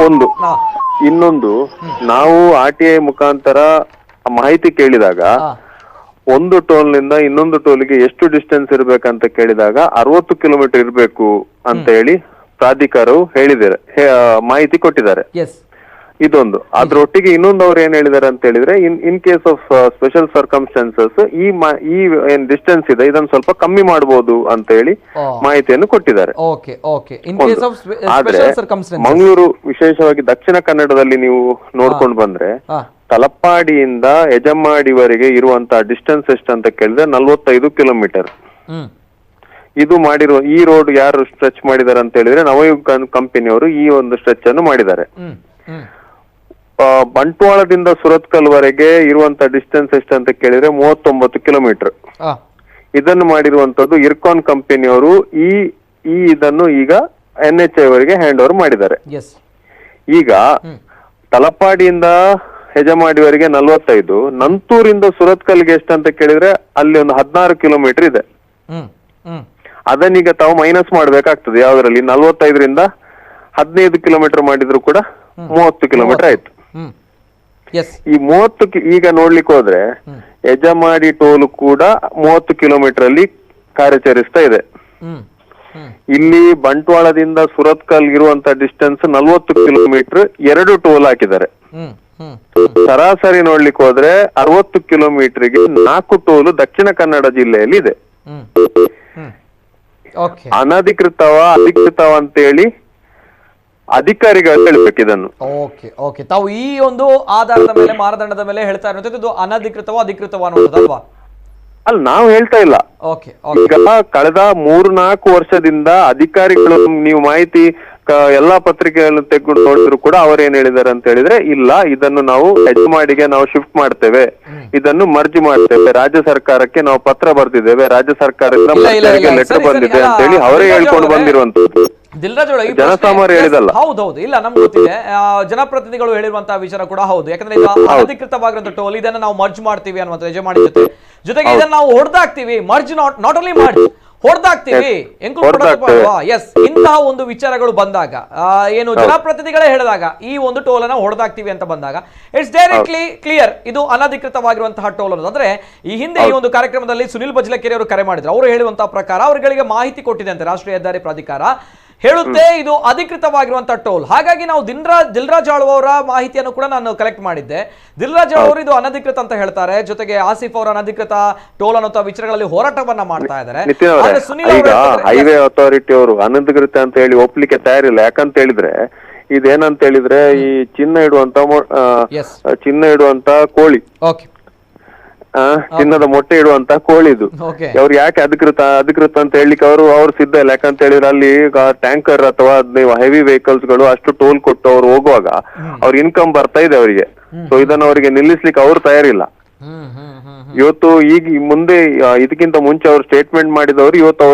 ಒಂದು. ಇನ್ನೊಂದು, ನಾವು RTI ಮುಖಾಂತರ ಮಾಹಿತಿ ಕೇಳಿದಾಗ ಒಂದು ಟೋಲ್ ನಿಂದ ಇನ್ನೊಂದು ಟೋಲ್ಗೆ ಎಷ್ಟು ಡಿಸ್ಟೆನ್ಸ್ ಇರ್ಬೇಕಂತ ಕೇಳಿದಾಗ 60 ಕಿಲೋಮೀಟರ್ ಇರ್ಬೇಕು ಅಂತ ಹೇಳಿ ಪ್ರಾಧಿಕಾರವು ಹೇಳಿದ್ದಾರೆ, ಮಾಹಿತಿ ಕೊಟ್ಟಿದ್ದಾರೆ. ಇದೊಂದು. ಅದ್ರೊಟ್ಟಿಗೆ ಇನ್ನೊಂದು ಅವ್ರು ಏನ್ ಹೇಳಿದಾರೆ ಅಂತ ಹೇಳಿದ್ರೆ, in case of special circumstances ಈ ಏನ್ ಡಿಸ್ಟೆನ್ಸ್ ಇದೆ ಇದನ್ನ ಸ್ವಲ್ಪ ಕಮ್ಮಿ ಮಾಡಬಹುದು ಅಂತ ಹೇಳಿ ಮಾಹಿತಿಯನ್ನು ಕೊಟ್ಟಿದ್ದಾರೆ. ಆದ್ರೆ ಮಂಗಳೂರು, ವಿಶೇಷವಾಗಿ ದಕ್ಷಿಣ ಕನ್ನಡದಲ್ಲಿ ನೀವು ನೋಡ್ಕೊಂಡು ಬಂದ್ರೆ ತಲಪ್ಪಾಡಿಯಿಂದ ಹೆಜಮಾಡಿವರೆಗೆ ಇರುವಂತಹ ಡಿಸ್ಟೆನ್ಸ್ ಎಷ್ಟು ಅಂತ ಕೇಳಿದ್ರೆ 45 ಕಿಲೋಮೀಟರ್. ಇದು ಮಾಡಿರುವ ಈ ರೋಡ್ ಯಾರು ಸ್ಟ್ರೆಚ್ ಮಾಡಿದಾರೆ ಅಂತ ಹೇಳಿದ್ರೆ ನವಯುಗ ಕಂಪನಿಯವರು ಈ ಒಂದು ಸ್ಟ್ರೆಚ್ ಅನ್ನು ಮಾಡಿದ್ದಾರೆ. ಬಂಟ್ವಾಳದಿಂದ ಸುರತ್ಕಲ್ ವರೆಗೆ ಇರುವಂತ ಡಿಸ್ಟೆನ್ಸ್ ಎಷ್ಟು ಅಂತ ಕೇಳಿದ್ರೆ 39 ಕಿಲೋಮೀಟರ್. ಇದನ್ನು ಮಾಡಿರುವಂತದ್ದು ಇರ್ಕಾನ್ ಕಂಪನಿಯವರು ಇದನ್ನು ಈಗ NHI ಅವರಿಗೆ ಹ್ಯಾಂಡ್ ಓವರ್ ಮಾಡಿದ್ದಾರೆ. ಈಗ ತಲಪಾಡಿಯಿಂದ ಹೆಜಮಾಡಿವರೆಗೆ 45, ನಂತೂರಿಂದ ಸುರತ್ಕಲ್ಗೆ ಎಷ್ಟು ಅಂತ ಕೇಳಿದ್ರೆ ಅಲ್ಲಿ ಒಂದು 16 ಕಿಲೋಮೀಟರ್ ಇದೆ. ಅದನ್ನೀಗ ತಾವು ಮೈನಸ್ ಮಾಡ್ಬೇಕಾಗ್ತದೆ. ಯಾವ್ದ್ರಲ್ಲಿ 45ರಿಂದ 15 ಕಿಲೋಮೀಟರ್ ಮಾಡಿದ್ರು ಕೂಡ 30 ಕಿಲೋಮೀಟರ್ ಆಯ್ತು. ಈ 30 ಈಗ ನೋಡ್ಲಿಕ್ಕೆ ಹೋದ್ರೆ ಹೆಜಮಾಡಿ ಟೋಲ್ ಕೂಡ 30 ಕಿಲೋಮೀಟರ್ ಅಲ್ಲಿ ಕಾರ್ಯಾಚರಿಸ್ತಾ ಇದೆ. ಇಲ್ಲಿ ಬಂಟ್ವಾಳದಿಂದ ಸುರತ್ಕಲ್ ಇರುವಂತ ಡಿಸ್ಟೆನ್ಸ್ 40 ಕಿಲೋಮೀಟರ್, 2 ಟೋಲ್ ಹಾಕಿದ್ದಾರೆ. ಸರಾಸರಿ ನೋಡ್ಲಿಕ್ಕೆ ಹೋದ್ರೆ 60 ಕಿಲೋಮೀಟರ್ಗೆ 4 ಟೋಲ್ ದಕ್ಷಿಣ ಕನ್ನಡ ಜಿಲ್ಲೆಯಲ್ಲಿ ಇದೆ. ಅನಧಿಕೃತವ ಅಧಿಕೃತವ ಅಂತೇಳಿ ಅಧಿಕಾರಿಗಳು ಹೇಳ್ಬೇಕು ಇದನ್ನು. ತಾವು ಈ ಒಂದು ಆಧಾರದ ಮೇಲೆ, ಮಾನದಂಡದ ಮೇಲೆ ಹೇಳ್ತಾ ಇರುವಂತದ್ದು ಇದು ಅನಧಿಕೃತವ ಅಧಿಕೃತವ ಅನ್ನೋದಲ್ವಾ? ಅಲ್ಲ, ನಾವು ಹೇಳ್ತಾ ಇಲ್ಲ. ಈಗ ಕಳೆದ 3-4 ವರ್ಷದಿಂದ ಅಧಿಕಾರಿಗಳು, ನೀವು ಮಾಹಿತಿ ಎಲ್ಲಾ ಪತ್ರಿಕೆಗಳನ್ನು ತೆಗೆದು ನೋಡಿದ್ರು ಕೂಡ ಅವ್ರು ಏನ್ ಹೇಳಿದಾರೆ ಅಂತ ಹೇಳಿದ್ರೆ, ಇಲ್ಲ ಇದನ್ನು ನಾವು ಹೆಜಮಾಡಿಗೆ ನಾವು ಶಿಫ್ಟ್ ಮಾಡ್ತೇವೆ, ಇದನ್ನು ಮರ್ಜಿ ಮಾಡ್ತೇವೆ, ರಾಜ್ಯ ಸರ್ಕಾರಕ್ಕೆ ನಾವು ಪತ್ರ ಬರ್ದಿದ್ದೇವೆ, ರಾಜ್ಯ ಸರ್ಕಾರದಿಂದ ಲೆಟರ್ ಬಂದಿದೆ ಅಂತ ಹೇಳಿ ಅವರೇ ಹೇಳ್ಕೊಂಡು ಬಂದಿರುವಂತದ್ದು. ದಿಲ್ರಾಜ್ ಅವರೇ, ಜನಸಾಮಾನ್ಯರು ಹೇಳಿದಲ್ಲ. ಹೌದೌದು, ಇಲ್ಲ ನಮ್ಗೆ ಗೊತ್ತಿದೆ, ಜನಪ್ರತಿನಿಧಿಗಳು ಹೇಳಿರುವಂತಹ ವಿಚಾರ ಕೂಡ ಹೌದು. ಯಾಕಂದ್ರೆ ಇದು ಅನಧಿಕೃತವಾಗಿರುವಂತಹ ಟೋಲ್, ಇದನ್ನ ನಾವು ಮರ್ಜ್ ಮಾಡ್ತೀವಿ ಅನ್ನುವಂಥ ಯಜಮಾನಿ ಜೊತೆಗೆ ಇದನ್ನ ನಾವು ಹೊಡೆದಾಕ್ತಿವಿ, ಮರ್ಜ್ ನಾಟ್ ಓನ್ಲಿ ಮರ್ಜ್ ಹೊಡೆದಾಕ್ತಿವಿ, ಎಸ್, ಇಂತಹ ಒಂದು ವಿಚಾರಗಳು ಬಂದಾಗ, ಏನು ಜನಪ್ರತಿನಿಧಿಗಳೇ ಹೇಳಿದಾಗ ಈ ಒಂದು ಟೋಲ್ ಅನ್ನ ಹೊಡೆದಾಕ್ತಿವಿ ಅಂತ ಬಂದಾಗ ಇಟ್ಸ್ ಡೈರೆಕ್ಟ್ಲಿ ಕ್ಲಿಯರ್ ಇದು ಅನಧಿಕೃತವಾಗಿರುವಂತಹ ಟೋಲ್ ಅನ್ನೋದು. ಅಂದ್ರೆ ಈ ಹಿಂದೆ ಈ ಒಂದು ಕಾರ್ಯಕ್ರಮದಲ್ಲಿ ಸುನಿಲ್ ಬಜ್ಲಕೆರೆ ಅವರು ಕರೆ ಮಾಡಿದ್ರು. ಅವರು ಹೇಳುವಂತಹ ಪ್ರಕಾರ ಅವರುಗಳಿಗೆ ಮಾಹಿತಿ ಕೊಟ್ಟಿದೆ ಅಂತ ರಾಷ್ಟ್ರೀಯ ಹೆದ್ದಾರಿ ಪ್ರಾಧಿಕಾರ ಹೇಳುತ್ತೆ ಇದು ಅಧಿಕೃತವಾಗಿರುವಂತಹ ಟೋಲ್. ಹಾಗಾಗಿ ನಾವು ದಿಲ್ರಾಜ್ ಆಳ್ವ ಅವರ ಮಾಹಿತಿಯನ್ನು ಕೂಡ ನಾನು ಕಲೆಕ್ಟ್ ಮಾಡಿದ್ದೆ. ದಿಲ್ರಾಜ್ ಅವರು ಇದು ಅನಧಿಕೃತ ಅಂತ ಹೇಳ್ತಾರೆ, ಜೊತೆಗೆ ಆಸಿಫ್ ಅವರ ಅನಧಿಕೃತ ಟೋಲ್ ಅನ್ನೋ ವಿಚಾರಗಳಲ್ಲಿ ಹೋರಾಟವನ್ನ ಮಾಡ್ತಾ ಇದ್ದಾರೆ. ಈಗ ಹೈವೇ ಅಥಾರಿಟಿ ಅವರು ಅನಧಿಕೃತ ಅಂತ ಹೇಳಿ ಒಪ್ಲಿಕ್ಕೆ ತಯಾರಿಲ್ಲ. ಯಾಕಂತ ಹೇಳಿದ್ರೆ ಇದೇನಂತ ಹೇಳಿದ್ರೆ ಈ ಚಿನ್ನ ಇಡುವಂತ ಕೋಳಿ, ಚಿನ್ನದ ಮೊಟ್ಟೆ ಇಡುವಂತ ಕೋಳಿದು ಅವ್ರು ಯಾಕೆ ಅಧಿಕೃತ ಅಂತ ಹೇಳಲಿಕ್ಕೆ ಅವರು ಸಿದ್ಧ ಇಲ್ಲ. ಯಾಕಂತ ಹೇಳಿದ್ರೆ ಅಲ್ಲಿ ಟ್ಯಾಂಕರ್ ಅಥವಾ ಹೆವಿ ವೆಹಿಕಲ್ಸ್ ಗಳು ಅಷ್ಟು ಟೋಲ್ ಕೊಟ್ಟು ಅವ್ರು ಹೋಗುವಾಗ ಅವ್ರ ಇನ್ಕಮ್ ಬರ್ತಾ ಇದೆ ಅವರಿಗೆ. ಸೊ ಇದನ್ನ ಅವರಿಗೆ ನಿಲ್ಲಿಸ್ಲಿಕ್ಕೆ ಅವ್ರು ತಯಾರಿಲ್ಲ. ಇವತ್ತು ಈಗ ಮುಂದೆ ಇದಕ್ಕಿಂತ ಮುಂಚೆ ಅವರು ಸ್ಟೇಟ್ಮೆಂಟ್ ಮಾಡಿದವರು ಇವತ್ತು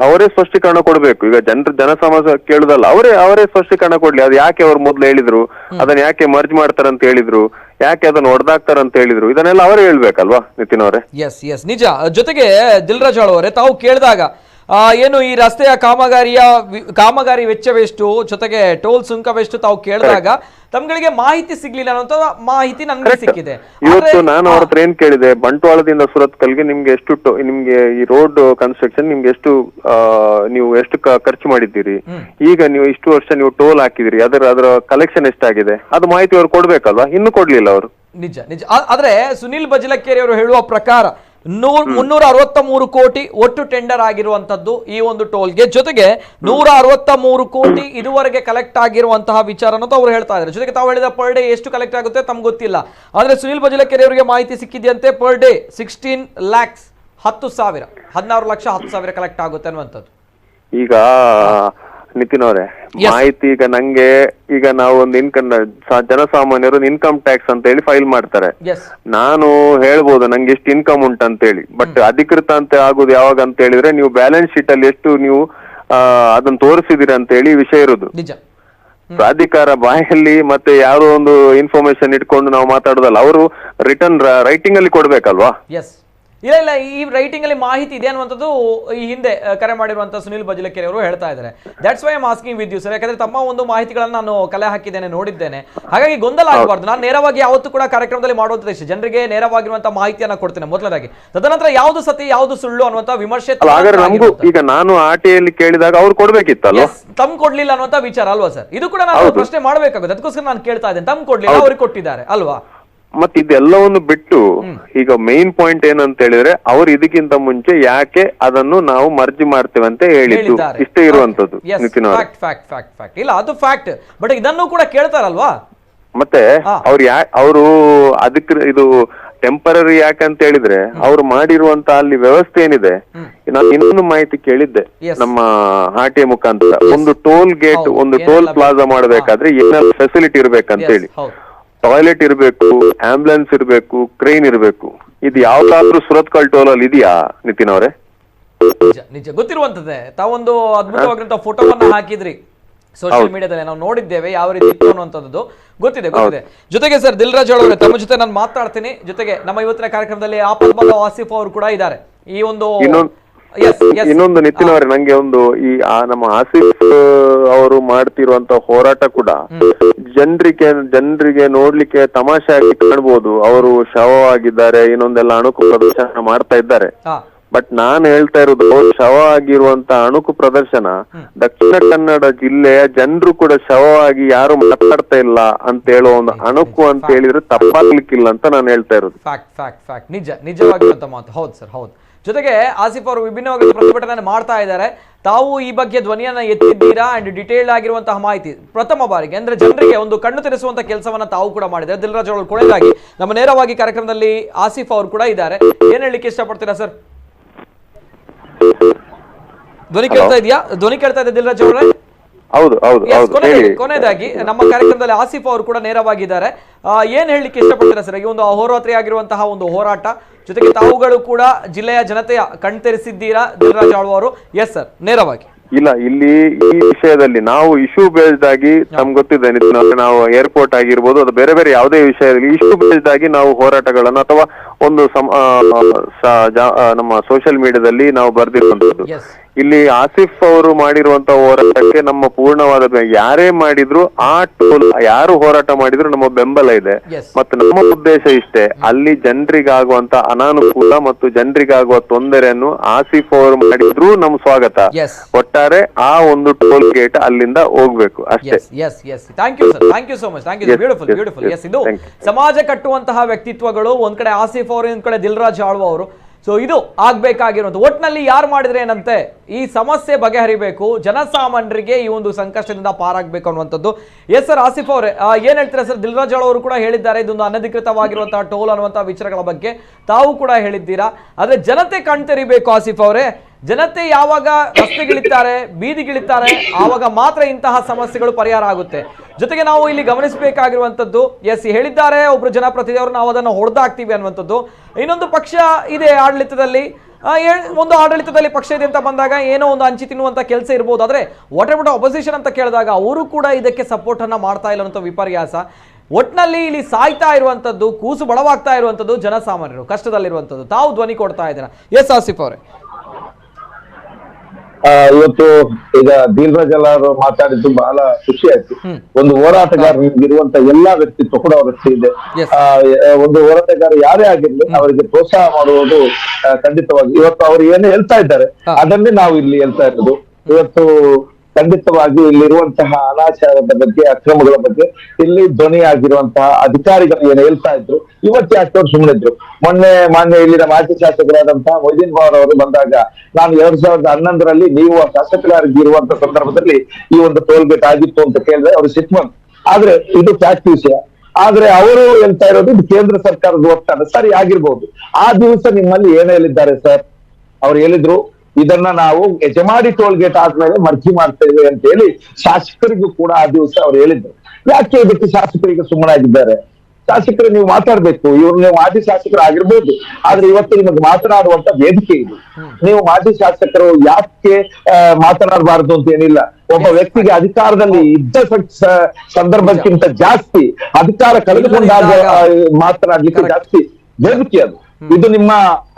ಅವರೇ ಸ್ಪಷ್ಟೀಕರಣ ಕೊಡ್ಬೇಕು. ಈಗ ಜನಸಮಸ್ಯೆ ಕೇಳುದಲ್ಲ, ಅವರೇ ಸ್ಪಷ್ಟೀಕರಣ ಕೊಡ್ಲಿ. ಅದು ಯಾಕೆ ಅವ್ರು ಮೊದ್ಲು ಹೇಳಿದ್ರು, ಅದನ್ನ ಯಾಕೆ ಮರ್ಜ್ ಮಾಡ್ತಾರಂತ ಹೇಳಿದ್ರು, ಯಾಕೆ ಅದನ್ನ ಹೊಡೆದಾಕ್ತಾರಂತ ಹೇಳಿದ್ರು, ಇದನ್ನೆಲ್ಲ ಅವರೇ ಹೇಳ್ಬೇಕಲ್ವಾ ನಿತಿನ್ ಅವರೇ? ಎಸ್ ನಿಜ. ಜೊತೆಗೆ ದಿಲ್ರಾಜ್ ಅವರೇ, ತಾವು ಕೇಳಿದಾಗ ಏನು ಈ ರಸ್ತೆಯ ಕಾಮಗಾರಿ ವೆಚ್ಚವೆಷ್ಟು, ಜೊತೆಗೆ ಟೋಲ್ ಸುಂಕವೆಷ್ಟು ತಾವು ಕೇಳಿದಾಗ ತಮ್ಗಳಿಗೆ ಮಾಹಿತಿ ಸಿಗ್ಲಿಲ್ಲ ಅನ್ನೋ ಮಾಹಿತಿ ನನ್ಗೆ ಸಿಕ್ಕಿದೆ. ಇವತ್ತು ನಾನು ಅವ್ರ ಹತ್ರ ಏನ್ ಕೇಳಿದೆ, ಬಂಟ್ವಾಳದಿಂದ ಸುರತ್ಕಲ್ಗೆ ನಿಮ್ಗೆ ನಿಮ್ಗೆ ಈ ರೋಡ್ ಕನ್ಸ್ಟ್ರಕ್ಷನ್ ನಿಮ್ಗೆ ನೀವು ಎಷ್ಟು ಖರ್ಚು ಮಾಡಿದ್ದೀರಿ, ಈಗ ನೀವು ಇಷ್ಟು ವರ್ಷ ನೀವು ಟೋಲ್ ಹಾಕಿದಿರಿ, ಅದರ ಕಲೆಕ್ಷನ್ ಎಷ್ಟಾಗಿದೆ, ಅದು ಮಾಹಿತಿ ಅವ್ರು ಕೊಡ್ಬೇಕಲ್ವಾ? ಇನ್ನು ಕೊಡ್ಲಿಲ್ಲ ಅವರು. ನಿಜ. ಆದ್ರೆ ಸುನಿಲ್ ಬಜ್ಲಕೆರೆ ಅವರು ಹೇಳುವ ಪ್ರಕಾರ 363 ಕೋಟಿ ಒಟ್ಟು ಟೆಂಡರ್ ಆಗಿರುವಂತದ್ದು ಈ ಒಂದು ಟೋಲ್ಗೆ, ಜೊತೆಗೆ 163 ಕೋಟಿ ಇದುವರೆಗೆ ಕಲೆಕ್ಟ್ ಆಗಿರುವಂತಹ ವಿಚಾರ ಅನ್ನೋದು ಅವ್ರು ಹೇಳ್ತಾ ಇದ್ದಾರೆ. ಜೊತೆಗೆ ತಾವು ಹೇಳಿದ ಪರ್ ಡೇ ಎಷ್ಟು ಕಲೆಕ್ಟ್ ಆಗುತ್ತೆ ತಮ್ಗೆ ಗೊತ್ತಿಲ್ಲ. ಆದ್ರೆ ಸುನಿಲ್ ಬಜ್ಲಕೆರೆ ಅವರಿಗೆ ಮಾಹಿತಿ ಸಿಕ್ಕಿದೆಯಂತೆ ಪರ್ ಡೇ 16 lakhs 16 ಲಕ್ಷ 10 ಸಾವಿರ ಕಲೆಕ್ಟ್ ಆಗುತ್ತೆ ಅನ್ನುವಂಥದ್ದು. ಈಗ ನಿತಿನ್ ಅವರೇ, ಮಾಹಿತಿ ಈಗ ನಾವು ಒಂದು ಜನಸಾಮಾನ್ಯರು ಇನ್ಕಮ್ ಟ್ಯಾಕ್ಸ್ ಅಂತ ಹೇಳಿ ಫೈಲ್ ಮಾಡ್ತಾರೆ. ನಾನು ಹೇಳ್ಬೋದು ನಂಗೆ ಎಷ್ಟು ಇನ್ಕಮ್ ಉಂಟಂತ ಹೇಳಿ, ಬಟ್ ಅಧಿಕೃತ ಅಂತ ಆಗುದು ಯಾವಾಗ ಅಂತ ಹೇಳಿದ್ರೆ ನೀವು ಬ್ಯಾಲೆನ್ಸ್ ಶೀಟ್ ಅಲ್ಲಿ ಎಷ್ಟು ನೀವು ಅದನ್ನ ತೋರಿಸಿದಿರಿ ಅಂತ ಹೇಳಿ ವಿಷಯ ಇರುದು. ಪ್ರಾಧಿಕಾರ ಬಾಯಲ್ಲಿ ಮತ್ತೆ ಯಾರೋ ಒಂದು ಇನ್ಫಾರ್ಮೇಶನ್ ಇಟ್ಕೊಂಡು ನಾವು ಮಾತಾಡೋದಲ್ಲ, ಅವರು ರೈಟಿಂಗ್ ಅಲ್ಲಿ ಕೊಡ್ಬೇಕಲ್ವಾ? ಇಲ್ಲ, ಈ ರೈಟಿಂಗ್ ಅಲ್ಲಿ ಮಾಹಿತಿ ಇದೆ ಅನ್ನುವಂಥದ್ದು ಈ ಹಿಂದೆ ಕರೆ ಮಾಡಿರುವಂತಹ ಸುನಿಲ್ ಬಜ್ಲಕೆರೆ ಅವರು ಹೇಳ್ತಾ ಇದ್ದಾರೆ. That's why I am asking with you sir. ಯಾಕಂದ್ರೆ ತಮ್ಮ ಒಂದು ಮಾಹಿತಿಗಳನ್ನು ನಾನು ಕಲೆ ಹಾಕಿದ್ದೇನೆ, ನೋಡಿದ್ದೇನೆ. ಹಾಗಾಗಿ ಗೊಂದಲ ಆಗಬಾರ್ದು. ನಾನು ನೇರವಾಗಿ ಯಾವತ್ತೂ ಕೂಡ ಕಾರ್ಯಕ್ರಮದಲ್ಲಿ ಮಾಡುವಂತ ಜನರಿಗೆ ನೇರವಾಗಿರುವಂತಹ ಮಾಹಿತಿಯನ್ನ ಕೊಡ್ತೇನೆ ಮೊದಲದಾಗಿ. ತದನಂತರ ಯಾವ್ದು ಸತ್ಯ ಯಾವ್ದು ಸುಳ್ಳು ಅನ್ನುವಂತ ವಿಮರ್ಶೆ ಈಗ ನಾನು ಆರ್ಟಿಯಲ್ಲಿ ಕೇಳಿದಾಗ ಅವ್ರು ಕೊಡ್ಬೇಕಿತ್ತಲ್ಲ, ತಮ್ ಕೊಡ್ಲಿಲ್ಲ ಅನ್ನುವಂತ ವಿಚಾರ ಅಲ್ವಾ ಸರ್? ಇದು ಕೂಡ ನಾನು ಪ್ರಶ್ನೆ ಮಾಡಬೇಕಾಗುತ್ತೆ. ಅದಕ್ಕೋಸ್ಕರ ನಾನು ಕೇಳ್ತಾ ಇದ್ದೇನೆ, ತಮ್ ಕೊಡ್ಲಿಲ್ಲ, ಅವ್ರಿಗೆ ಕೊಟ್ಟಿದ್ದಾರೆ ಅಲ್ವಾ? ಮತ್ತೆ ಇದೆಲ್ಲವನ್ನು ಬಿಟ್ಟು ಈಗ ಮೇನ್ ಪಾಯಿಂಟ್ ಏನಂತ ಹೇಳಿದ್ರೆ ಅವ್ರು ಇದಕ್ಕಿಂತ ಮುಂಚೆ ಯಾಕೆ ಅದನ್ನು ನಾವು ಮರ್ಜಿ ಮಾಡ್ತೇವೆ ಅಂತ ಹೇಳಿದ್ದು, ಇಷ್ಟೇ ಇರುವಂತದ್ದು. ಇಲ್ಲ ಅದು ಫ್ಯಾಕ್ಟ್, ಬಟ್ ಇದನ್ನು ಕೂಡ ಕೇಳ್ತಾರಲ್ವಾ? ಮತ್ತೆ ಅವರು ಅದಕ್ಕೆ ಇದು ಟೆಂಪರರಿ ಯಾಕಂತ ಹೇಳಿದ್ರೆ ಅವ್ರು ಮಾಡಿರುವಂತ ಅಲ್ಲಿ ವ್ಯವಸ್ಥೆ ಏನಿದೆ. ನಾನು ಇನ್ನೊಂದು ಮಾಹಿತಿ ಕೇಳಿದ್ದೆ ನಮ್ಮ ಆರ್ಟಿಎ ಮುಖಾಂತರ, ಒಂದು ಟೋಲ್ ಗೇಟ್, ಒಂದು ಟೋಲ್ ಪ್ಲಾಜಾ ಮಾಡಬೇಕಾದ್ರೆ ಏನೆಲ್ಲ ಫೆಸಿಲಿಟಿ ಇರ್ಬೇಕಂತ ಹೇಳಿ. ಟಾಯ್ಲೆಟ್ ಇರಬೇಕು, ಆಂಬುಲೆನ್ಸ್ ಇರಬೇಕು, ಕ್ರೈನ್ ಇರಬೇಕು. ಇದು ಯಾವ್ದಾದ್ರು ಸುರತ್ಕಲ್ ಟೋಲ್ ಅಲ್ಲಿ ಇದೆಯಾ ನಿತಿನ್ ಅವರೇ? ನಿಜ ಗೊತ್ತಿರುವಂತದ್ದೇ. ತಾವೊಂದು ಅದ್ಭುತವಾಗಿರುವಂತಹ ಫೋಟೋವನ್ನ ಹಾಕಿದ್ರಿ ಸೋಷಿಯಲ್ ಮೀಡಿಯಾದಲ್ಲಿ, ನಾವು ನೋಡಿದ್ದೇವೆ ಯಾವ ರೀತಿ ಇತ್ತು ಅನ್ನುವಂಥದ್ದು. ಗೊತ್ತಿದೆ. ಜೊತೆಗೆ ಸರ್ ದಿಲ್ರಾಜ್ ಅವರೇ, ತಮ್ಮ ಜೊತೆ ನಾನು ಮಾತಾಡ್ತೀನಿ. ಜೊತೆಗೆ ನಮ್ಮ ಇವತ್ತಿನ ಕಾರ್ಯಕ್ರಮದಲ್ಲಿ ಆಪದ್ ಆಸಿಫ್ ಅವರು ಕೂಡ ಇದ್ದಾರೆ. ಈ ಒಂದು ಇನ್ನೊಂದು ನಿತಿನ್ ಅವರೇ, ನಂಗೆ ಒಂದು ನಮ್ಮ ಆಸಿಫ್ ಅವರು ಮಾಡ್ತಿರುವಂತ ಹೋರಾಟ ಕೂಡ ಜನರಿಗೆ ನೋಡ್ಲಿಕ್ಕೆ ತಮಾಷೆಯಾಗಿ ಕಾಣ್ಬೋದು. ಅವರು ಶವವಾಗಿದ್ದಾರೆ, ಇನ್ನೊಂದೆಲ್ಲ ಅಣುಕು ಪ್ರದರ್ಶನ ಮಾಡ್ತಾ ಇದ್ದಾರೆ. ಬಟ್ ನಾನು ಹೇಳ್ತಾ ಇರೋದು, ಶವ ಆಗಿರುವಂತ ಅಣುಕು ಪ್ರದರ್ಶನ ದಕ್ಷಿಣ ಕನ್ನಡ ಜಿಲ್ಲೆಯ ಜನರು ಕೂಡ ಶವವಾಗಿ ಯಾರು ಮಾತಾಡ್ತಾ ಇಲ್ಲ ಅಂತ ಹೇಳೋ ಒಂದು ಅಣುಕು ಅಂತ ಹೇಳಿದ್ರೆ ತಪ್ಪಾಗ್ಲಿಕ್ಕಿಲ್ಲ ಅಂತ ನಾನು ಹೇಳ್ತಾ ಇರೋದು. ನಿಜವಾಗಿರುವಂತ ಮಾತು. ಹೌದು ಸರ್, ಹೌದು. ಜೊತೆಗೆ ಆಸಿಫ್ ಅವರು ವಿಭಿನ್ನವಾಗಿ ಪ್ರತಿಭಟನೆ ಮಾಡ್ತಾ ಇದ್ದಾರೆ. ತಾವು ಈ ಬಗ್ಗೆ ಧ್ವನಿಯನ್ನ ಎತ್ತಿದ್ದೀರಾ ಅಂಡ್ ಡಿಟೇಲ್ ಆಗಿರುವಂತಹ ಮಾಹಿತಿ ಪ್ರಥಮ ಬಾರಿಗೆ ಅಂದ್ರೆ ಜನರಿಗೆ ಒಂದು ಕಣ್ಣು ತೆರೆಸುವಂತ ಕೆಲಸವನ್ನ ತಾವು ಕೂಡ ಮಾಡಿದ್ದಾರೆ. ದಿಲ್ರಾಜ್ ಅವರು ಕೊನೆಯದಾಗಿ ನಮ್ಮ ನೇರವಾಗಿ ಕಾರ್ಯಕ್ರಮದಲ್ಲಿ ಆಸಿಫ್ ಅವರು ಕೂಡ ಇದ್ದಾರೆ. ಏನ್ ಹೇಳಲಿಕ್ಕೆ ಇಷ್ಟಪಡ್ತೀರಾ ಸರ್? ಧ್ವನಿ ಕೇಳ್ತಾ ಇದೆಯಾ ದಿಲ್ರಾಜ್ ಅವರೇ? ಹೌದು. ಕೊನೆಯದಾಗಿ ನಮ್ಮ ಕಾರ್ಯಕ್ರಮದಲ್ಲಿ ಆಸಿಫ್ ಅವರು ಕೂಡ ನೇರವಾಗಿದ್ದಾರೆ. ಏನ್ ಹೇಳಲಿಕ್ಕೆ ಇಷ್ಟಪಡ್ತೀರಾ ಸರ್? ಈ ಒಂದು ಅಹೋರಾತ್ರಿ ಆಗಿರುವಂತಹ ಒಂದು ಹೋರಾಟ, ಜೊತೆಗೆ ತಾವುಗಳು ಕೂಡ ಜಿಲ್ಲೆಯ ಜನತೆಯ ಕಣ್ತೆರೆಸಿದ್ದೀರಾ ದಿಲ್ರಾಜ್ ಆಳ್ವ ಅವರು. ಎಸ್ ಸರ್, ನೇರವಾಗಿ. ಇಲ್ಲ, ಇಲ್ಲಿ ಈ ವಿಷಯದಲ್ಲಿ ನಾವು ಇಶ್ಯೂ ಬೇಸ್ಡ್ ಆಗಿ ನಮ್ಗೆ ಗೊತ್ತಿದೆ, ನಾವು ಏರ್ಪೋರ್ಟ್ ಆಗಿರ್ಬೋದು, ಅದು ಬೇರೆ ಬೇರೆ ಯಾವುದೇ ವಿಷಯ ಇರಲಿ, ಇಶ್ಯೂ ಬೇಸ್ಡ್ ಆಗಿ ನಾವು ಹೋರಾಟಗಳನ್ನು ಅಥವಾ ಒಂದು ನಮ್ಮ ಸೋಷಿಯಲ್ ಮೀಡಿಯಾದಲ್ಲಿ ನಾವು ಬರ್ದಿರುವಂತದ್ದು. ಇಲ್ಲಿ ಆಸಿಫ್ ಅವರು ಮಾಡಿರುವಂತ ಹೋರಾಟಕ್ಕೆ ನಮ್ಮ ಪೂರ್ಣವಾದ ಯಾರೇ ಮಾಡಿದ್ರು ಆ ಟೋಲ್ ಯಾರು ಹೋರಾಟ ಮಾಡಿದ್ರು ನಮ್ಮ ಬೆಂಬಲ ಇದೆ. ಮತ್ತು ನಮ್ಮ ಉದ್ದೇಶ ಇಷ್ಟೇ, ಅಲ್ಲಿ ಜನರಿಗಾಗುವಂತ ಅನಾನುಕೂಲ ಮತ್ತು ಜನರಿಗಾಗುವ ತೊಂದರೆಯನ್ನು ಆಸಿಫ್ ಅವರು ಮಾಡಿದ್ರು ನಮ್ಮ ಸ್ವಾಗತ. ಒಟ್ಟಾರೆ ಆ ಒಂದು ಟೋಲ್ ಗೇಟ್ ಅಲ್ಲಿಂದ ಹೋಗ್ಬೇಕು ಅಷ್ಟೇ. Thank you sir, thank you so much, thank you. Beautiful beautiful. Yes, ಇದು ಸಮಾಜ ಕಟ್ಟುವಂತಹ ವ್ಯಕ್ತಿತ್ವಗಳು. ಒಂದ್ ಕಡೆ ಆಸಿಫ್ ಅವರು, ಇನ್ನೊಂದ್ ಕಡೆ ದಿಲ್ರಾಜ್ ಆಳ್ವ ಅವರು. ಸೊ ಇದು ಆಗ್ಬೇಕಾಗಿರೋದು. ಒಟ್ಟಿನಲ್ಲಿ ಯಾರು ಮಾಡಿದ್ರೆ ಏನಂತೆ, ಈ ಸಮಸ್ಯೆ ಬಗೆಹರಿಬೇಕು, ಜನಸಾಮಾನ್ಯರಿಗೆ ಈ ಒಂದು ಸಂಕಷ್ಟದಿಂದ ಪಾರಾಗಬೇಕು ಅನ್ನುವಂಥದ್ದು. ಎಸ್ ಸರ್, ಆಸಿಫ್ ಅವರೇ ಏನ್ ಹೇಳ್ತೀರಾ ಸರ್? ದಿಲ್ರಾಜ್ ಅವರು ಕೂಡ ಹೇಳಿದ್ದಾರೆ ಇದೊಂದು ಅನಧಿಕೃತವಾಗಿರುವಂತಹ ಟೋಲ್ ಅನ್ನುವಂತಹ ವಿಚಾರಗಳ ಬಗ್ಗೆ ತಾವು ಕೂಡ ಹೇಳಿದ್ದೀರಾ. ಆದ್ರೆ ಜನತೆ ಕಣ್ತೆರಿಬೇಕು ಆಸಿಫ್ ಅವರೇ. ಜನತೆ ಯಾವಾಗ ರಸ್ತೆಗಿಳಿತಾರೆ, ಬೀದಿಗಿಳಿತಾರೆ, ಆವಾಗ ಮಾತ್ರ ಇಂತಹ ಸಮಸ್ಯೆಗಳು ಪರಿಹಾರ ಆಗುತ್ತೆ. ಜೊತೆಗೆ ನಾವು ಇಲ್ಲಿ ಗಮನಿಸಬೇಕಾಗಿರುವಂತದ್ದು, ಎಸ್ ಹೇಳಿದ್ದಾರೆ ಒಬ್ರು ಜನಪ್ರತಿನಿಧಿಯವರು, ನಾವು ಅದನ್ನು ಹೊಡೆದಾಕ್ತೀವಿ ಅನ್ನುವಂಥದ್ದು. ಇನ್ನೊಂದು ಪಕ್ಷ ಇದೆ ಆಡಳಿತದಲ್ಲಿ, ಒಂದು ಆಡಳಿತದಲ್ಲಿ ಪಕ್ಷ ಇದೆ ಅಂತ ಬಂದಾಗ ಏನೋ ಒಂದು ಹಂಚಿ ತಿನ್ನುವಂತ ಕೆಲಸ ಇರ್ಬೋದು. ಆದ್ರೆ ವಾಟ್ ಅಬೌಟ್ ಅಪೋಸಿಷನ್ ಅಂತ ಕೇಳಿದಾಗ ಅವರು ಕೂಡ ಇದಕ್ಕೆ ಸಪೋರ್ಟ್ ಅನ್ನ ಮಾಡ್ತಾ ಇಲ್ಲ ಅನ್ನೋ ವಿಪರ್ಯಾಸ. ಒಟ್ನಲ್ಲಿ ಇಲ್ಲಿ ಸಾಯ್ತಾ ಇರುವಂತದ್ದು, ಕೂಸು ಬಡವಾಗ್ತಾ ಇರುವಂತದ್ದು ಜನಸಾಮಾನ್ಯರು, ಕಷ್ಟದಲ್ಲಿರುವಂತದ್ದು. ತಾವು ಧ್ವನಿ ಕೊಡ್ತಾ ಇದ್ದೀರಾ. ಎಸ್ ಆಸಿಫ್ ಅವರೇ, ಇವತ್ತು ಈಗ ದಿಲ್ರಾಜ್ ಅವರು ಮಾತಾಡಿದ್ದು ಬಹಳ ಖುಷಿ ಆಯ್ತು. ಒಂದು ಹೋರಾಟಗಾರರಿಗಿರುವಂತ ಎಲ್ಲಾ ವ್ಯಕ್ತಿತ್ವ ಕೂಡ ಅವರಷ್ಟೇ ಇದೆ. ಒಂದು ಹೋರಾಟಗಾರ ಯಾರೇ ಆಗಿರ್ಲಿ ಅವರಿಗೆ ಪ್ರೋತ್ಸಾಹ ಮಾಡುವುದು ಖಂಡಿತವಾಗಿ. ಇವತ್ತು ಅವರು ಏನು ಹೇಳ್ತಾ ಇದ್ದಾರೆ ಅದನ್ನೇ ನಾವು ಇಲ್ಲಿ ಹೇಳ್ತಾ ಇರೋದು. ಇವತ್ತು ಖಂಡಿತವಾಗಿ ಇಲ್ಲಿರುವಂತಹ ಅನಾಚಾರದ ಬಗ್ಗೆ, ಅಕ್ರಮಗಳ ಬಗ್ಗೆ ಇಲ್ಲಿ ಧ್ವನಿಯಾಗಿರುವಂತಹ ಅಧಿಕಾರಿಗಳು ಏನು ಹೇಳ್ತಾ ಇದ್ರು, ಇವತ್ತು ಯಾಕೆ ಅವ್ರು ಸುಮ್ಮನಿದ್ರು. ಮೊನ್ನೆ ಇಲ್ಲಿನ ಮಾಜಿ ಶಾಸಕರಾದಂತಹ ಮೊಯ್ದೀನ್ ಬಾವರ್ ಅವರು ಬಂದಾಗ, ನಾನು 2011ರಲ್ಲಿ ನೀವು ಶಾಸಕರಾಗಿರುವಂತ ಸಂದರ್ಭದಲ್ಲಿ ಈ ಒಂದು ಟೋಲ್ ಗೇಟ್ ಆಗಿತ್ತು ಅಂತ ಕೇಳಿದ್ರೆ ಅವರು ಸಿಟ್ಟು. ಆದ್ರೆ ಇದು ಫ್ಯಾಕ್ಟ್ ವಿಷಯ. ಆದ್ರೆ ಅವರು ಹೇಳ್ತಾ ಇರೋದು ಇದು ಕೇಂದ್ರ ಸರ್ಕಾರದ ಒತ್ತಡ. ಸರಿ ಆಗಿರ್ಬೋದು. ಆ ದಿವಸ ನಿಮ್ಮಲ್ಲಿ ಏನ್ ಹೇಳಿದ್ದಾರೆ ಸರ್? ಅವ್ರು ಹೇಳಿದ್ರು ಇದನ್ನ ನಾವು ಯಜಮಾಡಿ ಟೋಲ್ ಗೇಟ್ ಆದ್ಮೇಲೆ ಮರ್ಜಿ ಮಾಡ್ತೇವೆ ಅಂತ ಹೇಳಿ ಶಾಸಕರಿಗೂ ಕೂಡ ಆ ದಿವಸ ಅವ್ರು ಹೇಳಿದ್ರು. ಯಾಕೆ ಇದಕ್ಕೆ ಶಾಸಕರಿಗೆ ಸುಮ್ಮನಾಗಿದ್ದಾರೆ? ಶಾಸಕರು ನೀವು ಮಾತಾಡ್ಬೇಕು. ಇವ್ರು ನೀವು ಮಾಜಿ ಶಾಸಕರು ಆಗಿರ್ಬೋದು, ಆದ್ರೆ ಇವತ್ತು ನಿಮಗೆ ಮಾತನಾಡುವಂತ ವೇದಿಕೆ ಇದೆ. ನೀವು ಮಾಜಿ ಶಾಸಕರು ಯಾಕೆ ಮಾತನಾಡಬಾರದು ಅಂತ ಏನಿಲ್ಲ. ಒಬ್ಬ ವ್ಯಕ್ತಿಗೆ ಅಧಿಕಾರದಲ್ಲಿ ಇದ್ದ ಸಂದರ್ಭಕ್ಕಿಂತ ಜಾಸ್ತಿ ಅಧಿಕಾರ ಕಳೆದುಕೊಂಡಾಗ ಮಾತನಾಡ್ಲಿಕ್ಕೆ ಜಾಸ್ತಿ ವೇದಿಕೆ ಅದು. ಇದು ನಿಮ್ಮ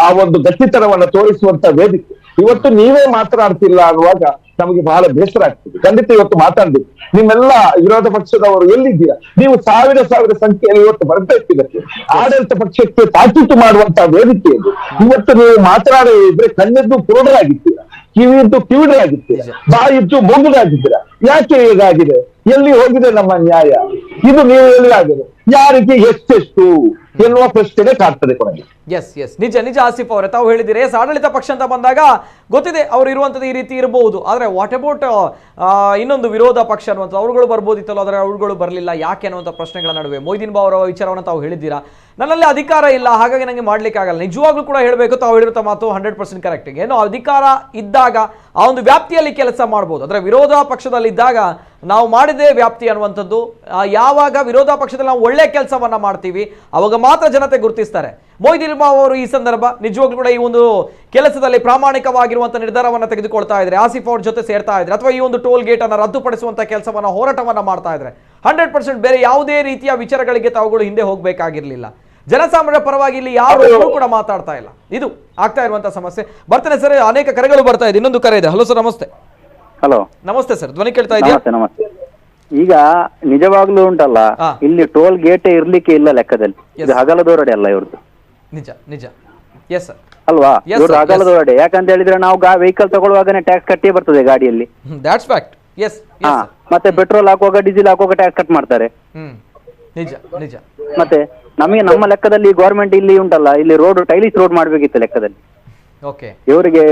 ಆ ಒಂದು ಗಟ್ಟಿತನವನ್ನ ತೋರಿಸುವಂತ ವೇದಿಕೆ. ಇವತ್ತು ನೀವೇ ಮಾತನಾಡ್ತಿಲ್ಲ ಅನ್ನುವಾಗ ನಮಗೆ ಬಹಳ ಬೇಸರ ಆಗ್ತದೆ. ಖಂಡಿತ ಇವತ್ತು ಮಾತಾಡ್ಬೇಕು. ನಿಮ್ಮೆಲ್ಲ ವಿರೋಧ ಪಕ್ಷದವರು ಎಲ್ಲಿದ್ದೀರಾ? ನೀವು ಸಾವಿರ ಸಂಖ್ಯೆಯಲ್ಲಿ ಇವತ್ತು ಬರ್ತಾ ಇರ್ತೀರಕ್ಕೆ ಆಡಳಿತ ಪಕ್ಷಕ್ಕೆ ತಾಕೀತು ಮಾಡುವಂತ ವೇದಿಕೆ ಇದು. ಇವತ್ತು ನೀವು ಮಾತನಾಡಿದ್ರೆ ಕಣ್ಣದ್ದು ಕುರುಡರಾಗಿದ್ದೀರಾ, ಕಿವಿದ್ದು ಕಿವಿಡರಾಗಿದ್ದೀರಾ, ಬಾಯಿದ್ದು ಮೂಗುದಾಗಿದ್ದೀರಾ. ಯಾಕೆ ಹೀಗಾಗಿದೆ? ಎಲ್ಲಿ ಹೋಗಿದೆ ನಮ್ಮ ನ್ಯಾಯ? ಇದು ನೀವು ಎಲ್ಲಾಗಿದೆ, ಯಾರಿಗೆ ಎಷ್ಟೆಷ್ಟು ಎನ್ನುವ ಪ್ರಶ್ನೆ ಕಾಡ್ತದೆ ಕೊನೆಗೆ. ಎಸ್ ಎಸ್, ನಿಜ ನಿಜ ಆಸಿಫ್ ಅವರೇ, ತಾವು ಹೇಳಿದಿರಿ ಎಸ್ ಆಡಳಿತ ಪಕ್ಷ ಅಂತ ಬಂದಾಗ ಗೊತ್ತಿದೆ ಅವರು ಇರುವಂತದ್ದು ಈ ರೀತಿ ಇರಬಹುದು. ಆದ್ರೆ ವಾಟ್ ಅಬೌಟ್ ಇನ್ನೊಂದು ವಿರೋಧ ಪಕ್ಷ ಅನ್ನುವಂಥ ಅವರುಗಳು ಬರ್ಬೋದಿತ್ತಲ್ಲ, ಆದರೆ ಅವರುಗಳು ಬರಲಿಲ್ಲ ಯಾಕೆ ಅನ್ನುವಂಥ ಪ್ರಶ್ನೆಗಳ ನಡುವೆ ಮೊಯ್ದೀನ್ ಬಾವರ್ ಅವರ ವಿಚಾರವನ್ನು ತಾವು ಹೇಳಿದ್ದೀರಾ. ನನ್ನಲ್ಲಿ ಅಧಿಕಾರ ಇಲ್ಲ, ಹಾಗಾಗಿ ನನಗೆ ಮಾಡ್ಲಿಕ್ಕೆ ಆಗಲ್ಲ. ನಿಜವಾಗ್ಲೂ ಕೂಡ ಹೇಳಬೇಕು, ತಾವು ಹೇಳಿರುವಂಥ ಮಾತು 100% ಕರೆಕ್ಟ್. ಏನೋ ಅಧಿಕಾರ ಇದ್ದಾಗ ಆ ಒಂದು ವ್ಯಾಪ್ತಿಯಲ್ಲಿ ಕೆಲಸ ಮಾಡ್ಬೋದು. ಅಂದ್ರೆ ವಿರೋಧ ಪಕ್ಷದಲ್ಲಿ ಇದ್ದಾಗ ನಾವು ಮಾಡಿದೇ ವ್ಯಾಪ್ತಿ ಅನ್ನುವಂಥದ್ದು. ಯಾವಾಗ ವಿರೋಧ ಪಕ್ಷದಲ್ಲಿ ನಾವು ಒಳ್ಳೆ ಕೆಲಸವನ್ನ ಮಾಡ್ತೀವಿ ಅವಾಗ ಮಾತ್ರ ಜನತೆ ಗುರುತಿಸ್ತಾರೆ. ಮೊಯ್ದೀನ್ ಬಾವರ್ ಅವರು ಈ ಸಂದರ್ಭ ನಿಜವಾಗ್ಲೂ ಕೂಡ ಈ ಒಂದು ಕೆಲಸದಲ್ಲಿ ಪ್ರಾಮಾಣಿಕವಾಗಿರುವಂತಹ ನಿರ್ಧಾರವನ್ನ ತೆಗೆದುಕೊಳ್ತಾ ಇದ್ರೆ, ಆಸಿಫ್ ಅವ್ರ ಜೊತೆ ಸೇರ್ತಾ ಇದ್ರೆ, ಅಥವಾ ಈ ಒಂದು ಟೋಲ್ ಗೇಟ್ ಅನ್ನ ರದ್ದುಪಡಿಸುವಂತ ಕೆಲಸವನ್ನ ಹೋರಾಟವನ್ನ ಮಾಡ್ತಾ ಇದ್ರೆ 100% ಬೇರೆ ಯಾವುದೇ ರೀತಿಯ ವಿಚಾರಗಳಿಗೆ ತಾವುಗಳು ಹಿಂದೆ ಹೋಗಬೇಕಾಗಿರ್ಲಿಲ್ಲ. ಜನಸಾಮಾನ್ಯರ ಪರವಾಗಿ ಇಲ್ಲಿ ಯಾರು ಕೂಡ ಮಾತಾಡ್ತಾ ಇಲ್ಲ. ಇದು ಆಗ್ತಾ ಇರುವಂತಹ ಸಮಸ್ಯೆ. ಬರ್ತೇನೆ ಸರ್, ಅನೇಕ ಕರೆಗಳು ಬರ್ತಾ ಇದೆ. ಇನ್ನೊಂದು ಕರೆ ಇದೆ. ಹಲೋ ಸರ್, ನಮಸ್ತೆ. ಹಲೋ ನಮಸ್ತೆ ಸರ್, ಧ್ವನಿ ಕೇಳ್ತಾ ಇದೆಯಾ? ನಮಸ್ತೆ. ಈಗ ನಿಜವಾಗ್ಲೂ ಉಂಟಲ್ಲ, ಇಲ್ಲಿ ಟೋಲ್ ಗೇಟ್ ಇರ್ಲಿಕ್ಕೆ ಇಲ್ಲ ಲೆಕ್ಕದಲ್ಲಿ. ಇದು ಹಗಲದೋರಡೆ ಅಲ್ಲ ಇವ್ರದ್ದು. ನಿಜ ನಿಜ. ಎಸ್ ಸರ್, ಅಲ್ವಾ? ಇವ್ರದ್ದು ಹಗಲದೋರಡೆ. ಯಾಕಂತ ಹೇಳಿದ್ರೆ ನಾವು ವೆಹಿಕಲ್ ತಗೊಳ್ಳುವಾಗನೇ ಟ್ಯಾಕ್ಸ್ ಕಟ್ಟೇ ಬರ್ತದೆ ಗಾಡಿಯಲ್ಲಿ. That's fact. ಎಸ್. ಮತ್ತೆ ಪೆಟ್ರೋಲ್ ಹಾಕುವಾಗ, ಡೀಸೆಲ್ ಹಾಕುವಾಗ ಟ್ಯಾಕ್ಸ್ ಕಟ್ ಮಾಡ್ತಾರೆ. ನಿಜ ನಿಜ. ಮತ್ತೆ ನಮಗೆ ನಮ್ಮ ಲೆಕ್ಕದಲ್ಲಿ ಗೌರ್ಮೆಂಟ್ ಇಲ್ಲಿ ಉಂಟಲ್ಲ, ಇಲ್ಲಿ ರೋಡ್ ಟೈಲಿಸ್ ರೋಡ್ ಮಾಡ್ಬೇಕಿತ್ತು ಲೆಕ್ಕದಲ್ಲಿ. ಇವರಿಗೆ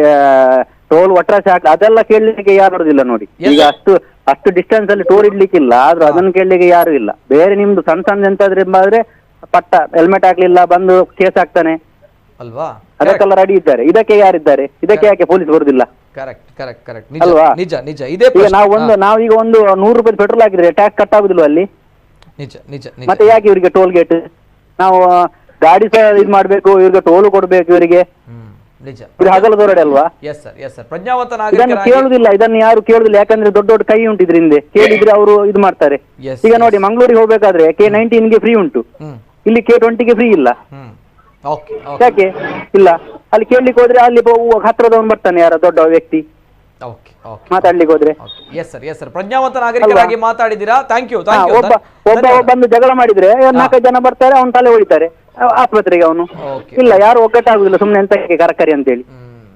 ಟೋಲ್ ಒಟ್ರಾಸಿ ಹಾಕಿ ಅದೆಲ್ಲ ಕೇಳಲಿಕ್ಕೆ ಯಾರು ಬರೋದಿಲ್ಲ ನೋಡಿ. ಈಗ ಅಷ್ಟು ಡಿಸ್ಟೆನ್ಸ್ ಅಲ್ಲಿ ಟೋಲ್ ಇಡ್ಲಿಕ್ಕಿಲ್ಲ, ಆದ್ರೂ ಅದನ್ನು ಕೇಳಲಿಕ್ಕೆ ಯಾರು ಇಲ್ಲ. ಬೇರೆ ನಿಮ್ದು ಸಣ್ಣ ಸಣ್ಣ ಎಂತಾದ್ರೆ ಆದ್ರೆ ಪಟ್ಟ ಹೆಲ್ಮೆಟ್ ಹಾಕ್ಲಿಲ್ಲ ಬಂದು ಕೇಸ್ ಹಾಕ್ತಾನೆ ಅಲ್ವಾ? ಅದಕ್ಕೆಲ್ಲ ರೆಡಿ ಇದ್ದಾರೆ. ಇದಕ್ಕೆ ಯಾರಿದ್ದಾರೆ? ಇದಕ್ಕೆ ಯಾಕೆ ಪೊಲೀಸ್ ಬರುದಿಲ್ಲ? ಅಲ್ವಾ? ನಿಜ ನಿಜ. ಇದೇ ಈಗ ನಾವೀಗ ಒಂದು 100 ರೂಪಾಯಿ ಪೆಟ್ರೋಲ್ ಹಾಕಿದ್ರೆ ಟ್ಯಾಕ್ಸ್ ಕಟ್ ಆಗುದಿಲ್ವ ಅಲ್ಲಿ? ನಿಜ ನಿಜ. ಮತ್ತೆ ಯಾಕೆ ಇವರಿಗೆ ಟೋಲ್ ಗೇಟ್? ನಾವು ಗಾಡಿ ಸಹ ಇದ್ ಮಾಡ್ಬೇಕು, ಇವ್ರಿಗೆ ಟೋಲ್ ಕೊಡ್ಬೇಕು ಇವರಿಗೆ. ನಿಜ. ಇದು ಹಗಲ ಧೋರಣೆ ಅಲ್ವಾ? ಎಸ್ ಸರ್ ಪ್ರಜ್ಞಾವಂತ ಇದನ್ನು ನಾಗರಿಕರಾಗಿ ಕೇಳುದಿಲ್ಲ, ಇದನ್ನು ಯಾರು ಕೇಳುದಿಲ್ಲ. ಯಾಕಂದ್ರೆ ದೊಡ್ಡ ದೊಡ್ಡ ಕೈ ಉಂಟು ಇದ್ರ ಹಿಂದೆ, ಕೇಳಿದ್ರೆ ಅವರು ಇದು ಮಾಡ್ತಾರೆ. ಈಗ ನೋಡಿ ಮಂಗಳೂರಿಗೆ ಹೋಗ್ಬೇಕಾದ್ರೆ K19 ಗೆ ಫ್ರೀ ಉಂಟು, ಇಲ್ಲಿ K20 ಗೆ ಫ್ರೀ ಇಲ್ಲ. ಯಾಕೆ ಇಲ್ಲ? ಅಲ್ಲಿ ಕೇಳಲಿಕ್ಕೆ ಹೋದ್ರೆ ಅಲ್ಲಿ ಹತ್ರದವನು ಬರ್ತಾನೆ, ಯಾರ ದೊಡ್ಡ ವ್ಯಕ್ತಿ ಮಾತಾಡ್ಲಿಕ್ಕೆ ಹೋದ್ರೆ. ಎಸ್ ಸರ್ ಪ್ರಜ್ಞಾವಂತ ನಾಗರಿಕರಾಗಿ ಮಾತಾಡಿದ್ದೀರಾ. Thank you. ಒಬ್ಬ ಬಂದು ಜಗಳ ಮಾಡಿದ್ರೆ 4 ಜನ ಬರ್ತಾರೆ, ಅವನು ತಲೆ ಹೊಡಿತಾರೆ ಆಸ್ಪತ್ರೆಗೆ. ಅವನು ಇಲ್ಲ, ಯಾರು ಒಗ್ಗಟ್ಟಾಗುದಿಲ್ಲ, ಸುಮ್ನೆ ಎಂತಕ್ಕೆ ಕರಕರಿ ಅಂತೇಳಿ.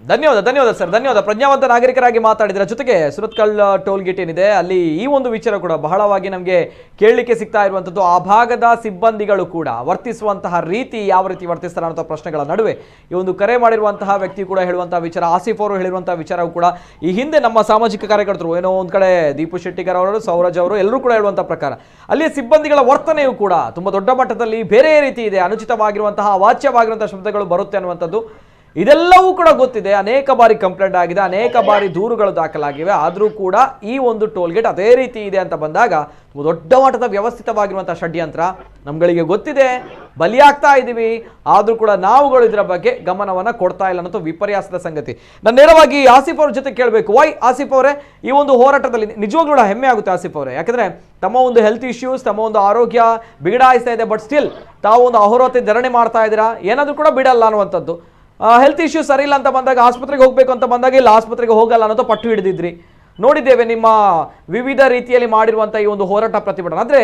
ಧನ್ಯವಾದ ಸರ್, ಧನ್ಯವಾದ. ಪ್ರಜ್ಞಾವಂತ ನಾಗರಿಕರಾಗಿ ಮಾತಾಡಿದ್ರ. ಜೊತೆಗೆ ಸುರತ್ಕಲ್ ಟೋಲ್ ಗೇಟ್ ಏನಿದೆ ಅಲ್ಲಿ ಈ ಒಂದು ವಿಚಾರ ಕೂಡ ಬಹಳವಾಗಿ ನಮಗೆ ಕೇಳಲಿಕ್ಕೆ ಸಿಗ್ತಾ ಇರುವಂತದ್ದು. ಆ ಭಾಗದ ಸಿಬ್ಬಂದಿಗಳು ಕೂಡ ವರ್ತಿಸುವಂತಹ ರೀತಿ ಯಾವ ರೀತಿ ವರ್ತಿಸ್ತಾರೆ ಅನ್ನೋ ಪ್ರಶ್ನೆಗಳ ನಡುವೆ ಈ ಒಂದು ಕರೆ ಮಾಡಿರುವಂತಹ ವ್ಯಕ್ತಿ ಕೂಡ ಹೇಳುವಂತಹ ವಿಚಾರ, ಆಸಿಫ್ ಅವರು ಹೇಳಿರುವಂತಹ ವಿಚಾರವೂ ಕೂಡ ಈ ಹಿಂದೆ ನಮ್ಮ ಸಾಮಾಜಿಕ ಕಾರ್ಯಕರ್ತರು ಏನೋ ಒಂದ್ ಕಡೆ ದೀಪು ಶೆಟ್ಟಿಗರ್ ಅವರು, ಸೌರಜ್ ಅವರು ಎಲ್ಲರೂ ಕೂಡ ಹೇಳುವಂತಹ ಪ್ರಕಾರ ಅಲ್ಲಿ ಸಿಬ್ಬಂದಿಗಳ ವರ್ತನೆಯೂ ಕೂಡ ತುಂಬಾ ದೊಡ್ಡ ಮಟ್ಟದಲ್ಲಿ ಬೇರೆ ರೀತಿ ಇದೆ, ಅನುಚಿತವಾಗಿರುವಂತಹ ಅವಾಚ್ಯವಾಗಿರುವಂತಹ ಶಬ್ದಗಳು ಬರುತ್ತೆ ಅನ್ನುವಂಥದ್ದು ಇದೆಲ್ಲವೂ ಕೂಡ ಗೊತ್ತಿದೆ. ಅನೇಕ ಬಾರಿ ಕಂಪ್ಲೇಂಟ್ ಆಗಿದೆ, ಅನೇಕ ಬಾರಿ ದೂರುಗಳು ದಾಖಲಾಗಿವೆ. ಆದರೂ ಕೂಡ ಈ ಒಂದು ಟೋಲ್ಗೇಟ್ ಅದೇ ರೀತಿ ಇದೆ ಅಂತ ಬಂದಾಗ ದೊಡ್ಡ ಮಟ್ಟದ ವ್ಯವಸ್ಥಿತವಾಗಿರುವಂತಹ ಷಡ್ಯಂತ್ರ ನಮ್ಗಳಿಗೆ ಗೊತ್ತಿದೆ, ಬಲಿಯಾಗ್ತಾ ಇದ್ದೀವಿ. ಆದರೂ ಕೂಡ ನಾವುಗಳು ಇದರ ಬಗ್ಗೆ ಗಮನವನ್ನು ಕೊಡ್ತಾ ಇಲ್ಲ ಅನ್ನೋದು ವಿಪರ್ಯಾಸದ ಸಂಗತಿ. ನಾನು ನೇರವಾಗಿ ಆಸಿಫ್ ಅವ್ರ ಜೊತೆ ಕೇಳಬೇಕು. ವೈ ಆಸಿಫ್ ಅವರೇ, ಈ ಒಂದು ಹೋರಾಟದಲ್ಲಿ ನಿಜವಾಗ್ಲೂ ಹೆಮ್ಮೆ ಆಗುತ್ತೆ ಆಸಿಫ್ ಅವರೇ, ಯಾಕಂದ್ರೆ ತಮ್ಮ ಒಂದು ಹೆಲ್ತ್ ಇಶ್ಯೂಸ್, ತಮ್ಮ ಒಂದು ಆರೋಗ್ಯ ಬಿಗಡಾಯಿಸ್ತಾ ಇದೆ, ಬಟ್ ಸ್ಟಿಲ್ ತಾವು ಒಂದು ಅಹೋರಾತ್ರಿ ಧರಣಿ ಮಾಡ್ತಾ ಇದ್ದೀರಾ, ಏನಾದರೂ ಕೂಡ ಬಿಡಲ್ಲ ಅನ್ನುವಂಥದ್ದು. ಹೆಲ್ತ್ ಇಶ್ಯೂ ಸರಿ ಇಲ್ಲ ಅಂತ ಬಂದಾಗ, ಆಸ್ಪತ್ರೆಗೆ ಹೋಗಬೇಕು ಅಂತ ಬಂದಾಗ ಇಲ್ಲ ಆಸ್ಪತ್ರೆಗೆ ಹೋಗಲ್ಲ ಅನ್ನೋದು ಪಟ್ಟು ಹಿಡಿದಿದ್ರಿ. ನೋಡಿದ್ದೇವೆ ನಿಮ್ಮ ವಿವಿಧ ರೀತಿಯಲ್ಲಿ ಮಾಡಿರುವಂಥ ಈ ಒಂದು ಹೋರಾಟ ಪ್ರತಿಭಟನೆ. ಅಂದರೆ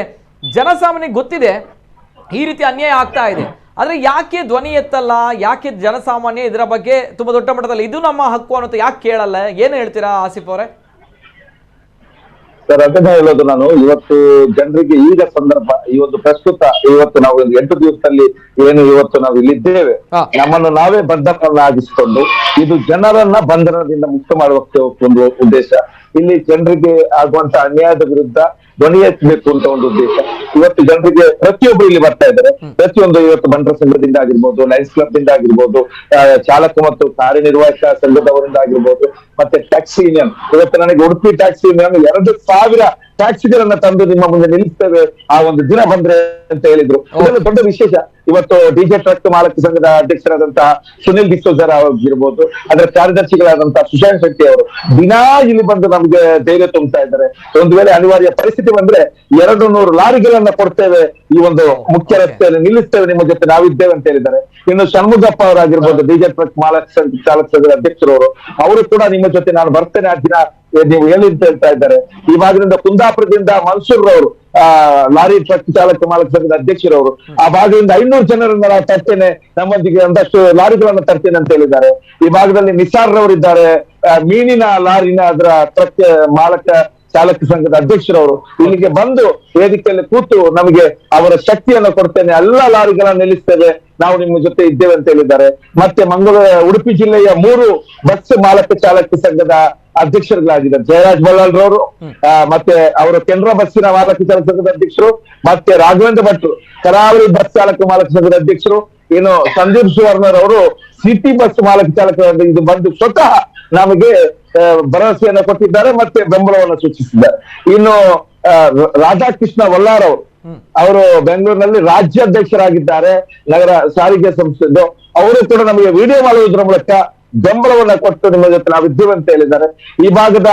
ಜನಸಾಮಾನ್ಯರಿಗೆ ಗೊತ್ತಿದೆ ಈ ರೀತಿ ಅನ್ಯಾಯ ಆಗ್ತಾ ಇದೆ, ಆದರೆ ಯಾಕೆ ಧ್ವನಿ ಎತ್ತಲ್ಲ? ಯಾಕೆ ಜನಸಾಮಾನ್ಯ ಇದರ ಬಗ್ಗೆ ತುಂಬ ದೊಡ್ಡ ಮಟ್ಟದಲ್ಲಿ ಇದು ನಮ್ಮ ಹಕ್ಕು ಅನ್ನೋದು ಯಾಕೆ ಕೇಳಲ್ಲ? ಏನು ಹೇಳ್ತೀರಾ ಆಸಿಫ್ ಅವರೇ? ಸರ್ ಅದನ್ನ ಹೇಳೋದು ನಾನು. ಇವತ್ತು ಜನರಿಗೆ ಈಗ ಸಂದರ್ಭ, ಈ ಒಂದು ಪ್ರಸ್ತುತ ಇವತ್ತು ನಾವು 8 ದಿವಸದಲ್ಲಿ ಏನು ಇವತ್ತು ನಾವು ಇಲ್ಲಿದ್ದೇವೆ, ನಮ್ಮನ್ನು ನಾವೇ ಬಂಧನನ್ನಾಗಿಸಿಕೊಂಡು ಇದು ಜನರನ್ನ ಬಂಧನದಿಂದ ಮುಕ್ತ ಮಾಡುವಕ್ಕೆ ಒಂದು ಉದ್ದೇಶ. ಇಲ್ಲಿ ಜನರಿಗೆ ಆಗುವಂತ ಅನ್ಯಾಯದ ವಿರುದ್ಧ ಧ್ವನಿ ಎತ್ತಬೇಕು ಅಂತ ಒಂದು ಉದ್ದೇಶ. ಇವತ್ತು ಜನರಿಗೆ ಪ್ರತಿಯೊಬ್ಬರು ಇಲ್ಲಿ ಬರ್ತಾ ಇದ್ದಾರೆ. ಪ್ರತಿಯೊಂದು ಇವತ್ತು ಬಂಟರ ಸಂಘದಿಂದ ಆಗಿರ್ಬೋದು, ಲಯನ್ಸ್ ಕ್ಲಬ್ ದಿಂದ ಆಗಿರ್ಬೋದು, ಚಾಲಕ ಮತ್ತು ಕಾರ್ಯನಿರ್ವಾಹಕ ಸಂಘದವರಿಂದ ಆಗಿರ್ಬೋದು, ಮತ್ತೆ ಟ್ಯಾಕ್ಸಿ ಯೂನಿಯನ್. ಇವತ್ತು ನನಗೆ ಉಡುಪಿ ಟ್ಯಾಕ್ಸಿ ಯೂನಿಯನ್ 2,000 ಟ್ಯಾಕ್ಸಿಗಳನ್ನ ತಂದು ನಿಮ್ಮ ಮುಂದೆ ನಿಲ್ಲಿಸ್ತೇವೆ ಆ ಒಂದು ದಿನ ಬಂದ್ರೆ ಅಂತ ಹೇಳಿದ್ರು. ಇದೊಂದು ದೊಡ್ಡ ವಿಶೇಷ. ಇವತ್ತು ಡಿಜೆ ಟ್ರಕ್ ಮಾಲಕ ಸಂಘದ ಅಧ್ಯಕ್ಷರಾದಂತಹ ಸುನಿಲ್ ಡಿಸೋಜರ್ ಆಗಿರ್ಬೋದು, ಅದರ ಕಾರ್ಯದರ್ಶಿಗಳಾದಂತಹ ಸುಶಾಂತ್ ಶೆಟ್ಟಿ ಅವರು ದಿನಾ ಇಲ್ಲಿ ಬಂದು ನಮ್ಗೆ ಧೈರ್ಯ ತುಂಬುತ್ತಾ ಇದ್ದಾರೆ. ಒಂದು ವೇಳೆ ಅನಿವಾರ್ಯ ಪರಿಸ್ಥಿತಿ ಬಂದ್ರೆ 200 ಲಾರಿಗಳನ್ನ ಕೊಡ್ತೇವೆ, ಈ ಒಂದು ಮುಖ್ಯ ರಸ್ತೆಯಲ್ಲಿ ನಿಲ್ಲಿಸ್ತೇವೆ, ನಿಮ್ಮ ಜೊತೆ ನಾವಿದ್ದೇವೆ ಅಂತ ಹೇಳಿದ್ದಾರೆ. ಇನ್ನು ಷಣ್ಮುಗಪ್ಪ ಅವರಾಗಿರ್ಬೋದು, ಡಿಜೆ ಟ್ರಕ್ ಮಾಲಕ ಚಾಲಕ ಸಂಘದ ಅಧ್ಯಕ್ಷರವರು, ಅವರು ಕೂಡ ನಿಮ್ಮ ಜೊತೆ ನಾನು ಬರ್ತೇನೆ ಆ ದಿನ ನೀವು ಹೇಳಿ ಅಂತ ಹೇಳ್ತಾ ಇದ್ದಾರೆ. ಈ ಭಾಗದಿಂದ ಕುಂದಾಪುರದಿಂದ ಮನ್ಸೂರ್ ಅವರು ಲಾರಿ ಟ್ರಕ್ ಚಾಲಕ ಮಾಲಕ ಸಂಘದ ಅಧ್ಯಕ್ಷರವರು, ಆ ಭಾಗದಿಂದ 500 ಜನರನ್ನ ನಾನು ತರ್ತೇನೆ, ನಮ್ಮೊಂದಿಗೆ ಒಂದಷ್ಟು ಲಾರಿಗಳನ್ನ ತರ್ತೇನೆ ಅಂತ ಹೇಳಿದ್ದಾರೆ. ಈ ಭಾಗದಲ್ಲಿ ನಿಸಾರ್ ರವರಿದ್ದಾರೆ, ಮೀನಿನ ಲಾರಿನ ಅದರ ಟ್ರಕ್ ಮಾಲಕ ಚಾಲಕ ಸಂಘದ ಅಧ್ಯಕ್ಷರವರು ಇಲ್ಲಿಗೆ ಬಂದು ವೇದಿಕೆಯಲ್ಲಿ ಕೂತು ನಮಗೆ ಅವರ ಶಕ್ತಿಯನ್ನು ಕೊಡ್ತೇನೆ, ಎಲ್ಲ ಲಾರಿಗಳನ್ನ ನಿಲ್ಲಿಸ್ತೇವೆ, ನಾವು ನಿಮ್ಮ ಜೊತೆ ಇದ್ದೇವೆ ಅಂತ ಹೇಳಿದ್ದಾರೆ. ಮತ್ತೆ ಉಡುಪಿ ಜಿಲ್ಲೆಯ 3 ಬಸ್ ಮಾಲಕ ಚಾಲಕ ಸಂಘದ ಅಧ್ಯಕ್ಷರುಗಳಾಗಿದ್ದಾರೆ ಜಯರಾಜ್ ಬಲ್ಲಾಳ್ ರವರು, ಮತ್ತೆ ಅವರು ಕೆನರಾ ಬಸ್ಸಿನ ಮಾಲಕ ಚಾಲಕ ಸಂಘದ ಅಧ್ಯಕ್ಷರು, ಮತ್ತೆ ರಾಘವೇಂದ್ರ ಭಟ್ರು ಕರಾವಳಿ ಬಸ್ ಚಾಲಕ ಮಾಲಕ ಸಂಘದ ಅಧ್ಯಕ್ಷರು, ಏನು ಸಂದೀಪ್ ಸುವರ್ಣರವರು ಸಿಟಿ ಬಸ್ ಮಾಲಕ ಚಾಲಕ ಇದು ಬಂದು ಸ್ವತಃ ನಮಗೆ ಭರವಸೆಯನ್ನು ಕೊಟ್ಟಿದ್ದಾರೆ, ಮತ್ತೆ ಬೆಂಬಲವನ್ನು ಸೂಚಿಸಿದ್ದಾರೆ. ಇನ್ನು ರಾಧಾಕೃಷ್ಣ ವಲ್ಲಾರ್ ಅವರು ಬೆಂಗಳೂರಿನಲ್ಲಿ ರಾಜ್ಯಾಧ್ಯಕ್ಷರಾಗಿದ್ದಾರೆ ನಗರ ಸಾರಿಗೆ ಸಂಸ್ಥೆದ್ದು, ಅವರು ಕೂಡ ನಮಗೆ ವಿಡಿಯೋ ಮಾಡುವುದರ ಮೂಲಕ ಬೆಂಬಲವನ್ನ ಕೊಟ್ಟು ನಿಮ್ಮ ಜೊತೆ ನಾವಿದ್ದೇವೆ ಅಂತ ಹೇಳಿದ್ದಾರೆ. ಈ ಭಾಗದ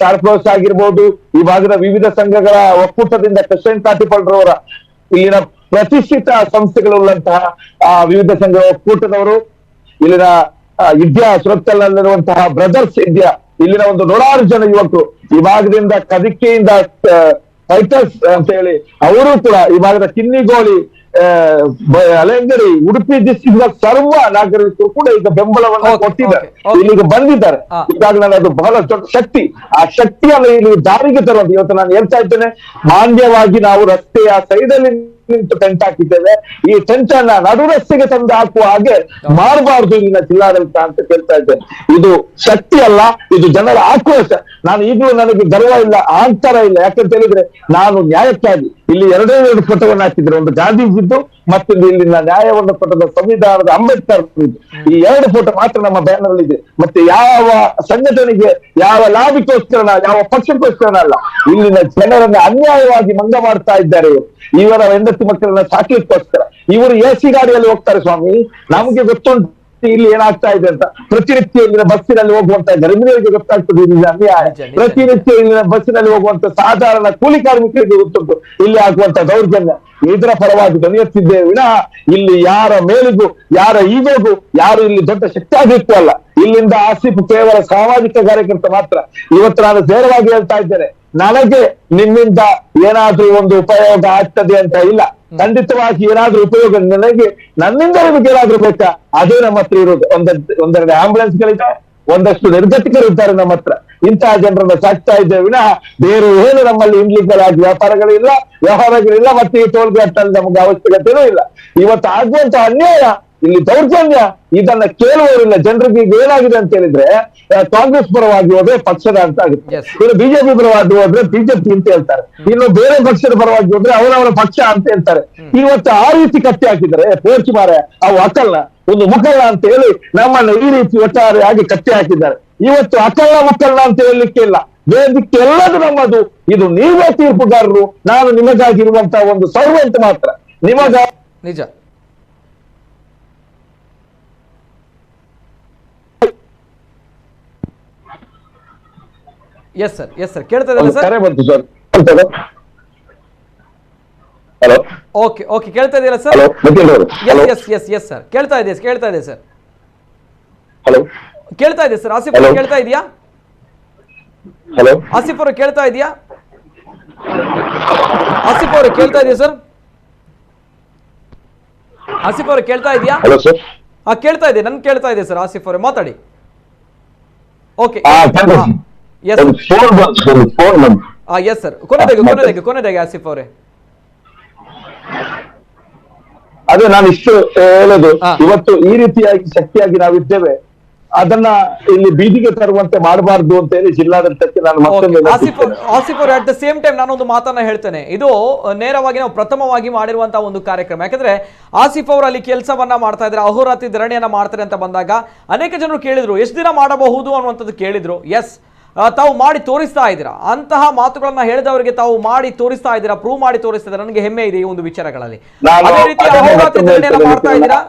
ಟಾರ್ಕ್ಲೋಸ್ ಆಗಿರ್ಬೋದು, ಈ ಭಾಗದ ವಿವಿಧ ಸಂಘಗಳ ಒಕ್ಕೂಟದಿಂದ ಕೃಷ್ಣ ಕಾಟಿಪಳ್ರವರ ಇಲ್ಲಿನ ಪ್ರತಿಷ್ಠಿತ ಸಂಸ್ಥೆಗಳುಳ್ಳಂತಹ ವಿವಿಧ ಸಂಘ ಒಕ್ಕೂಟದವರು, ಇಲ್ಲಿನ ವಿದ್ಯಾ ಸುರತ್ಕಲ್ನಲ್ಲಿರುವಂತಹ ಬ್ರದರ್ಸ್ ವಿದ್ಯಾ, ಇಲ್ಲಿನ ಒಂದು 100 ಜನ ಯುವಕರು, ಈ ಭಾಗದಿಂದ ಕದಿಕೆಯಿಂದ ಫೈಟರ್ಸ್ ಅಂತ ಹೇಳಿ ಅವರು ಕೂಡ, ಈ ಭಾಗದ ಕಿನ್ನಿಗೋಳಿ, ಅಲೆಂಗಡಿ, ಉಡುಪಿ ಡಿಸ್ಟ್ರಿಕ್ಟ್ ಸರ್ವ ನಾಗರಿಕರು ಕೂಡ ಈಗ ಬೆಂಬಲವನ್ನು ಕೊಟ್ಟಿದ್ದಾರೆ, ಇಲ್ಲಿಗೆ ಬಂದಿದ್ದಾರೆ. ಈಗಾಗಲೇ ಅದು ಬಹಳ ದೊಡ್ಡ ಶಕ್ತಿ. ಆ ಶಕ್ತಿಯನ್ನು ಇಲ್ಲಿ ಜಾರಿಗೆ ತರುವಂತ ಇವತ್ತು ನಾನು ಹೇಳ್ತಾ ಇದ್ದೇನೆ, ಮಾನ್ಯವಾಗಿ ನಾವು ರಸ್ತೆಯ ಸೈಡಲ್ಲಿ ನಿಂತು ಟೆಂಟ್ ಹಾಕಿದ್ದೇವೆ. ಈ ಟೆಂಟ್ ಅನ್ನ ನಡು ರಸ್ತೆಗೆ ತಂದು ಹಾಕುವ ಹಾಗೆ ಮಾಡಬಾರ್ದು ಇಲ್ಲಿನ ಜಿಲ್ಲಾಡಳಿತ ಅಂತ ಕೇಳ್ತಾ ಇದ್ದೇನೆ. ಇದು ಶಕ್ತಿ ಅಲ್ಲ, ಇದು ಜನರ ಆಕ್ರೋಶ. ನಾನು ಈಗಲೂ ನನಗೆ ಗರ್ವ ಇಲ್ಲ, ಅಹಂಕಾರ ಇಲ್ಲ. ಯಾಕಂತ ಹೇಳಿದ್ರೆ ನಾನು ನ್ಯಾಯಕ್ಕಾಗಿ ಇಲ್ಲಿ 2 ಫೋಟೋವನ್ನು ಹಾಕಿದ್ರೆ, ಒಂದು ಗಾಂಧೀಜಿದ್ದು ಮತ್ತೊಂದು ಇಲ್ಲಿನ ನ್ಯಾಯವನ್ನು ಕೊಟ್ಟದ ಸಂವಿಧಾನದ ಅಂಬೇಡ್ಕರ್ ಇದ್ದು. ಈ 2 ಫೋಟೋ ಮಾತ್ರ ನಮ್ಮ ಬ್ಯಾನರ್ ಅಲ್ಲಿ ಇದೆ. ಮತ್ತೆ ಯಾವ ಸಂಘಟನೆಗೆ, ಯಾವ ಲಾಭಿಗೋಸ್ಕರನ, ಯಾವ ಪಕ್ಷಕ್ಕೋಸ್ಕರನ ಅಲ್ಲ, ಇಲ್ಲಿನ ಜನರನ್ನ ಅನ್ಯಾಯವಾಗಿ ಮಂಗ ಮಾಡ್ತಾ ಇದ್ದಾರೆ. ಇವರ ಹೆಂಡತಿ ಮಕ್ಕಳನ್ನ ಸಾಕ್ಲಿಕ್ಕೋಸ್ಕರ ಇವರು AC ಗಾಡಿಯಲ್ಲಿ ಹೋಗ್ತಾರೆ ಸ್ವಾಮಿ. ನಮ್ಗೆ ಗೊತ್ತುಂಟು ಮತ್ತೆ ಇಲ್ಲಿ ಏನಾಗ್ತಾ ಇದೆ ಅಂತ ಪ್ರತಿನಿತ್ಯ ಇಲ್ಲಿನ ಬಸ್ಸಿನಲ್ಲಿ ಹೋಗುವಂತ ಗರ್ಭಿಣಿಯರಿಗೆ ಗೊತ್ತಾಗ್ತದೆ ಇಲ್ಲಿ ಅನ್ಯಾಯ. ಪ್ರತಿನಿತ್ಯ ಇಲ್ಲಿನ ಬಸ್ಸಿನಲ್ಲಿ ಹೋಗುವಂತ ಸಾಧಾರಣ ಕೂಲಿ ಕಾರ್ಮಿಕರಿಗೆ ಗೊತ್ತುಂಟು ಇಲ್ಲಿ ಆಗುವಂತ ದೌರ್ಜನ್ಯ. ಇದರ ಪರವಾಗಿ ಧ್ವನಿ ಎತ್ತಿದ್ದೇವೆ ವಿನಃ ಇಲ್ಲಿ ಯಾರ ಮೇಲಿಗೂ ಯಾರ ಈಗೋಗೂ ಯಾರು ಇಲ್ಲಿ ದೊಡ್ಡ ಶಕ್ತಿಯಾಗಿತ್ತು ಅಲ್ಲ. ಇಲ್ಲಿಂದ ಆಸಿಫ್ ಕೇವಲ ಸಾಮಾಜಿಕ ಕಾರ್ಯಕರ್ತ ಮಾತ್ರ. ಇವತ್ತು ನಾನು ನೇರವಾಗಿ ಹೇಳ್ತಾ ಇದ್ದೇನೆ, ನನಗೆ ನಿಮ್ಮಿಂದ ಏನಾದ್ರೂ ಒಂದು ಉಪಯೋಗ ಆಗ್ತದೆ ಅಂತ ಇಲ್ಲ. ಖಂಡಿತವಾಗಿ ಏನಾದ್ರೂ ಉಪಯೋಗ ನನಗೆ ನನ್ನಿಂದ ನಿಮಗೆ ಏನಾದ್ರೂ ಬೇಕಾ ಅದೇ ನಮ್ಮ ಹತ್ರ ಇರೋದು. ಒಂದೆರಡು ಆಂಬುಲೆನ್ಸ್ ಗಳಿದ್ದಾವೆ, ಒಂದಷ್ಟು ನಿರ್ಗತಿಕರು ಇದ್ದಾರೆ ನಮ್ಮ ಹತ್ರ. ಇಂತಹ ಜನರನ್ನ ಸಾಕ್ತಾ ಇದ್ದೇವೆ ವಿನಃ ಬೇರೆ ಏನು ನಮ್ಮಲ್ಲಿ ಇನ್ಲೀಗಲ್ ಆಗಿ ವ್ಯವಹಾರಗಳಿಲ್ಲ ಮತ್ತೆ ಈ ಟೋಲ್ ಗೇಟ್ ಅಲ್ಲಿ ನಮಗೆ ಅವಶ್ಯಕತೆನೂ ಇಲ್ಲ. ಇವತ್ತು ಆಗುವಂತ ಅನ್ಯಾಯ, ಇಲ್ಲಿ ದೌರ್ಜನ್ಯ, ಇದನ್ನ ಕೇಳುವವರಿಲ್ಲ. ಜನರಿಗೆ ಈಗ ಏನಾಗಿದೆ ಅಂತ ಹೇಳಿದ್ರೆ ಕಾಂಗ್ರೆಸ್ ಪರವಾಗಿ ಹೋದ್ರೆ ಪಕ್ಷದ ಅಂತ ಆಗುತ್ತೆ, ಇನ್ನು ಬಿಜೆಪಿ ಪರವಾಗಿ ಹೋದ್ರೆ ಬಿಜೆಪಿ ಅಂತ ಹೇಳ್ತಾರೆ, ಇನ್ನು ಬೇರೆ ಪಕ್ಷದ ಪರವಾಗಿ ಹೋದ್ರೆ ಅವರವರ ಪಕ್ಷ ಅಂತ ಹೇಳ್ತಾರೆ. ಇವತ್ತು ಆ ರೀತಿ ಕಟ್ಟಿ ಹಾಕಿದ್ದಾರೆ ಪೋರ್ಚಿ ಮಾರೆ ಅವು ಅಕಲ್ನ ಒಂದು ಮುಖಲ್ಲ ಅಂತ ಹೇಳಿ ನಮ್ಮನ್ನು ಈ ರೀತಿ ಒಟ್ಟಾರೆಯಾಗಿ ಕಟ್ಟಿ ಹಾಕಿದ್ದಾರೆ. ಇವತ್ತು ಅಕಲ್ಲ ಮುಖಲ್ಲ ಅಂತ ಹೇಳಲಿಕ್ಕೆ ಇಲ್ಲ, ವೇದಿಕೆ ಎಲ್ಲದು ನಮ್ಮದು. ಇದು ನೀವೇ ತೀರ್ಪುಗಾರರು, ನಾನು ನಿಮಗಾಗಿರುವಂತಹ ಒಂದು ಸರ್ವೆಂಟ್ ಮಾತ್ರ. ನಿಜ. ಎಸ್ ಸರ್ ಕೇಳ್ತಾ ಇದ್ದಲ್ಲ ಸರ್? ಹಲೋ, ಓಕೆ ಕೇಳ್ತಾ ಇದೆಯಲ್ಲ ಸರ್? ಎಸ್ ಸರ್ ಕೇಳ್ತಾ ಇದೆ ಸರ್. ಹಲೋ, ಕೇಳ್ತಾ ಇದೆ ಸರ್. ಆಸಿಫ್ ಅವರು ಕೇಳ್ತಾ ಇದೆಯಾ? ಹಲೋ, ಆಸಿಫ್ ಅವರು ಕೇಳ್ತಾ ಇದೆಯಾ? ಆಸಿಫ್ ಅವರು ಕೇಳ್ತಾ ಇದೆಯಾ ಸರ್? ಆಸಿಫ್ ಅವರು ಕೇಳ್ತಾ ಇದೆಯಾ? Hello sir. ಕೇಳ್ತಾ ಇದೆ, ನನ್ ಕೇಳ್ತಾ ಇದೆ ಸರ್. ಆಸಿಫ್ ಅವರೇ ಮಾತಾಡಿ. ಓಕೆ ಎಸ್ ಸರ್, ಕೊನೆದಾಗಿ ಆಸಿಫ್ ಅವರೇ. ಅದೇ ನಾನು ಇಷ್ಟು ಹೇಳೋದು, ಇವತ್ತು ಈ ರೀತಿಯಾಗಿ ಶಕ್ತಿಯಾಗಿ ನಾವಿದ್ದೇವೆ, ಅದನ್ನ ಇಲ್ಲಿ ಬೀದಿಗೆ ತರುವಂತೆ ಮಾಡಬಾರ್ದು ಅಂತ ಹೇಳಿ ಜಿಲ್ಲಾಡಳಿತಕ್ಕೆ ನಾನು ಮತ್ತೊಮ್ಮೆ ಆಸಿಫ್ ಅವರು ಅಟ್ ದ ಸೇಮ್ ಟೈಮ್ ನಾನೊಂದು ಮಾತನ್ನ ಹೇಳ್ತೇನೆ. ಇದು ನೇರವಾಗಿ ನಾವು ಪ್ರಥಮವಾಗಿ ಮಾಡಿರುವಂತಹ ಒಂದು ಕಾರ್ಯಕ್ರಮ. ಯಾಕಂದ್ರೆ ಆಸಿಫ್ ಅವರು ಅಲ್ಲಿ ಕೆಲಸವನ್ನ ಮಾಡ್ತಾ ಇದ್ದಾರೆ, ಅಹೋರಾತ್ರಿ ಧರಣಿಯನ್ನ ಮಾಡ್ತಾರೆ ಅಂತ ಬಂದಾಗ ಅನೇಕ ಜನರು ಕೇಳಿದ್ರು ಎಷ್ಟು ದಿನ ಮಾಡಬಹುದು ಅನ್ನುವಂಥದ್ದು ಕೇಳಿದ್ರು. ಎಸ್, ತಾವು ಮಾಡಿ ತೋರಿಸ್ತಾ ಇದ್ದೀರಾ, ಅಂತಹ ಮಾತುಗಳನ್ನ ಹೇಳಿದವರಿಗೆ ತಾವು ಮಾಡಿ ತೋರಿಸ್ತಾ ಇದ್ದೀರಾ, ಪ್ರೂವ್ ಮಾಡಿ ತೋರಿಸ್ತಾ ಇದ್ದೀರಾ. ನನಗೆ ಹೆಮ್ಮೆ ಇದೆ ಈ ಒಂದು ವಿಚಾರಗಳಲ್ಲಿ. ಅದೇ ರೀತಿ ಅಹೋರಾತ್ರಿ ಧರಣಿಯನ್ನ ಮಾಡ್ತಾ ಇದ್ದೀರಾ.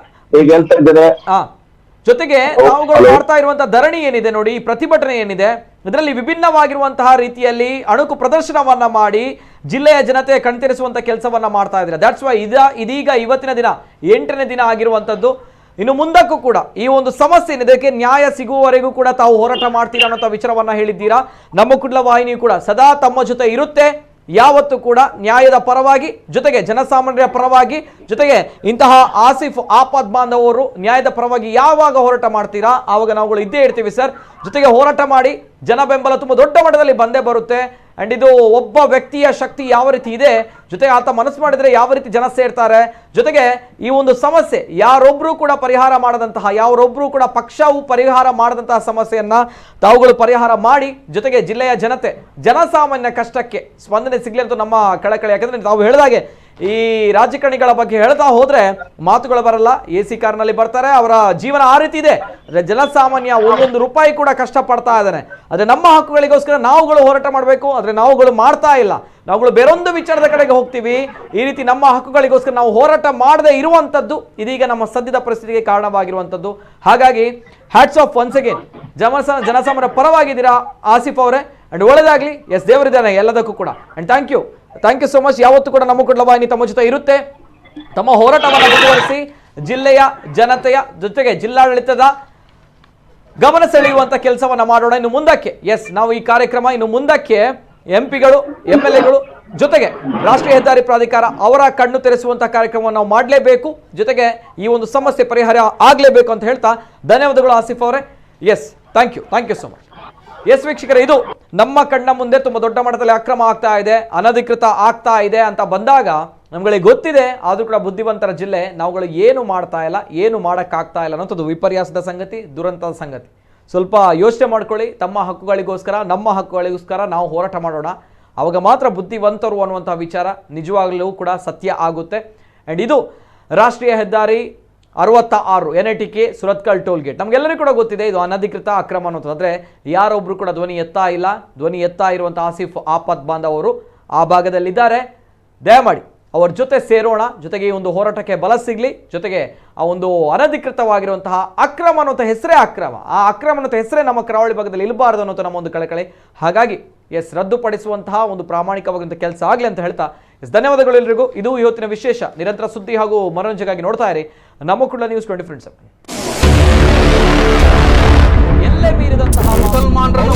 ಜೊತೆಗೆ ತಾವುಗಳು ಮಾಡ್ತಾ ಇರುವಂತಹ ಧರಣಿ ಏನಿದೆ ನೋಡಿ, ಈ ಪ್ರತಿಭಟನೆ ಏನಿದೆ, ಇದರಲ್ಲಿ ವಿಭಿನ್ನವಾಗಿರುವಂತಹ ರೀತಿಯಲ್ಲಿ ಅಣುಕು ಪ್ರದರ್ಶನವನ್ನ ಮಾಡಿ ಜಿಲ್ಲೆಯ ಜನತೆ ಕಣ್ತೆರೆಸುವಂತ ಕೆಲಸವನ್ನ ಮಾಡ್ತಾ ಇದ್ದೀರಾ. ದಟ್ಸ್ ವೈ ಇದೀಗ ಇವತ್ತಿನ ದಿನ 8ನೇ ದಿನ ಆಗಿರುವಂತದ್ದು. ಇನ್ನು ಮುಂದಕ್ಕೂ ಕೂಡ ಈ ಒಂದು ಸಮಸ್ಯೆ ಏನಿದೆ, ಇದಕ್ಕೆ ನ್ಯಾಯ ಸಿಗುವವರೆಗೂ ಕೂಡ ತಾವು ಹೋರಾಟ ಮಾಡ್ತೀರಾ ಅನ್ನೋ ವಿಚಾರವನ್ನ ಹೇಳಿದ್ದೀರಾ. ನಮ್ಮ ಕುಡ್ಲ ವಾಹಿನಿ ಕೂಡ ಸದಾ ತಮ್ಮ ಜೊತೆ ಇರುತ್ತೆ, ಯಾವತ್ತೂ ಕೂಡ ನ್ಯಾಯದ ಪರವಾಗಿ, ಜೊತೆಗೆ ಜನಸಾಮಾನ್ಯರ ಪರವಾಗಿ, ಜೊತೆಗೆ ಇಂತಹ ಆಸಿಫ್ ಆಪದ್ ಬಾಂಧವರು ನ್ಯಾಯದ ಪರವಾಗಿ ಯಾವಾಗ ಹೋರಾಟ ಮಾಡ್ತೀರಾ ಆವಾಗ ನಾವುಗಳು ಇದ್ದೇ ಇರ್ತೀವಿ ಸರ್. ಜೊತೆಗೆ ಹೋರಾಟ ಮಾಡಿ ಜನ ಬೆಂಬಲ ತುಂಬಾ ದೊಡ್ಡ ಮಟ್ಟದಲ್ಲಿ ಬಂದೇ ಬರುತ್ತೆ. ಅಂಡ್ ಇದು ಒಬ್ಬ ವ್ಯಕ್ತಿಯ ಶಕ್ತಿ ಯಾವ ರೀತಿ ಇದೆ, ಜೊತೆಗೆ ಆತ ಮನಸ್ಸು ಮಾಡಿದ್ರೆ ಯಾವ ರೀತಿ ಜನ ಸೇರ್ತಾರೆ, ಜೊತೆಗೆ ಈ ಒಂದು ಸಮಸ್ಯೆ ಯಾರೊಬ್ರು ಕೂಡ ಪರಿಹಾರ ಮಾಡದಂತಹ, ಯಾರೊಬ್ರು ಕೂಡ ಪಕ್ಷವು ಪರಿಹಾರ ಮಾಡದಂತಹ ಸಮಸ್ಯೆಯನ್ನ ತಾವುಗಳು ಪರಿಹಾರ ಮಾಡಿ, ಜೊತೆಗೆ ಜಿಲ್ಲೆಯ ಜನತೆ ಜನಸಾಮಾನ್ಯ ಕಷ್ಟಕ್ಕೆ ಸ್ಪಂದನೆ ಸಿಗ್ಲಿ ಅಂತ ನಮ್ಮ ಕಳಕಳಿ. ಯಾಕಂದ್ರೆ ತಾವು ಹೇಳಿದಾಗೆ ಈ ರಾಜಕಾರಣಿಗಳ ಬಗ್ಗೆ ಹೇಳ್ತಾ ಹೋದ್ರೆ ಮಾತುಗಳು ಬರಲ್ಲ. AC ಕಾರ್ನಲ್ಲಿ ಬರ್ತಾರೆ, ಅವರ ಜೀವನ ಆ ರೀತಿ ಇದೆ. ಜನಸಾಮಾನ್ಯ ಒಂದೊಂದು ರೂಪಾಯಿ ಕೂಡ ಕಷ್ಟ ಪಡ್ತಾ ಇದ್ದಾನೆ. ಆದ್ರೆ ನಮ್ಮ ಹಕ್ಕುಗಳಿಗೋಸ್ಕರ ನಾವುಗಳು ಹೋರಾಟ ಮಾಡಬೇಕು, ಆದ್ರೆ ನಾವುಗಳು ಮಾಡ್ತಾ ಇಲ್ಲ. ನಾವುಗಳು ಬೇರೊಂದು ವಿಚಾರದ ಕಡೆಗೆ ಹೋಗ್ತೀವಿ. ಈ ರೀತಿ ನಮ್ಮ ಹಕ್ಕುಗಳಿಗೋಸ್ಕರ ನಾವು ಹೋರಾಟ ಮಾಡದೆ ಇರುವಂತದ್ದು ಇದೀಗ ನಮ್ಮ ಸದ್ಯದ ಪರಿಸ್ಥಿತಿಗೆ ಕಾರಣವಾಗಿರುವಂತದ್ದು. ಹಾಗಾಗಿ ಹ್ಯಾಟ್ಸ್ ಆಫ್ ಒನ್ಸ್ ಅಗೇನ್, ಜನಸಾಮಾನ್ಯರ ಪರವಾಗಿದ್ದೀರಾ ಆಸಿಫ್ ಅವರೇ. ಅಂಡ್ ಒಳ್ಳೆದಾಗ್ಲಿ. ಎಸ್, ದೇವರಿದ್ದಾನೆ ಎಲ್ಲದಕ್ಕೂ ಕೂಡ. And thank you so much. ಯಾವತ್ತೂ ಕೂಡ ನಮ್ಮ ಕುಡ್ಲ ವಾಹಿನಿ ತಮ್ಮ ಜೊತೆ ಇರುತ್ತೆ. ತಮ್ಮ ಹೋರಾಟವನ್ನು ಮುಂದುವರಿಸಿ ಜಿಲ್ಲೆಯ ಜನತೆಯ ಜೊತೆಗೆ ಜಿಲ್ಲಾಡಳಿತದ ಗಮನ ಸೆಳೆಯುವಂತ ಕೆಲಸವನ್ನ ಮಾಡೋಣ ಇನ್ನು ಮುಂದಕ್ಕೆ. ಎಸ್, ನಾವು ಈ ಕಾರ್ಯಕ್ರಮ ಇನ್ನು ಮುಂದಕ್ಕೆ MP ಗಳು MLAಗಳು ಜೊತೆಗೆ ರಾಷ್ಟ್ರೀಯ ಹೆದ್ದಾರಿ ಪ್ರಾಧಿಕಾರ ಅವರ ಕಣ್ಣು ತೆರೆಸುವಂತಹ ಕಾರ್ಯಕ್ರಮವನ್ನು ನಾವು ಮಾಡಲೇಬೇಕು. ಜೊತೆಗೆ ಈ ಒಂದು ಸಮಸ್ಯೆ ಪರಿಹಾರ ಆಗಲೇಬೇಕು ಅಂತ ಹೇಳ್ತಾ ಧನ್ಯವಾದಗಳು ಆಸಿಫ್ ಅವರೇ. Yes, thank you so much. Yes ವೀಕ್ಷಕರೇ, ಇದು ನಮ್ಮ ಕಣ್ಣ ಮುಂದೆ ತುಂಬಾ ದೊಡ್ಡ ಮಟ್ಟದಲ್ಲಿ ಅಕ್ರಮ ಆಗ್ತಾ ಇದೆ, ಅನಧಿಕೃತ ಆಗ್ತಾ ಇದೆ ಅಂತ ಬಂದಾಗ ನಮ್ಗಳಿಗೆ ಗೊತ್ತಿದೆ, ಆದ್ರೂ ಕೂಡ ಬುದ್ಧಿವಂತರ ಜಿಲ್ಲೆ ನಾವುಗಳು ಏನು ಮಾಡ್ತಾ ಇಲ್ಲ, ಏನು ಮಾಡೋಕ್ಕಾಗ್ತಾ ಇಲ್ಲ ಅನ್ನೋಂಥದ್ದು ವಿಪರ್ಯಾಸದ ಸಂಗತಿ, ದುರಂತದ ಸಂಗತಿ. ಸ್ವಲ್ಪ ಯೋಚನೆ ಮಾಡ್ಕೊಳ್ಳಿ. ತಮ್ಮ ಹಕ್ಕುಗಳಿಗೋಸ್ಕರ, ನಮ್ಮ ಹಕ್ಕುಗಳಿಗೋಸ್ಕರ ನಾವು ಹೋರಾಟ ಮಾಡೋಣ. ಆವಾಗ ಮಾತ್ರ ಬುದ್ಧಿವಂತರು ಅನ್ನುವಂಥ ವಿಚಾರ ನಿಜವಾಗಲೂ ಕೂಡ ಸತ್ಯ ಆಗುತ್ತೆ. ಆ್ಯಂಡ್ ಇದು ರಾಷ್ಟ್ರೀಯ ಹೆದ್ದಾರಿ 66 NITK ಸುರತ್ಕಲ್ ಟೋಲ್ ಗೇಟ್. ನಮಗೆಲ್ಲರಿಗೂ ಕೂಡ ಗೊತ್ತಿದೆ ಇದು ಅನಧಿಕೃತ ಅಕ್ರಮ ಅನ್ನೋದು. ಆದರೆ ಯಾರೊಬ್ಬರು ಕೂಡ ಧ್ವನಿ ಎತ್ತಾ ಇರುವಂಥ ಆಸಿಫ್ ಆಪದ್ ಬಾಂಧವರು ಆ ಭಾಗದಲ್ಲಿದ್ದಾರೆ. ದಯಮಾಡಿ ಅವರ ಜೊತೆ ಸೇರೋಣ, ಜೊತೆಗೆ ಈ ಒಂದು ಹೋರಾಟಕ್ಕೆ ಬಲ ಸಿಗಲಿ, ಜೊತೆಗೆ ಆ ಒಂದು ಅನಧಿಕೃತವಾಗಿರುವಂತಹ ಅಕ್ರಮ ಅನ್ನೋಂಥ ಹೆಸರೇ ಅಕ್ರಮ, ಆ ಅಕ್ರಮ ಅನ್ನೋ ಹೆಸರೇ ನಮ್ಮ ಕರಾವಳಿ ಭಾಗದಲ್ಲಿ ಇರಬಾರ್ದು ಅನ್ನೋಂಥ ನಮ್ಮ ಒಂದು ಕಳಕಳಿ. ಹಾಗಾಗಿ ರದ್ದುಪಡಿಸುವಂತಹ ಒಂದು ಪ್ರಾಮಾಣಿಕವಾದಂಥ ಕೆಲಸ ಆಗಲಿ ಅಂತ ಹೇಳ್ತಾ ಧನ್ಯವಾದಗಳು ಎಲ್ರಿಗೂ. ಇದು ಇವತ್ತಿನ ವಿಶೇಷ. ನಿರಂತರ ಸುದ್ದಿ ಹಾಗೂ ಮನೋರಂಜನೆಗಾಗಿ ನೋಡ್ತಾ ಇರಿ ನಮ್ಮ ಕುಳ್ಳ ನ್ಯೂಸ್ 24/7. ಎಲ್ಲೇ ಮೀರಿದಂತಹ ಮುಸಲ್ಮಾನರನ್ನು